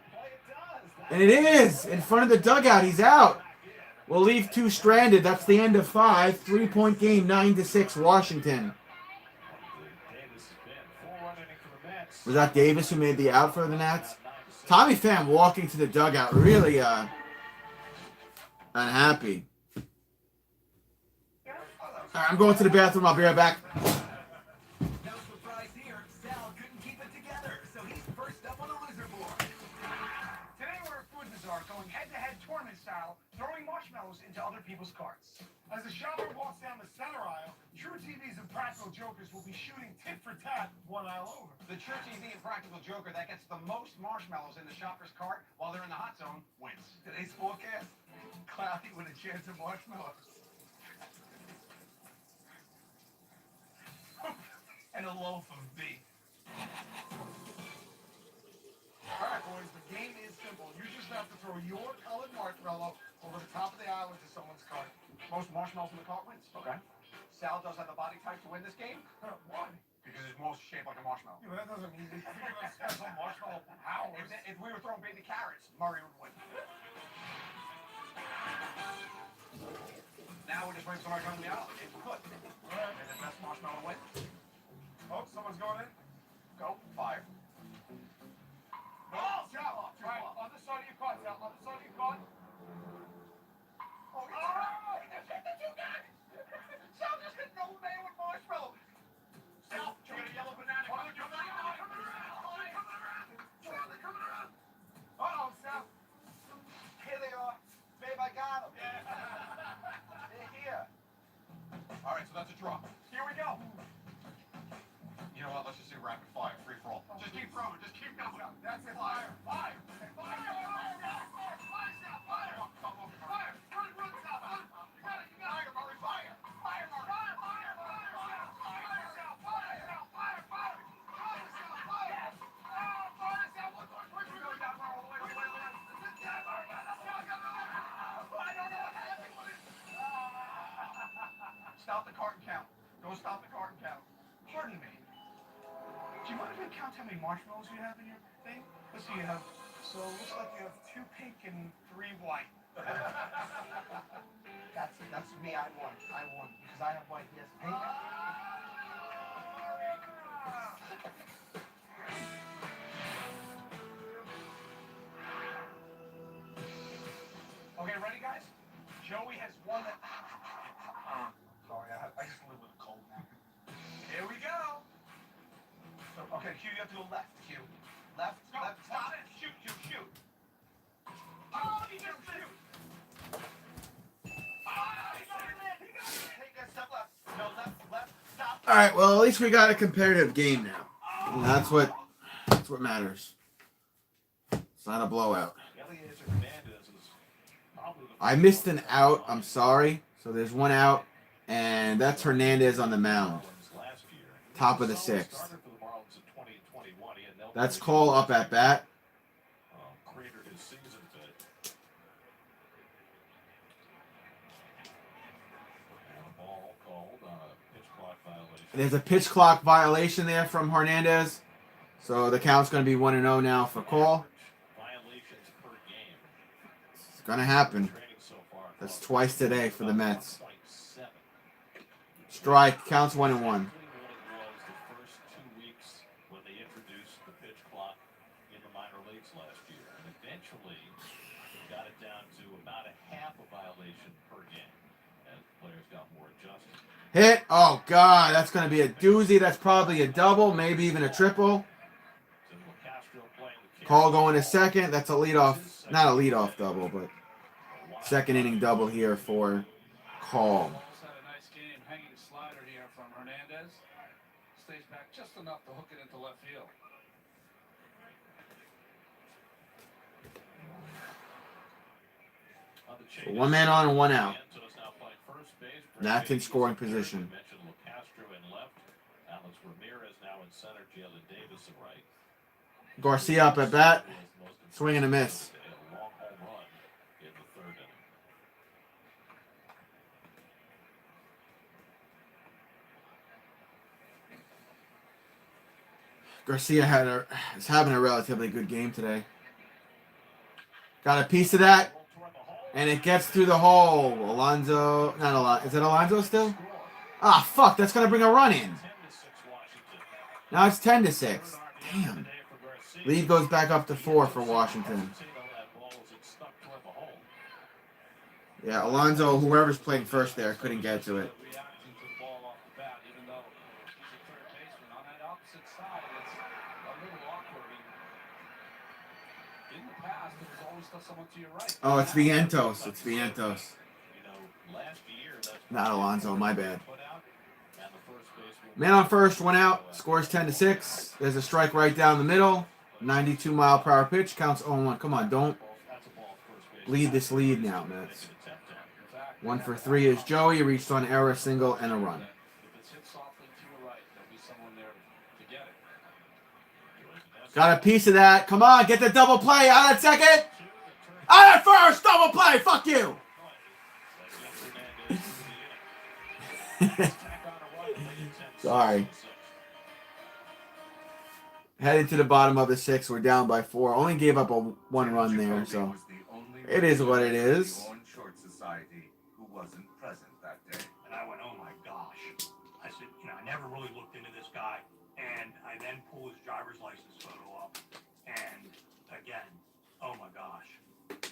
And it is. In front of the dugout. He's out. We'll leave 2 stranded. That's the end of 5. 3-point game, 9-6, Washington. Was that Davis who made the out for the Nats? Tommy Pham walking to the dugout, really unhappy. All right, I'm going to the bathroom. I'll be right back. No surprise here. Sal couldn't keep it together, so he's first up on the loser board. Today we're at Food Bazaar going head-to-head tournament style, throwing marshmallows into other people's carts. As the shopper walks down the center aisle, True TVs and Practical Jokers will be shooting tit for tat 1 aisle over. The True TV and Practical Joker that gets the most marshmallows in the shopper's cart while they're in the hot zone wins. Today's forecast, cloudy with a chance of marshmallows. And a loaf of beef. Alright boys, the game is simple. You just have to throw your colored marshmallow over the top of the aisle into someone's cart. Most marshmallows in the cart wins. Okay. Sal does have the body type to win this game Why? because his most shaped like a marshmallow. Yeah, but that doesn't mean you think about special marshmallow powers. If we were throwing baby carrots, Murray would win. Now we're just waiting for somebody to come to the aisle. If we could. Alright. And the best marshmallow win. Oh, someone's going in. Go. Fire. Oh, Sal! Right, other side of your cart, Sal. Other side of your cart. Oh, Sal just hit no man with marshmallow. Sal, you got a yellow banana. Coming around. Uh-oh, Sal. Here they are. Babe, I got them. They're here. All right, so that's a draw. Here we go. You know what? Let's just do rapid fire, free for all. Just keep throwing. Just keep going. That's it. Fire. Fire. Fire. Stop the carton count. Go stop the carton count. Pardon me. Do you mind if I count how many marshmallows you have in your thing? Let's see, you have, so it looks like you have 2 pink and 3 white. That's me, I won, because I have white, he has pink. Okay, ready guys? Joey has won the... Sorry, I just live with a cold now. Here we go. So, okay, Q, you have to go left, Q. Left, left, stop it. Shoot, Q, shoot. Oh, he just shoot. Take that step left. No, left, stop. All right. Well, at least we got a competitive game now. And that's what matters. It's not a blowout. I missed an out. I'm sorry. So there's one out, and that's Hernandez on the mound. Top of the 6th. That's Cole up at bat. There's a pitch clock violation there from Hernandez. So the count's going to be 1-0 now for Cole. It's going to happen. That's twice today for the Mets. Strike. Counts 1-1. Hit. Oh, God. That's going to be a doozy. That's probably a double, maybe even a triple. Cole going to second. That's a leadoff. Not a leadoff double, but second inning double here for Cole. Had a nice game. Hanging slider here from Hernandez. Stays back just enough to hook it into left field. So 1 man on and 1 out. That's in scoring position. Garcia up at bat. Swing and a miss. Garcia is having a relatively good game today. Got a piece of that. And it gets through the hole. Alonso. Not Alonso. Is it Alonso still? Ah, fuck. That's going to bring a run in. Now it's 10-6. Damn. Lead goes back up to 4 for Washington. Yeah, Alonso, whoever's playing first there, couldn't get to it. Oh, it's Vientos. It's Vientos. Not Alonso. My bad. Man on first, 1 out. Scores 10-6. There's a strike right down the middle. 92-mile-per-hour pitch. Counts 0-1. Come on, don't bleed this lead now, Mets. 1 for 3 is Joey. Reached on error, single, and a run. Got a piece of that. Come on, get the double play. Out at second. Out at first. Double play. Fuck you. Sorry. Headed to the bottom of the 6th. We're down by 4. Only gave up a 1 run there, so it is what it is. Who wasn't present that day. And I went, oh my gosh. I said, I never really looked into this guy. And I then pull his driver's license photo up. And again, oh my gosh.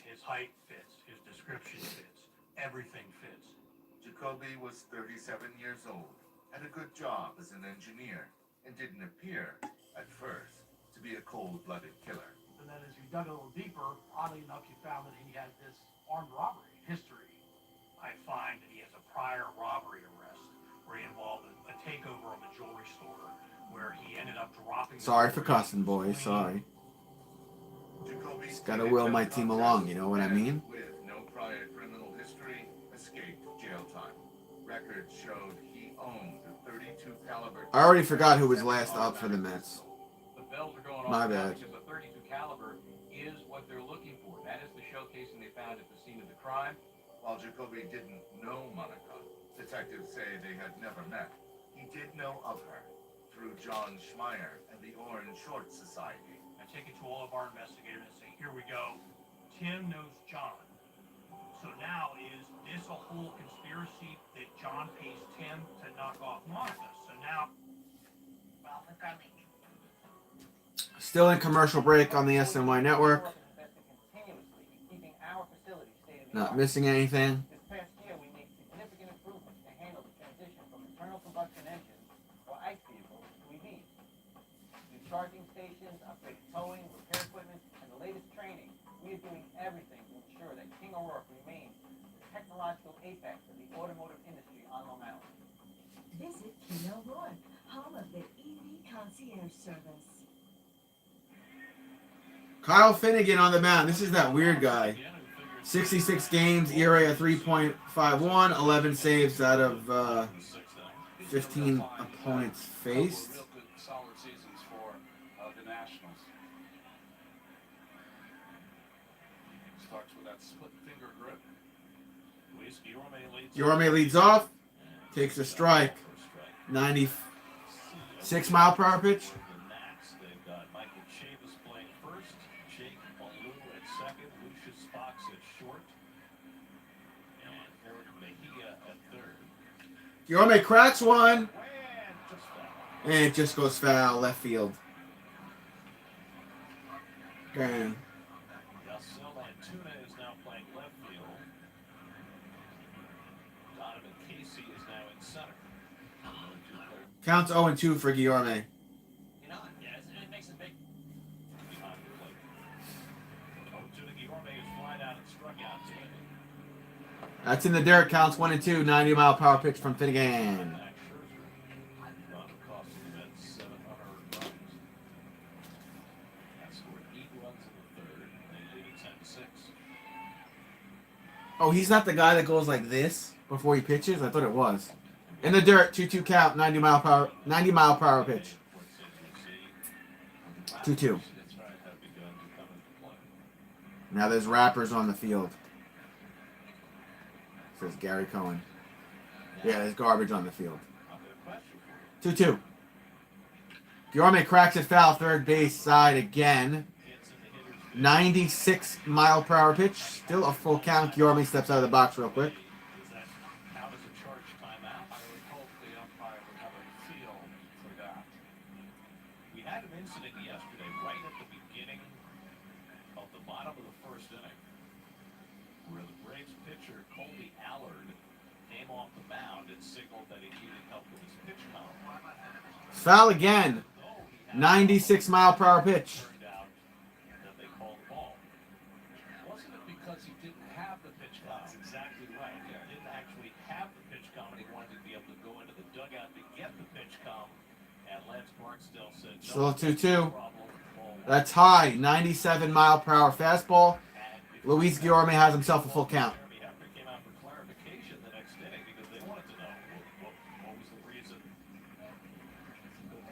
His height fits. His description fits. Everything fits. Jacoby was 37 years old, had a good job as an engineer, and didn't appear, at first, to be a cold-blooded killer. And then as you dug a little deeper, oddly enough, you found that he had this armed robbery history. I find that he has a prior robbery arrest where he involved a takeover of a jewelry store where he ended up dropping... Sorry for cussing, boys. Sorry. Just gotta will my team along, you know what I mean? With no prior criminal history, escaped jail time. Records showed he owned a .32 caliber... I already forgot who was last up for the Mets. The bells are going off. My bad. Because the .32 caliber is what they're looking for. That is the shell casing they found at the scene of the crime. While Jacoby didn't know Monica, Detectives say they had never met. He did know of her through John Schmeier and the Orange Short Society. I take it to all of our investigators and say, here we go. Tim knows John. So now is this a whole conspiracy that John pays Tim to knock off Martha? So now, Well, the garlic. Still in commercial break on the SNY network. Keeping our facility state of the Not art. missing anything. This past year, we made significant improvements to handle the transition from internal combustion engines, or ICE vehicles, to EVs. New charging stations, upgraded towing, repair equipment, and the latest training. We are doing everything to ensure that King O'Rourke remains the technological apex of the automotive industry on Long Island. Visit King O'Rourke, home of the EV concierge service. Kyle Finnegan on the mound. This is that weird guy. 66 games, ERA of 3.51, 11 saves out of 15 opponents faced. Real good, solid seasons for the Nationals. Starts with that split finger grip. Yorme leads off, takes a strike. 96 mile per hour pitch. They've got Michael Chavis playing first, Jake Ballou at second, Lucius Fox at short, and Eric Mejia at third. Yorme cracks one. And it just goes foul, left field. Damn. Yasiel Antuna is now playing left field. Donovan Casey is now in center. Counts 0-2 for Guillorme. You know, yeah, it makes a big. Behind the plate. To the Guillorme is flying out and struck out today. That's in the dirt. Counts 1-2. 90 mile per hour pitch from Finnegan. Cost the Mets 7 unearned runs. That scored 8 runs in the third. They lead it 10-6. Oh, he's not the guy that goes like this before he pitches? I thought it was. In the dirt, 2-2 count, 90 mile per hour pitch. 2-2. Now there's rappers on the field. Says Gary Cohen. Yeah, there's garbage on the field. 2-2. Guillorme cracks it foul, third base side again. 96 mile per hour pitch. Still a full count. Guillorme steps out of the box real quick. We had an incident yesterday right at the beginning of the bottom of the first inning where the Braves pitcher Colby Allard came off the mound and signaled that he needed help with his pitch count. Foul again. 96 mile per hour pitch. Turned out that they called the ball. Wasn't it because he didn't have the pitch count? That's exactly right. He didn't actually have the pitch count, and he wanted to be able to go into the dugout to get the pitch count. And Lance Barksdale said, Still 2-2. That's high. 97 mile per hour fastball. Luis Guillorme has himself a full count. Came out for clarification the next inning because they wanted to know what was the reason.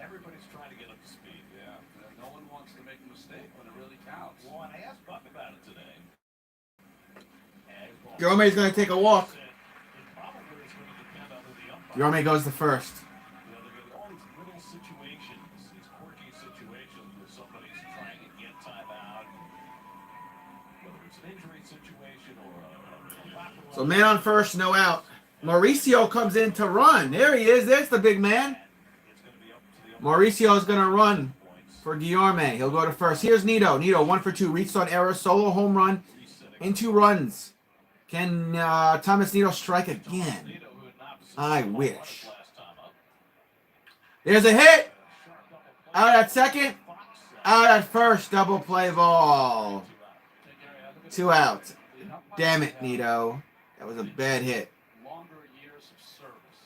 Everybody's trying to get up to speed. Yeah, no one wants to make a mistake when it really counts. Well, and I asked Buck about it today. Guillorme's going to take a walk. Guillorme goes to first. All these little situations, these quirky situations where somebody's trying to get time out, whether it's an injury situation or a So man on first, no out. Mauricio comes in to run. There he is. There's the big man. Mauricio is going to run for Guillorme. He'll go to first. Here's Nito. Nito, 1 for 2. Reached on error. Solo home run. In 2 runs. Can Thomas Nito strike again? I wish. There's a hit. Out at second. Out at first. Double play ball. 2 outs. Damn it, Nito. That was a bad hit. Longer years of service.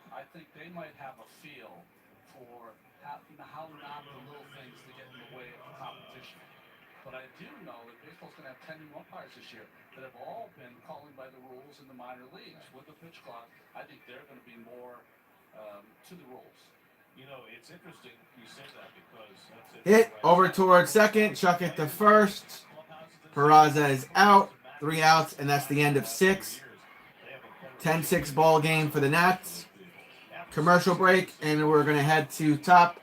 I think they might have a feel for how not the little things to get in the way of the competition. But I do know that baseball's going to have 10 new umpires this year that have all been calling by the rules in the minor leagues. With the pitch clock, I think they're going to be more to the rules. You know, it's interesting you say that because that's it. Hit over towards second. Chuck it to first. Peraza is out. 3 outs, and that's the end of 6. 10-6 ball game for the Nats. Commercial break, and we're going to head to top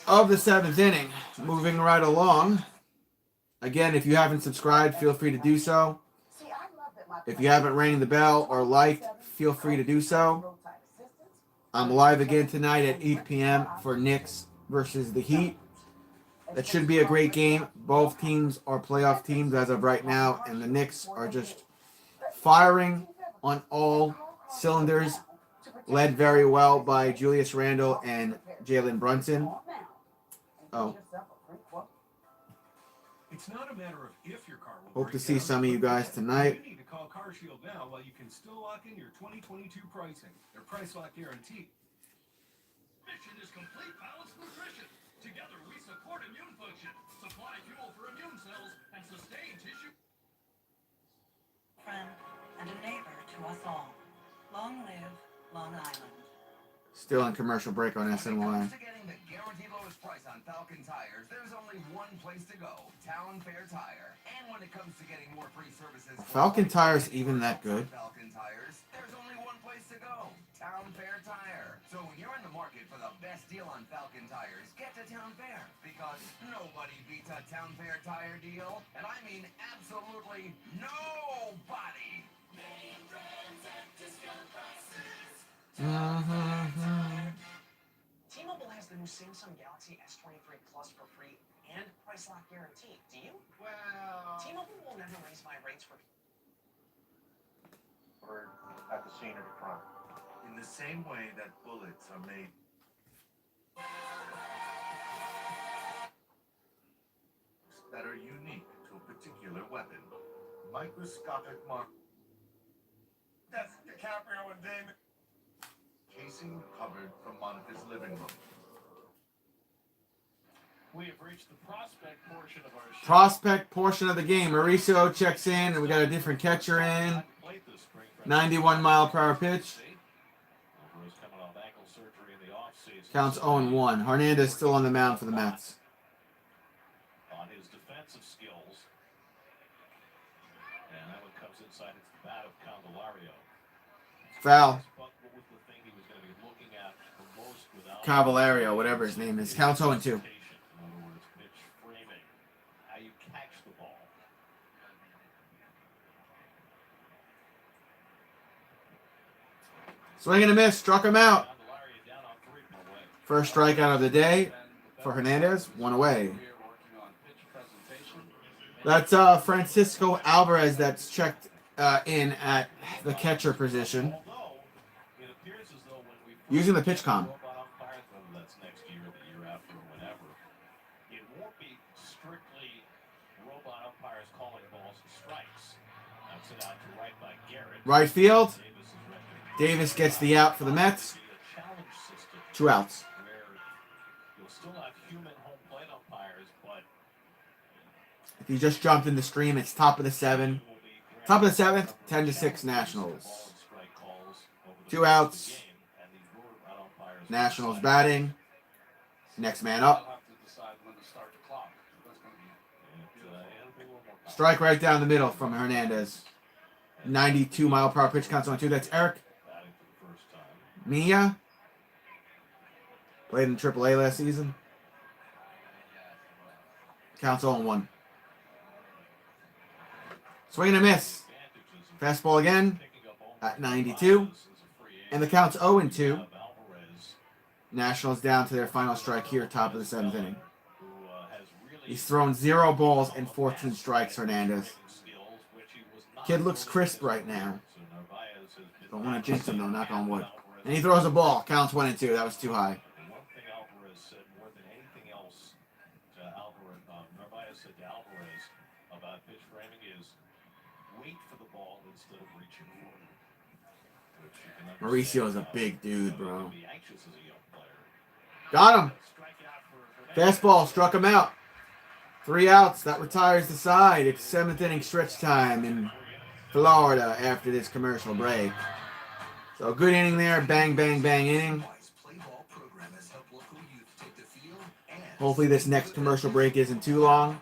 of the 7th inning. Moving right along. Again, if you haven't subscribed, feel free to do so. If you haven't rang the bell or liked, feel free to do so. I'm live again tonight at 8 p.m. for Knicks versus the Heat. That should be a great game. Both teams are playoff teams as of right now, and the Knicks are just firing on all cylinders, led very well by Julius Randle and Jalen Brunson. Oh. It's not a matter of if your car will Hope to break see down, some of you but guys if. tonight. You need to call CarShield now while you can still lock in your 2022 pricing. Their price lock guarantee. Mission is complete balanced nutrition. Together we support immune function, supply fuel for immune cells, and sustain tissue. Friend and a neighbor to us all. Long live Long Island. Still on commercial break on SNY. To getting the guaranteed lowest price on Falcon tires, there's only one place to go, Town Fair Tire. And when it comes to getting more free services, Falcon Tires even that good? Falcon Tires, there's only one place to go, Town Fair Tire. So when you're in the market for the best deal on Falcon Tires, get to Town Fair, because nobody beats a Town Fair tire deal, and I mean absolutely nobody. Many brands at discount prices. T-Mobile has the new Samsung Galaxy S23 Plus for free and price lock guarantee. Do you? Well, T-Mobile will never raise my rates for. Or at the scene of a crime. In the same way that bullets are made. That are unique to a particular weapon. Microscopic mark. That's DiCaprio and Damon. Casing recovered from Monica's living room. We have reached the prospect portion of our show. Prospect portion of the game. Mauricio checks in, and we got a different catcher in. 91 mile per hour pitch. Counts 0-1. Hernandez still on the mound for the Mets. On his defensive skills. And that one comes inside. It's the bat of Candelario. Foul. What was the thing he was going to be looking at the most without Cavalario, whatever his name is. Counts 0-2. in other words, pitch framing, how you catch the ball. Swing and a miss. Struck him out. First strikeout of the day for Hernandez. One away. That's Francisco Alvarez that's checked in at the catcher position. Using the pitch com. That's next year, the year after, whenever. It won't be strictly robot umpires calling balls and strikes. That's it out to right by Garrett. Right field. Davis gets the out for the Mets. 2 outs. You'll still have human home plate umpires, but If you just jumped in the stream, it's top of the 7. Top of the 7th, 10-6 Nationals. 2 outs. Nationals batting. Next man up. Strike right down the middle from Hernandez. 92 mile per hour pitch, counts 1-2. That's Eric Mia. Played in AAA last season. Counts 0-1. Swing and a miss. Fastball again at 92. And the count's 0-2. Nationals down to their final strike here, top of the 7th inning. He's thrown 0 balls and 14 strikes, Hernandez. Kid looks crisp right now. Don't want to jinx him, though, knock on wood. And he throws a ball. Counts 1-2. That was too high. one thing Alvarez said more than anything else to Alvarez, Narvaez said to Alvarez about pitch framing is wait for the ball instead of reaching for it. Mauricio is a big dude, bro. Got him. Fastball struck him out. 3 outs. That retires the side. It's 7th inning stretch time in Florida after this commercial break. So good inning there. Bang, bang, bang inning. Hopefully this next commercial break isn't too long.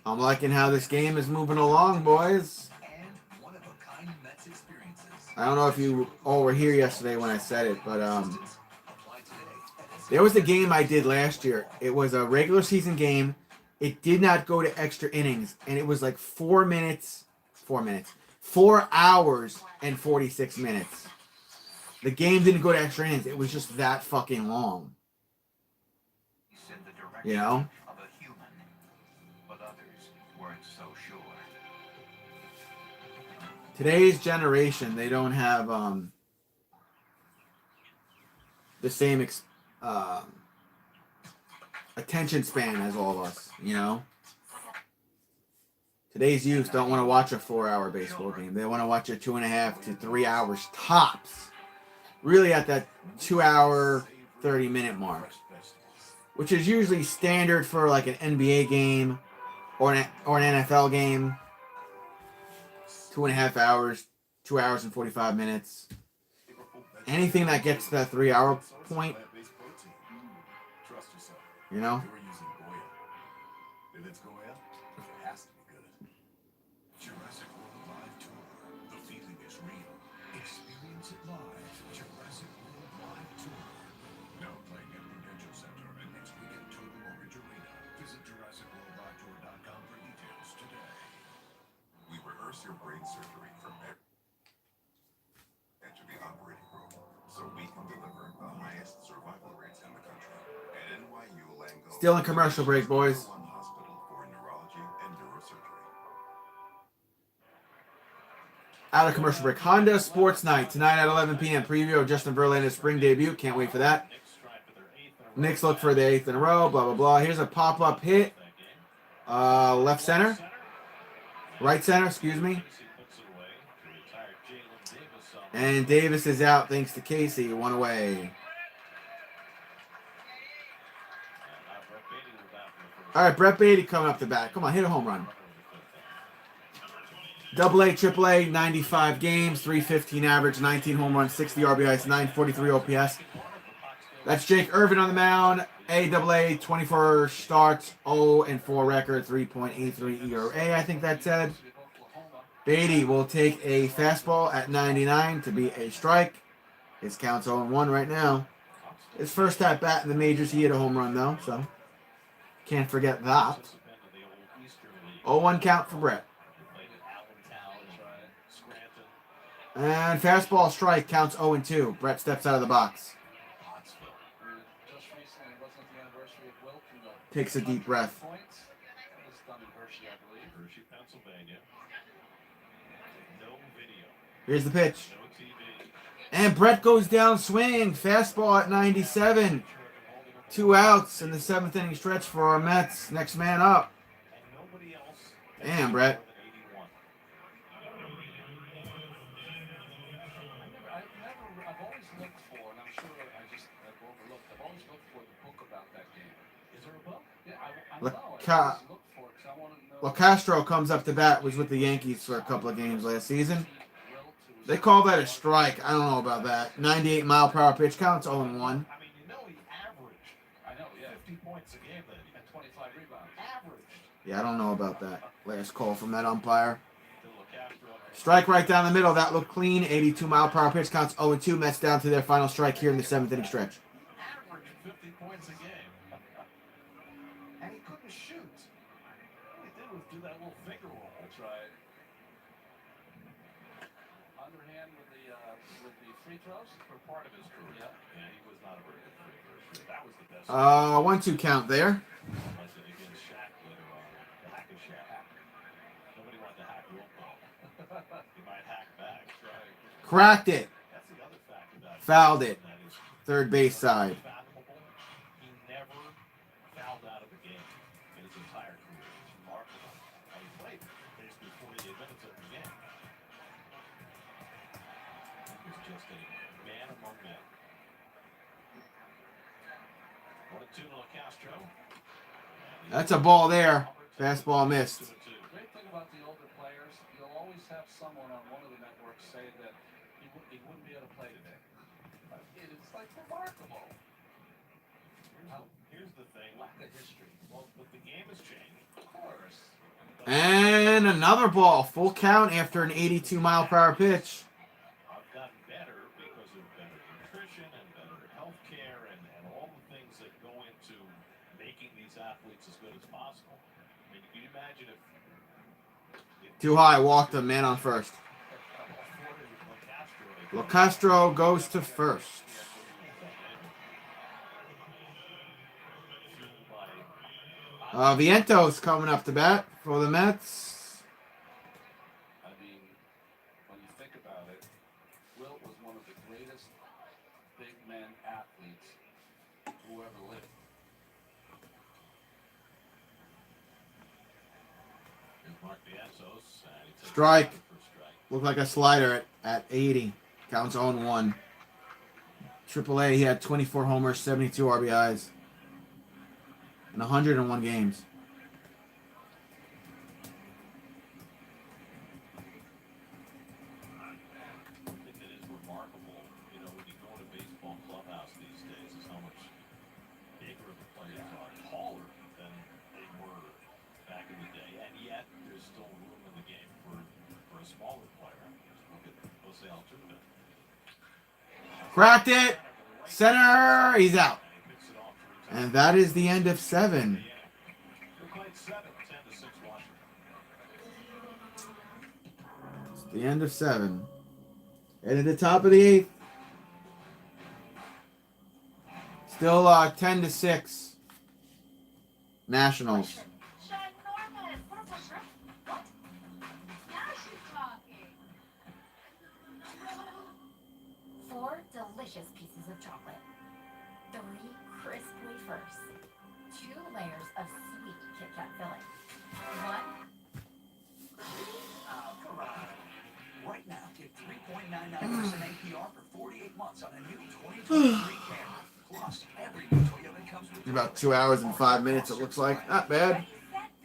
I'm liking how this game is moving along, boys. And one-of-a-kind Mets experiences. I don't know if you all were here yesterday when I said it, but Apply today. there was a game I did last year. It was a regular season game. It did not go to extra innings, and it was like 4 hours and 46 minutes. The game didn't go to extra innings. It was just that fucking long. You know? Of a human, but others weren't so sure. Today's generation, they don't have the same attention span as all of us, you know? Today's youth don't want to watch a 4-hour baseball game. They want to watch a 2.5 to 3 hours tops. Really at that 2-hour, 30-minute mark. Which is usually standard for like an NBA game or an NFL game. 2.5 hours, 2 hours and 45 minutes. Anything that gets to that 3-hour point, you know? If it's Goya, it has to be good. Jurassic World Live Tour. The feeling is real. Experience it live. Jurassic World Live Tour. Now playing at Prudential Center and next week at Total Mortgage Arena. Visit JurassicWorldLiveTour.com for details today. We rehearse your brain surgery from there. Enter the operating room so we can deliver the highest survival rates in the country. At NYU Langone. Still in commercial break, boys. Hospital for neurology and neurosurgery. Out of commercial break. Honda Sports Night tonight at 11 p.m. Preview of Justin Verlander's spring debut. Can't wait for that. Knicks look for the 8th in a row. Blah, blah, blah. Here's a pop-up hit. Left center. Right center, excuse me. And Davis is out thanks to Casey. One away. All right, Brett Beatty coming up the bat. Come on, hit a home run. AA, AAA, 95 games, 315 average, 19 home runs, 60 RBIs, 943 OPS. That's Jake Irvin on the mound. AAA, 24 starts, 0-4 record, 3.83 ERA. I think that said. Beatty will take a fastball at 99 to be a strike. His count's 0-1 right now. His first at bat in the majors, he hit a home run though, so can't forget that. 0-1 count for Brett. And fastball strike counts 0-2. Brett steps out of the box. Takes a deep breath. Here's the pitch. And Brett goes down swinging. Fastball at 97. 2 outs in the 7th inning stretch for our Mets. Next man up. Damn, Brett. I've always looked for, and I'm sure I've overlooked, I've always looked for the book about that game. Is there a book? Yeah, I know. I always look for it because I want to know. Well, Castro comes up to bat, was with the Yankees for a couple of games last season. They call that a strike. I don't know about that. 98 mile per hour pitch counts 0-1. I mean, you know he averaged, I know, yeah, 50 points a game then, and 25 rebounds. Averaged. Yeah, I don't know about that. Last call from that umpire. Strike right down the middle. That looked clean. 82 mile per hour pitch counts 0-2. Mets down to their final strike here in the 7th inning stretch. Averaged 50 points a game. And he couldn't shoot. All he did was do that little finger roll. That's right. Underhand with the free throws for part of his career. Yeah, he was not a very good free throw shooter. That was the best. 1-2 count there. Nobody wanted to hack Wilco. He might hack back. Right. Cracked it. That's the other fact about Fouled it. Third base side. He never fouled out of the game in his entire career. It's remarkable. And he played basically 48 minutes of the game. He was just a man among men. 1-2 to Castro. That's a ball there. Fastball missed. The great thing about the older players, you'll always have someone on one of the networks say that he wouldn't be able to play today. It's like remarkable. Here's the thing, lack of history. Well, but the game has changed. Of course. And another ball. Full count after an 82-mile-per-hour pitch. I've gotten better because of better nutrition and better health care and all the things that go into making these athletes as good as possible. I mean, can you imagine if Too high. Walked a man on first. LaCastro goes to first. Vientos coming up to bat for the Mets. I mean, when you think about it, Wilt was one of the greatest big men athletes who ever lived. Strike. Looked like a slider at 80. Counts 0-1. AAA, he had 24 homers, 72 RBIs, in 101 games. One thing that is remarkable, you know, when you go to baseball clubhouse these days, is how much bigger the players are, taller than they were back in the day, and yet there's still room in the game for a smaller player. Just look at Jose Altuve. Cracked it. Center. He's out. And that is the end of 7. It's the end of 7. And at the top of the 8th. Still 10-6. Nationals. Four delicious pieces of chocolate. 3 crisp wafers. 2 layers of sweet Kit Kat filling. 1. Oh, come on. Right now, get 3.99% APR for 48 months on a new 2023 Camry. Plus, every new Toyota comes with About 2 hours and 5 minutes, it looks like. Not bad.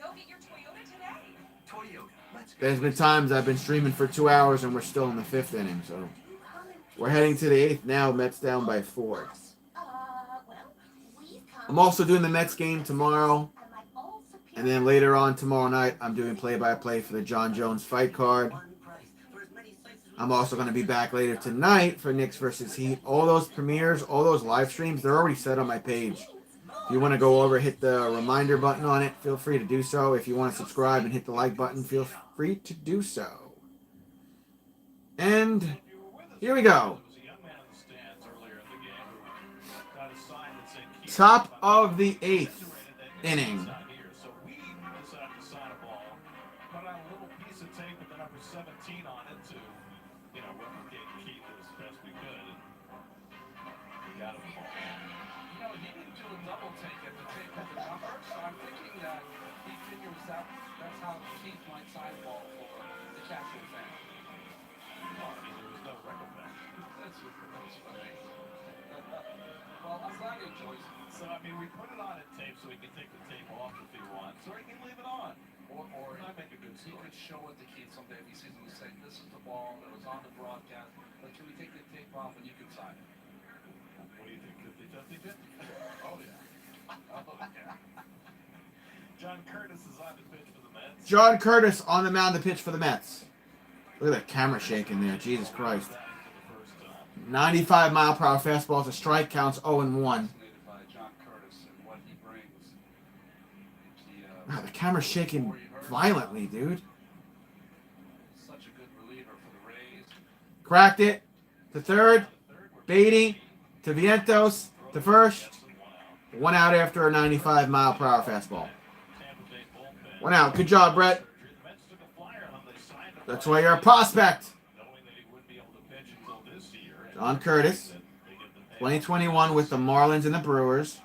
Go get your Toyota today. Toyota, let's go. There's been times I've been streaming for 2 hours and we're still in the 5th inning, so we're heading to the 8th now. Mets down by 4. I'm also doing the Mets game tomorrow, and then later on tomorrow night I'm doing play-by-play for the John Jones fight card. I'm also going to be back later tonight for Knicks versus Heat. All those premieres, all those live streams, they're already set on my page. If you want to go over, hit the reminder button on it, feel free to do so. If you want to subscribe and hit the like button, feel free to do so. And here we go. Top of the 8th inning. That's how Keith might sign the ball for the casual fan. There was no record back. That's funny. Well, I'm glad he enjoys it. So, I mean, we put it on in tape so we can take the tape off if he wants, or he can leave it on. Or I make a good he story. could show it to Keith someday if he sees him and say, this is the ball that was on the broadcast, but can we take the tape off and you can sign it? What do you think? 50-50? Oh, yeah. Oh, yeah. John Curtis is on the pitch for the Mets. John Curtis on the mound to pitch for the Mets. Look at that camera shaking there. Jesus Christ. 95-mile-per-hour fastball is a strike, counts 0-1. Fascinated by John Curtis and what he brings. Wow, the camera's shaking violently, dude. Such a good reliever for the Rays. Cracked it to third. Beatty to Vientos to first. 1 out after a 95-mile-per-hour fastball. 1 out. Good job, Brett. That's why you're a prospect. John Curtis, 2021 with the Marlins and the Brewers.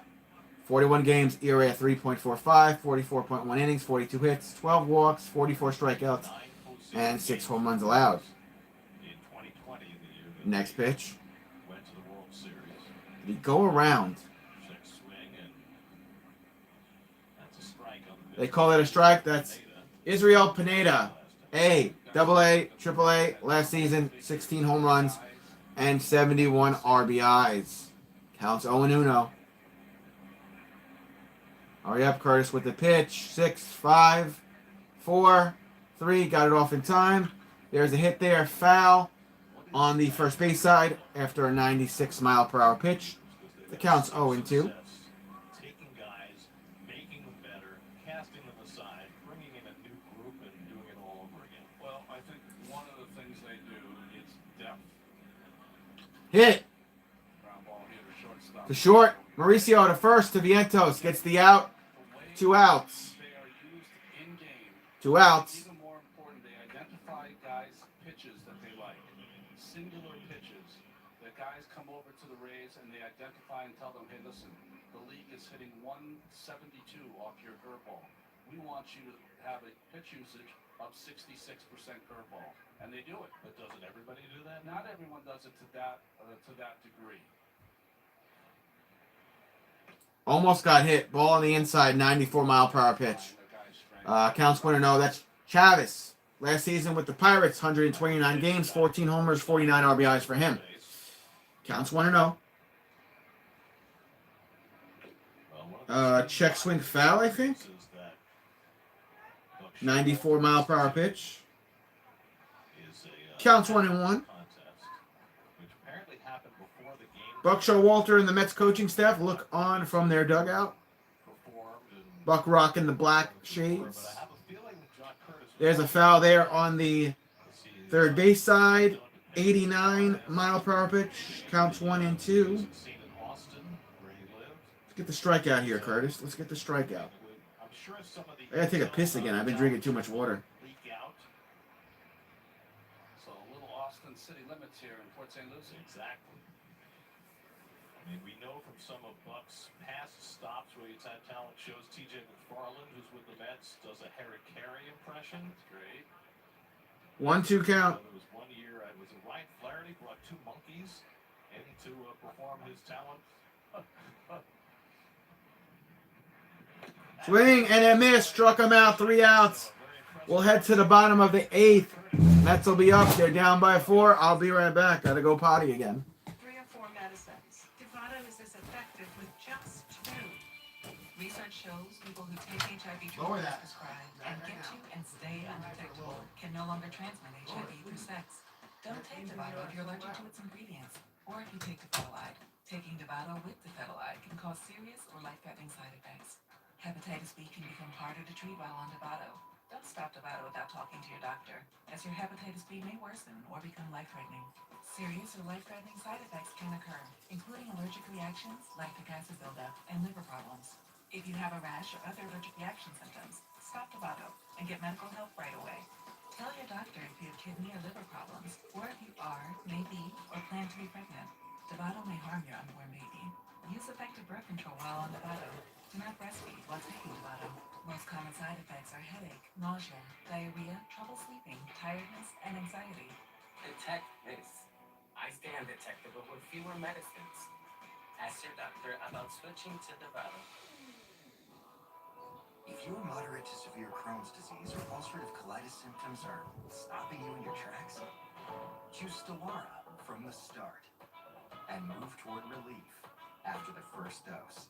41 games, ERA at 3.45, 44.1 innings, 42 hits, 12 walks, 44 strikeouts, and 6 home runs allowed. Next pitch. Did he go around? They call it a strike. That's Israel Pineda. A, AA, AAA, last season, 16 home runs and 71 RBIs. Counts 0-1. Hurry up, Curtis, with the pitch. 6-5. 4, 3, got it off in time. There's a hit there, foul on the first base side after a 96-mile-per-hour pitch. The count's 0-2. Taking guys, making them better, casting them aside, bringing in a new group, and doing it all over again. Well, I think one of the things they do is depth. Hit Ground ball here to shortstop. to short. Mauricio to first. To Vientos gets the out. 2 outs. They are used in game. 2 outs. Even more important, they identify guys' pitches that they like. Singular pitches. The guys come over to the Rays and they identify and tell them, hey, listen, the league is hitting 172 off your curveball. We want you to have a pitch usage of 66% curveball. And they do it. But doesn't everybody do that? Not everyone does it to that degree. Almost got hit. Ball on the inside. 94-mile-per-hour pitch. Counts 1-0. That's Chavez. Last season with the Pirates, 129 games, 14 homers, 49 RBIs for him. Counts 1-0. Check swing foul, I think. 94-mile-per-hour pitch. Counts 1-1. Buck Showalter and the Mets coaching staff look on from their dugout. Buck rocking the black shades. There's a foul there on the third base side. 89-mile-per-hour pitch. Counts 1-2. Let's get the strikeout here, Curtis. Let's get the strikeout. I gotta take a piss again. I've been drinking too much water. So a little Austin City limits here in Port St. Lucie. Exactly. I mean, we know from some of Buck's past stops where he's had talent shows, TJ McFarland, who's with the Mets, does a Harry Carey impression. Great. 1-2 count. There was one year, was it Ryan Flaherty brought 2 monkeys in to perform his talent? Swing and a miss. Struck him out. 3 outs. We'll head to the bottom of the 8th. Mets will be up. They're down by 4. I'll be right back. Gotta go potty again. 3 or 4 medicines. Dovato is as effective with just 2. Research shows people who take HIV treatment as prescribed and get to and stay undetectable can no longer transmit HIV through sex. Don't take Dovato if you're allergic to its ingredients or if you take Dofetilide. Taking Dovato with Dofetilide can cause serious or life-threatening side effects. Hepatitis B can become harder to treat while on Dovato. Don't stop Dovato without talking to your doctor, as your hepatitis B may worsen or become life-threatening. Serious or life-threatening side effects can occur, including allergic reactions, lactic acid buildup, and liver problems. If you have a rash or other allergic reaction symptoms, stop Dovato and get medical help right away. Tell your doctor if you have kidney or liver problems, or if you are, may be, or plan to be pregnant. Dovato may harm your unborn baby. Use effective birth control while on Dovato. Do not breastfeed while taking Dovato. Most common side effects are headache, nausea, diarrhea, trouble sleeping, tiredness, and anxiety. Detect this. I stand detectable with fewer medicines. Ask your doctor about switching to Dovato. If your moderate to severe Crohn's disease or ulcerative colitis symptoms are stopping you in your tracks, choose Stelara from the start and move toward relief after the first dose,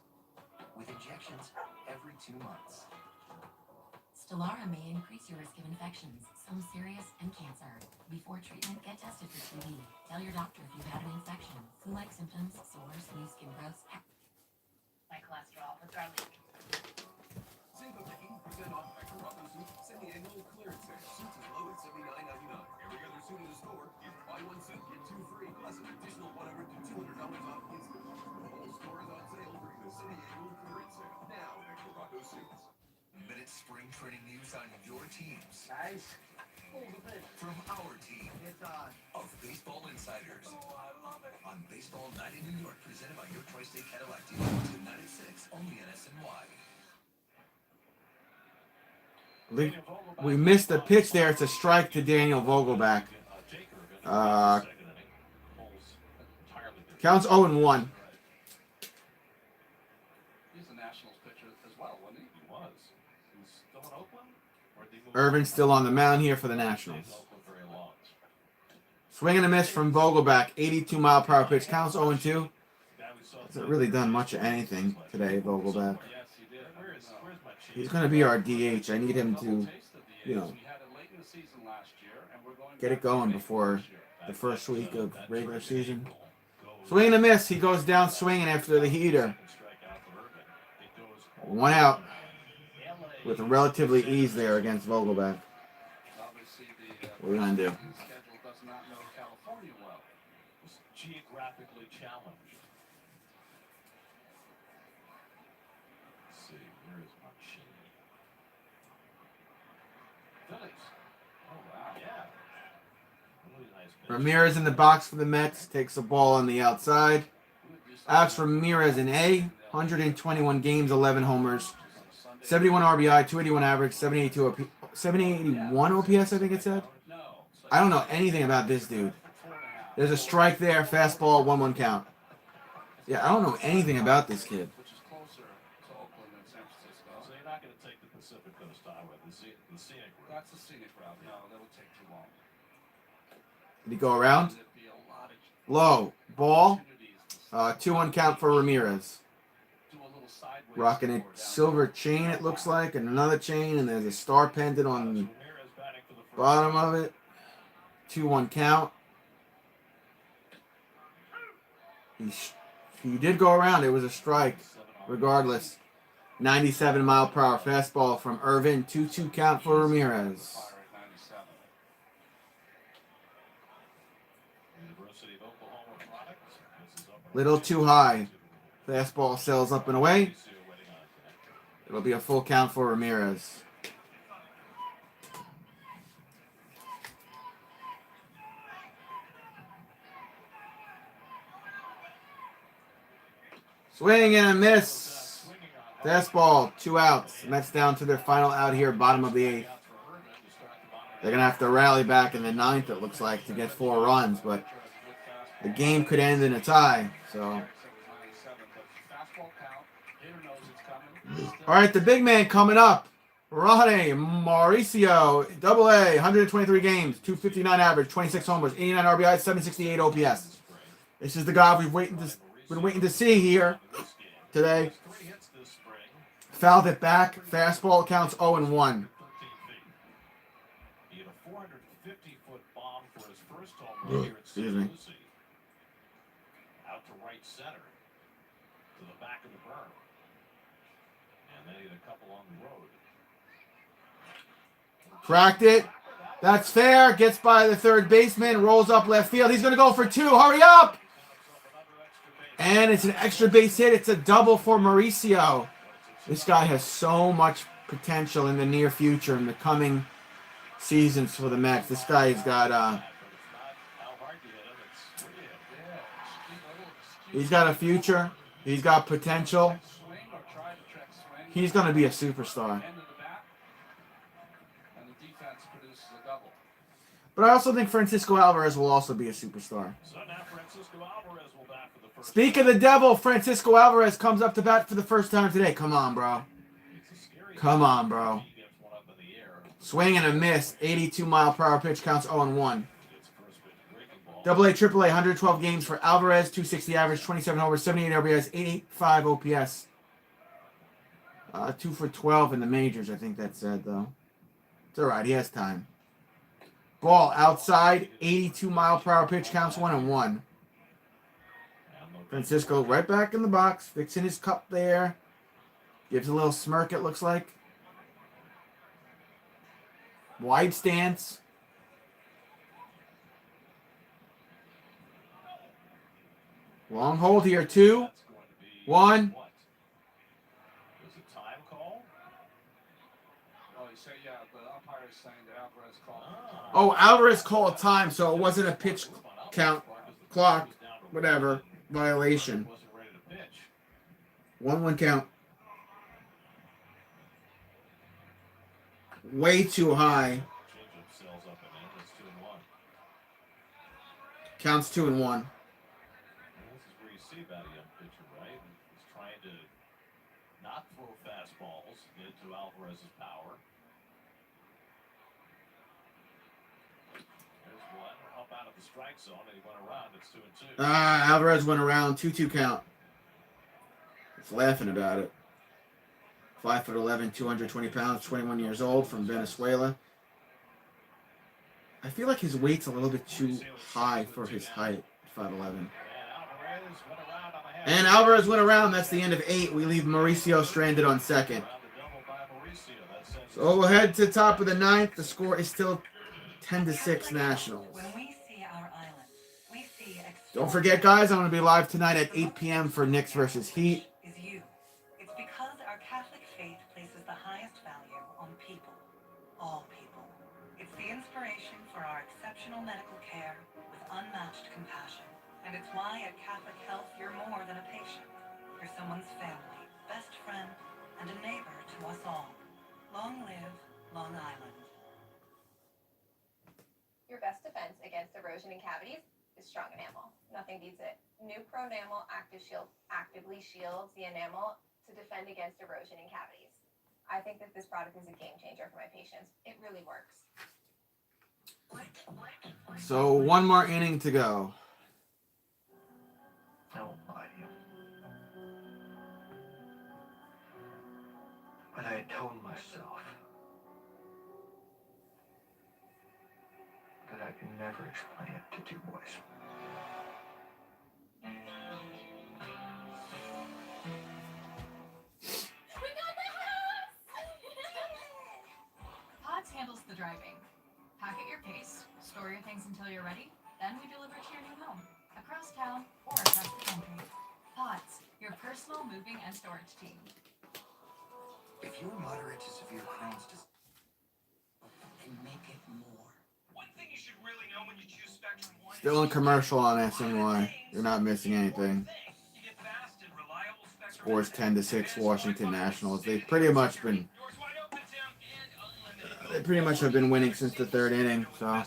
with injections every 2 months. Stelara may increase your risk of infections, some serious and cancer. Before treatment, get tested for TB. Tell your doctor if you've had an infection, flu-like symptoms, sores, new skin growths. My cholesterol with garlic. Save up to 80% off at Carrabba's Soup semi-annual clearance sale. Suits as low as $79.99. Every other suit in the store is buy one suit, get 2 free, plus an additional $100 to $200 off instantly. The whole store is on sale during the semi-annual clearance sale. Now at Carrabba's Suits. Minute spring training news on your teams. Guys, hold the pitch. From our team It's on. of Baseball Insiders. Oh, I love it. On Baseball Night in New York, presented by your Tri-State Cadillac team. Tonight at 6, only on SNY. We missed the pitch there. It's a strike to Daniel Vogelback. Counts 0-1. He's a Nationals pitcher as well, wasn't he? He was. He's still in Oakland? Or did he move Irvin's still on the mound here for the Nationals. Swing and a miss from Vogelback. 82-mile-per-hour pitch. Counts 0-2. Hasn't really done much of anything today, Vogelback. He's going to be our DH. I need him to you know, We had it late in the season last year, and we're going get it back to going May before this year. the first week of regular season. Swing and a miss. He goes down swinging after the heater. One out with relatively ease there against Vogelback. Obviously, What are we gonna do? schedule does not know California well. Was geographically challenged. Let's see, where is Marchini? Phillies. Oh, wow. Yeah. Really nice pitch. Ramirez in the box for the Mets. Takes the ball on the outside. Alex Ramirez in A. 121 games, 11 homers. 71 RBI, 281 average, 781 OPS, I think it said. I don't know anything about this dude. There's a strike there, fastball, 1-1 count. Yeah, I don't know anything about this kid. Which is closer to Oakland than San Francisco. So you're not going to take the Pacific Coast Highway, the scenic route. That's the scenic route. No, that would take too long. Did he go around? There'd be a lot of Low. Ball. 2-1 count for Ramirez. do a little sideways Rocking a score down silver chain, it looks like, and another chain, and there's a star pendant on the bottom of it. 2-1 count. He did go around. It was a strike, regardless. 97-mile-per-hour fastball from Irvin. 2-2 count for Ramirez. Little too high. Fastball sails up and away. It'll be a full count for Ramirez. Swing and a miss. Fastball, 2 outs. Mets down to their final out here, bottom of the 8th. They're going to have to rally back in the 9th, it looks like, to get 4 runs, but the game could end in a tie. So, all right, the big man coming up. Ronnie Mauricio, AA, 123 games, 259 average, 26 homers, 89 RBI, 768 OPS. This is the guy we've been waiting to see here today. Fouled it back. Fastball counts 0-1. He had a 450-foot bomb for his first home run here at St. Lucie. Out to right center, to the back of the berm. And then he had a couple on the road. Cracked it. That's fair. Gets by the third baseman. Rolls up left field. He's going to go for 2. Hurry up. And it's an extra base hit. It's a double for Mauricio. This guy has so much potential in the near future, in the coming seasons for the Mets. This guy has got he's got a future. He's got potential. He's going to be a superstar. But I also think Francisco Alvarez will also be a superstar. So now Francisco Alvarez will bat for the first. Speak of the devil, Francisco Alvarez comes up to bat for the first time today. Come on, bro. Come on, bro. Swing and a miss. 82-mile-per-hour pitch counts 0-1. AA, AAA, 112 games for Alvarez. 260 average, 27 homers, 78 RBIs, 885 OPS. 2 for 12 in the majors, I think that said, though. It's all right. He has time. Ball outside. 82-mile-per-hour pitch counts 1-1. Francisco right back in the box, fixing his cup there. Gives a little smirk, it looks like. Wide stance. Long hold here. 2, 1. Time call? Oh, you say, yeah, the umpire is saying that Alvarez called. Oh, Alvarez called time, so it wasn't a pitch count, clock, whatever, violation. 1-1 count. Way too high. Counts 2-1. This is where you see about a young pitcher, right? He's trying to not throw fastballs into Alvarez's power. There's one up out of the strike zone, and he went around. It's 2-2. Alvarez went around. 2-2 count. He's laughing about it. 5'11", 220 pounds, 21 years old, from Venezuela. I feel like his weight's a little bit too high for his height, 5'11". And Alvarez went around. That's the end of 8. We leave Mauricio stranded on second. So we'll head to top of the 9th. The score is still 10-6 Nationals. When we see our island, we see Don't forget, guys, I'm going to be live tonight at 8 p.m. for Knicks versus Heat. is you. It's because our Catholic faith places the highest value on people, all people. It's the inspiration for our exceptional medical care with unmatched compassion. And it's why at Catholic Health you're more than a patient. You're someone's family, best friend, and a neighbor to us all. Long live Long Island. Your best defense against erosion and cavities is strong enamel. Nothing beats it. New Pro Enamel Active Shield actively shields the enamel to defend against erosion and cavities. I think that this product is a game changer for my patients. It really works. So one more inning to go. I won't lie to you. But I had told myself that I could never explain it to two boys. Pods handles the driving. Pack at your pace, store your things until you're ready, then we deliver to your new home, across town or across the country. Pods, your personal moving and storage team. If you're moderate to severe Crohn's disease, then make it more. One thing you should really know when you choose Spectrum One. Still in commercial on SNY. You're not missing anything. Scores 10-6 Washington Nationals. They've pretty much been. They pretty much have been winning since the 3rd inning. So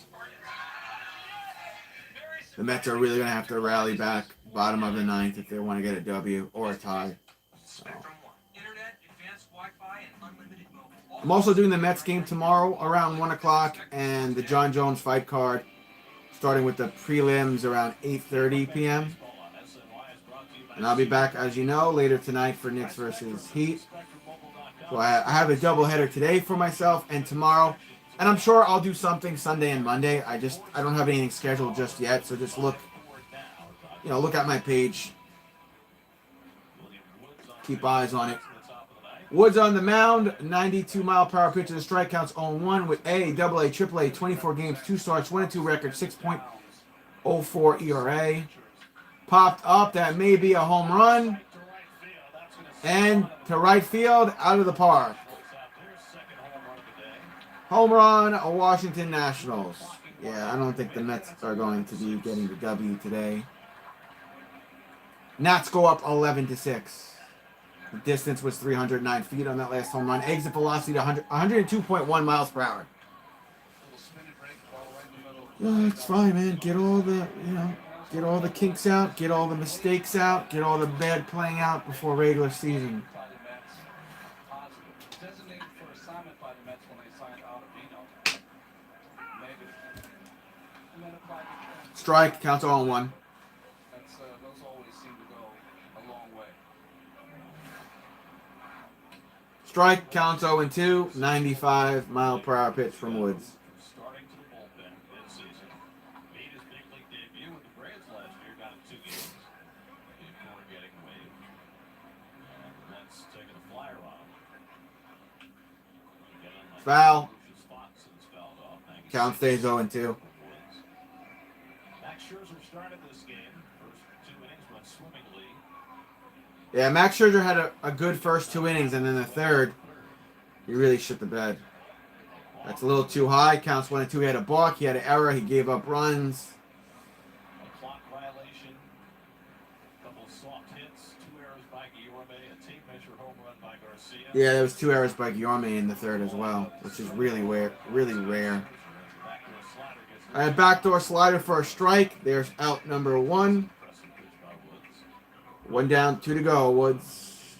the Mets are really gonna have to rally back bottom of the 9th if they want to get a W or a tie. So. I'm also doing the Mets game tomorrow around 1 o'clock and the John Jones fight card starting with the prelims around 8:30 p.m. And I'll be back, as you know, later tonight for Knicks versus Heat. So I have a doubleheader today for myself and tomorrow. And I'm sure I'll do something Sunday and Monday. I don't have anything scheduled just yet. So just look at my page. Keep eyes on it. Woods on the mound, 92-mile-per-hour pitch, and the strike counts 0-1 with A, AA, AAA, 24 games, 2 starts, 1-2 record, 6.04 ERA. Popped up, that may be a home run. And to right field, out of the park. Home run, Washington Nationals. Yeah, I don't think the Mets are going to be getting the W today. Nats go up 11-6. The distance was 309 feet on that last home run. Exit velocity to 102.1 miles per hour. Yeah, it's fine, man. Get all the kinks out, get all the mistakes out, get all the bad playing out before regular season. Designated for assignment by the Mets when they signed Ottavino. Maybe. And then applied to Strike, counts 0-1. Those always seem to go a long way. Strike, counts 0-2, 95-mile-per-hour pitch from Woods. Starting to the bullpen this season. Made his big league debut with the Braves last year, got in 2 games before getting waived. And the Mets taking a flyer on him. Foul. Count stays 0-2. Max Scherzer started this game. First 2 innings went swimmingly. Yeah, Max Scherzer had a good first 2 innings, and then the third, he really shit the bed. That's a little too high. Counts 1-2. He had a balk. He had an error. He gave up runs. A clock violation. A couple of soft hits. 2 errors by Guillorme. A tape measure home run by Garcia. Yeah, there was 2 errors by Guillorme in the third as well, which is really rare. Really rare. All right, backdoor slider for a strike. There's out number 1. 1 down, 2 to go. Woods.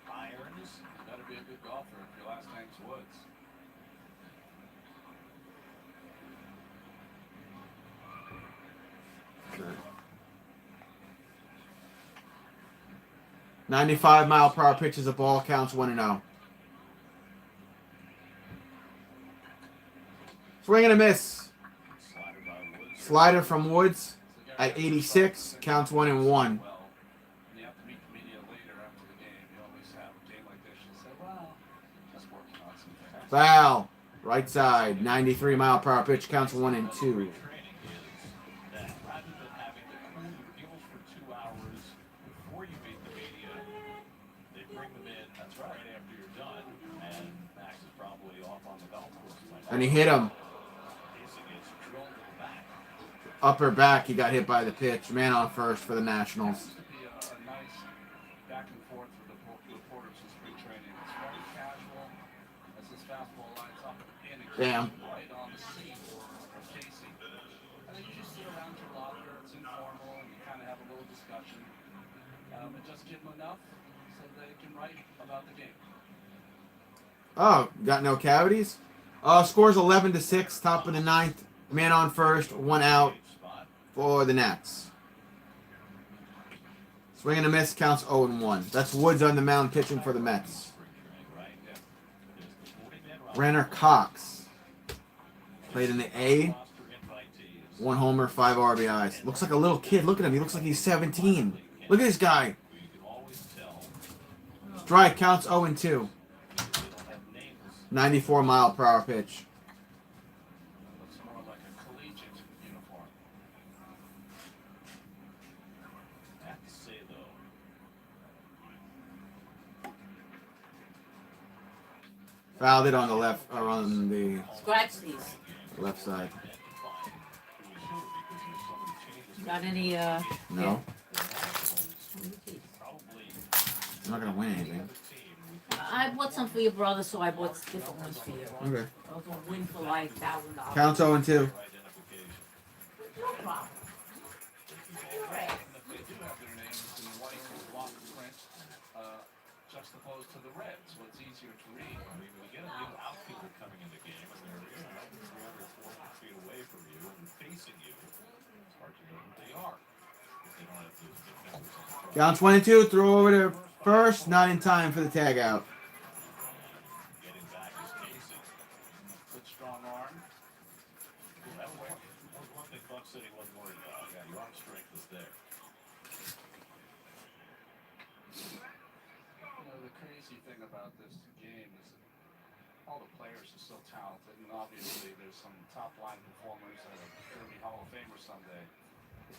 Irons. Better be a good golfer if your last name's Woods. Okay. 95-mile-per-hour pitch is a ball. Counts 1-0. Swing and a miss. Slider from Woods at 86. Counts 1-1. And you have to meet the media later after the game. You always have a game like this. You say, well, just working on some things. Foul. Right side. 93-mile-per-hour pitch. Counts 1-2. Training is that rather than having to cool your heels for 2 hours before you meet the media, they bring them in right after you're done, and Max is probably off on the golf course. And he hit him. Casey gets drilled in the back. Upper back. He got hit by the pitch. Man on first for the Nationals. Seems to be a nice back and forth with the reporters in spring training. It's very casual as his fastball lines up and Damn. right on the seat of Casey. And then you just sit around your locker, it's informal, and you kind of have a little discussion. And just give them enough so they can write about the game. Oh, got no cavities? Scores 11-6, top of the ninth. Man on first, 1 out for the Nats. Swing and a miss, counts 0-1. That's Woods on the mound pitching for the Mets. Renner Cox played in the A. 1 homer, 5 RBIs. Looks like a little kid. Look at him. He looks like he's 17. Look at this guy. Strike, counts 0-2. 94-mile-per-hour pitch. Looks more like a collegiate uniform. I have to say, though, Fouled it on the left, or on the Scratch these. left side. Got any, No. yeah. I'm not going to win anything. I bought some for your brother, so I bought different ones for you. Okay. Those will win for like $1,000. Counts 0-2. No problem. They do have their names in white block print, juxtaposed to the red, so it's easier to read. I mean, when you get a new outfielder coming in the game and they're 300, 400 feet away from you and facing you, it's hard to know who they are. If they don't have those defenders on the front. Counts 1-2. Throw over to first. Not in time for the tag out. Getting back is Casey. Good strong arm. That was one thing Buck said he wasn't worried about. Yeah, your arm strength is there. You know, the crazy thing about this game is that all the players are so talented, and obviously there's some top-line performers that are going to be Hall of Famers someday.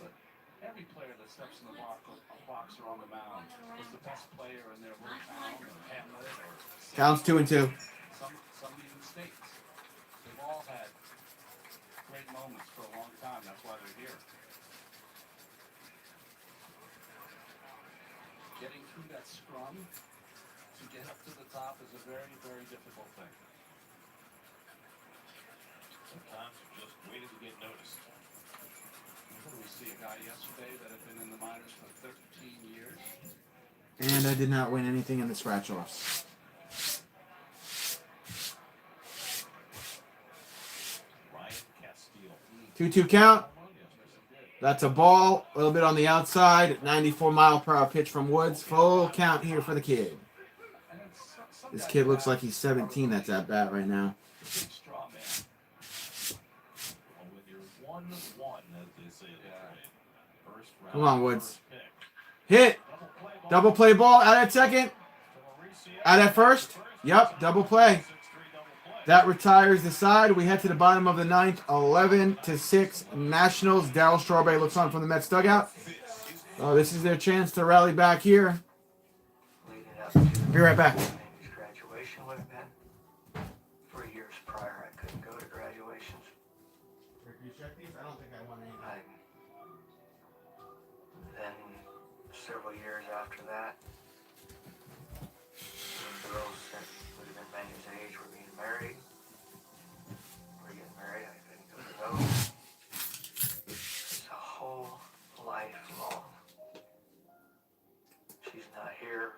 But every player that steps in the box or on the mound is the best player in their little town or hamlet or city. Counts 2-2. Some even states. They've all had great moments for a long time. That's why they're here. Getting through that scrum to get up to the top is a very, very difficult thing. Sometimes you're just waiting to get noticed. We see a guy yesterday that had been in the minors for 13 years. And I did not win anything in the scratch-offs. Ryan Castile. 2-2 count. That's a ball. A little bit on the outside. 94-mile-per-hour pitch from Woods. Full count here for the kid. This kid looks like he's 17 that's at bat right now. Big straw man. Well, when you're 1-1, as they say in the trade, first round. Come on, Woods. First pick. Hit. Double play ball. Out at second. Out at first. Yep, double play. That retires the side. We head to the bottom of the ninth. 11-6 Nationals. Darryl Strawberry looks on from the Mets dugout. Oh, this is their chance to rally back here. Be right back. Graduation would have been. For years prior, I couldn't go to graduations. Can you check these? I don't think I won any. Then several years after that, the girls that would have been Manny's age were being married. We're getting married. I couldn't go to those. It's a whole life long. She's not here.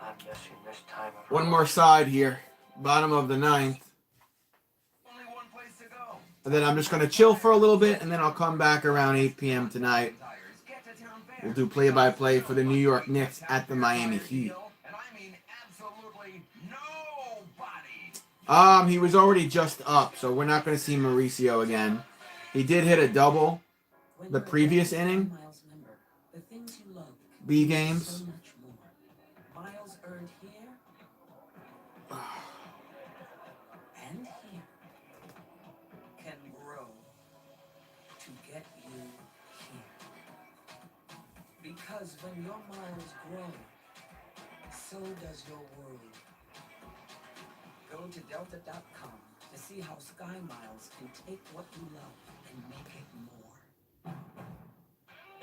I'm missing this time of her One more side here. Bottom of the ninth. Only one place to go. And then I'm just going to chill for a little bit, and then I'll come back around 8 p.m. tonight. We'll do play-by-play for the New York Knicks at the Miami Heat. And I mean absolutely nobody He was already just up, so we're not going to see Mauricio again. He did hit a double the previous inning. The things you love B so games. much more. Miles earned here and here can grow to get you here. Because when your miles grow, so does your world. Go to delta.com to see how Sky Miles can take what you love and make it more.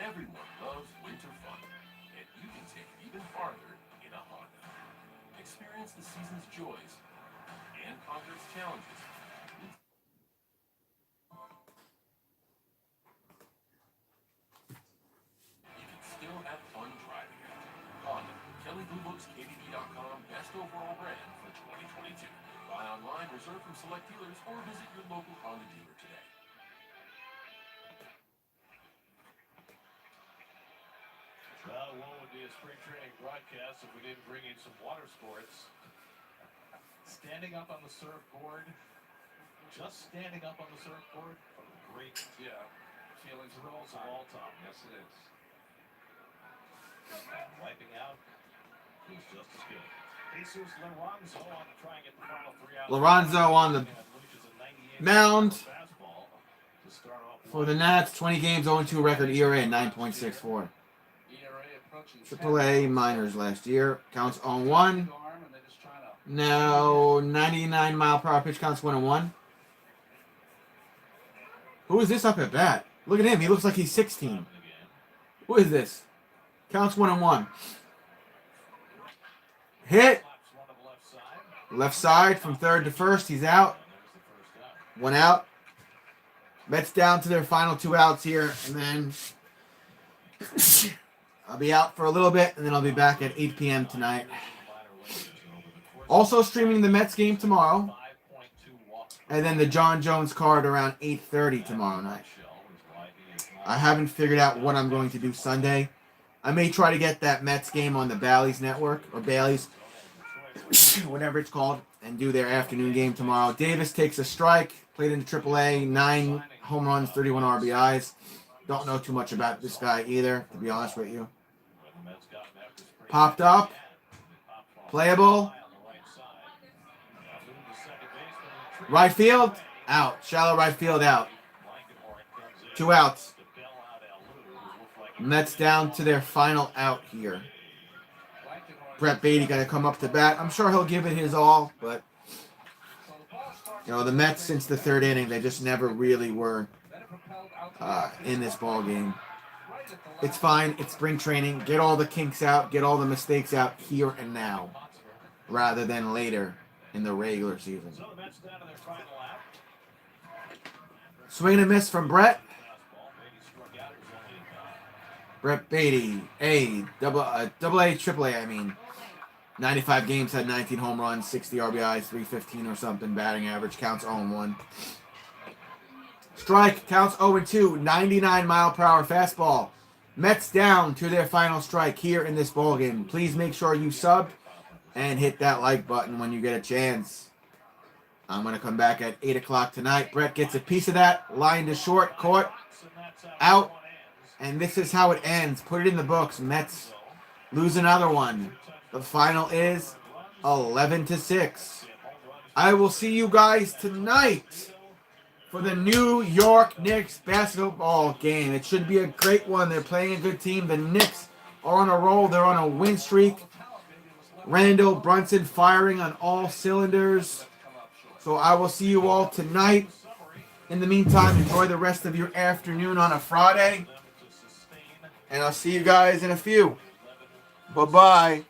Everyone loves winter fun, and you can take it even farther in a Honda. Experience the season's joys and conquer its challenges. You can still have fun driving it. Honda, Kelly Blue Book's KBB.com Best Overall Brand for 2022. Buy online, reserve from select dealers, or visit your local Honda dealer today. Well, what would be a spring training broadcast if we didn't bring in some water sports? Standing up on the surfboard, just standing up on the surfboard, one of the great feelings thrills of all time. Yes, it is. And wiping out is just as good. Jesus Lorenzo on to try and get the final 3 out. Lorenzo on the mound for the Nats. 20 games, 0-2 record, ERA 9.64. AAA minors last year. Counts 0-1. Now 99 mile per hour pitch counts 1-1. Who is this up at bat? Look at him. He looks like he's 16. Who is this? Counts 1-1. Hit. Left side from third to first. He's out. 1 out. Mets down to their final 2 outs here, and then I'll be out for a little bit, and then I'll be back at 8 p.m. tonight. Also streaming the Mets game tomorrow, and then the John Jones card around 8:30 tomorrow night. I haven't figured out what I'm going to do Sunday. I may try to get that Mets game on the Bally's network, or Bally's, whatever it's called, and do their afternoon game tomorrow. Davis takes a strike, played in AAA, 9 home runs, 31 RBIs. Don't know too much about this guy either, to be honest with you. Popped up. Playable. Right field. Out. Shallow right field out. 2 outs. Mets down to their final out here. Brett Beatty going to come up to bat. I'm sure he'll give it his all, but you know, the Mets since the 3rd inning, they just never really were in this ball game. It's fine. It's spring training. Get all the kinks out. Get all the mistakes out here and now, rather than later in the regular season. Swing and a miss from Brett. Brett Beatty, double A, triple A, I mean. 95 games, had 19 home runs, 60 RBIs, 315 or something. Batting average, counts 0-1. Strike, counts 0-2. 99 mile per hour fastball. Mets down to their final strike here in this ball game. Please make sure you sub and hit that like button when you get a chance. I'm going to come back at 8 o'clock tonight. Brett gets a piece of that. Line to short, caught, out. And this is how it ends. Put it in the books. Mets lose another one. The final is 11-6. I will see you guys tonight for the New York Knicks basketball game. It should be a great one. They're playing a good team. The Knicks are on a roll. They're on a win streak. Randall Brunson firing on all cylinders. So I will see you all tonight. In the meantime, enjoy the rest of your afternoon on a Friday. And I'll see you guys in a few. Bye-bye.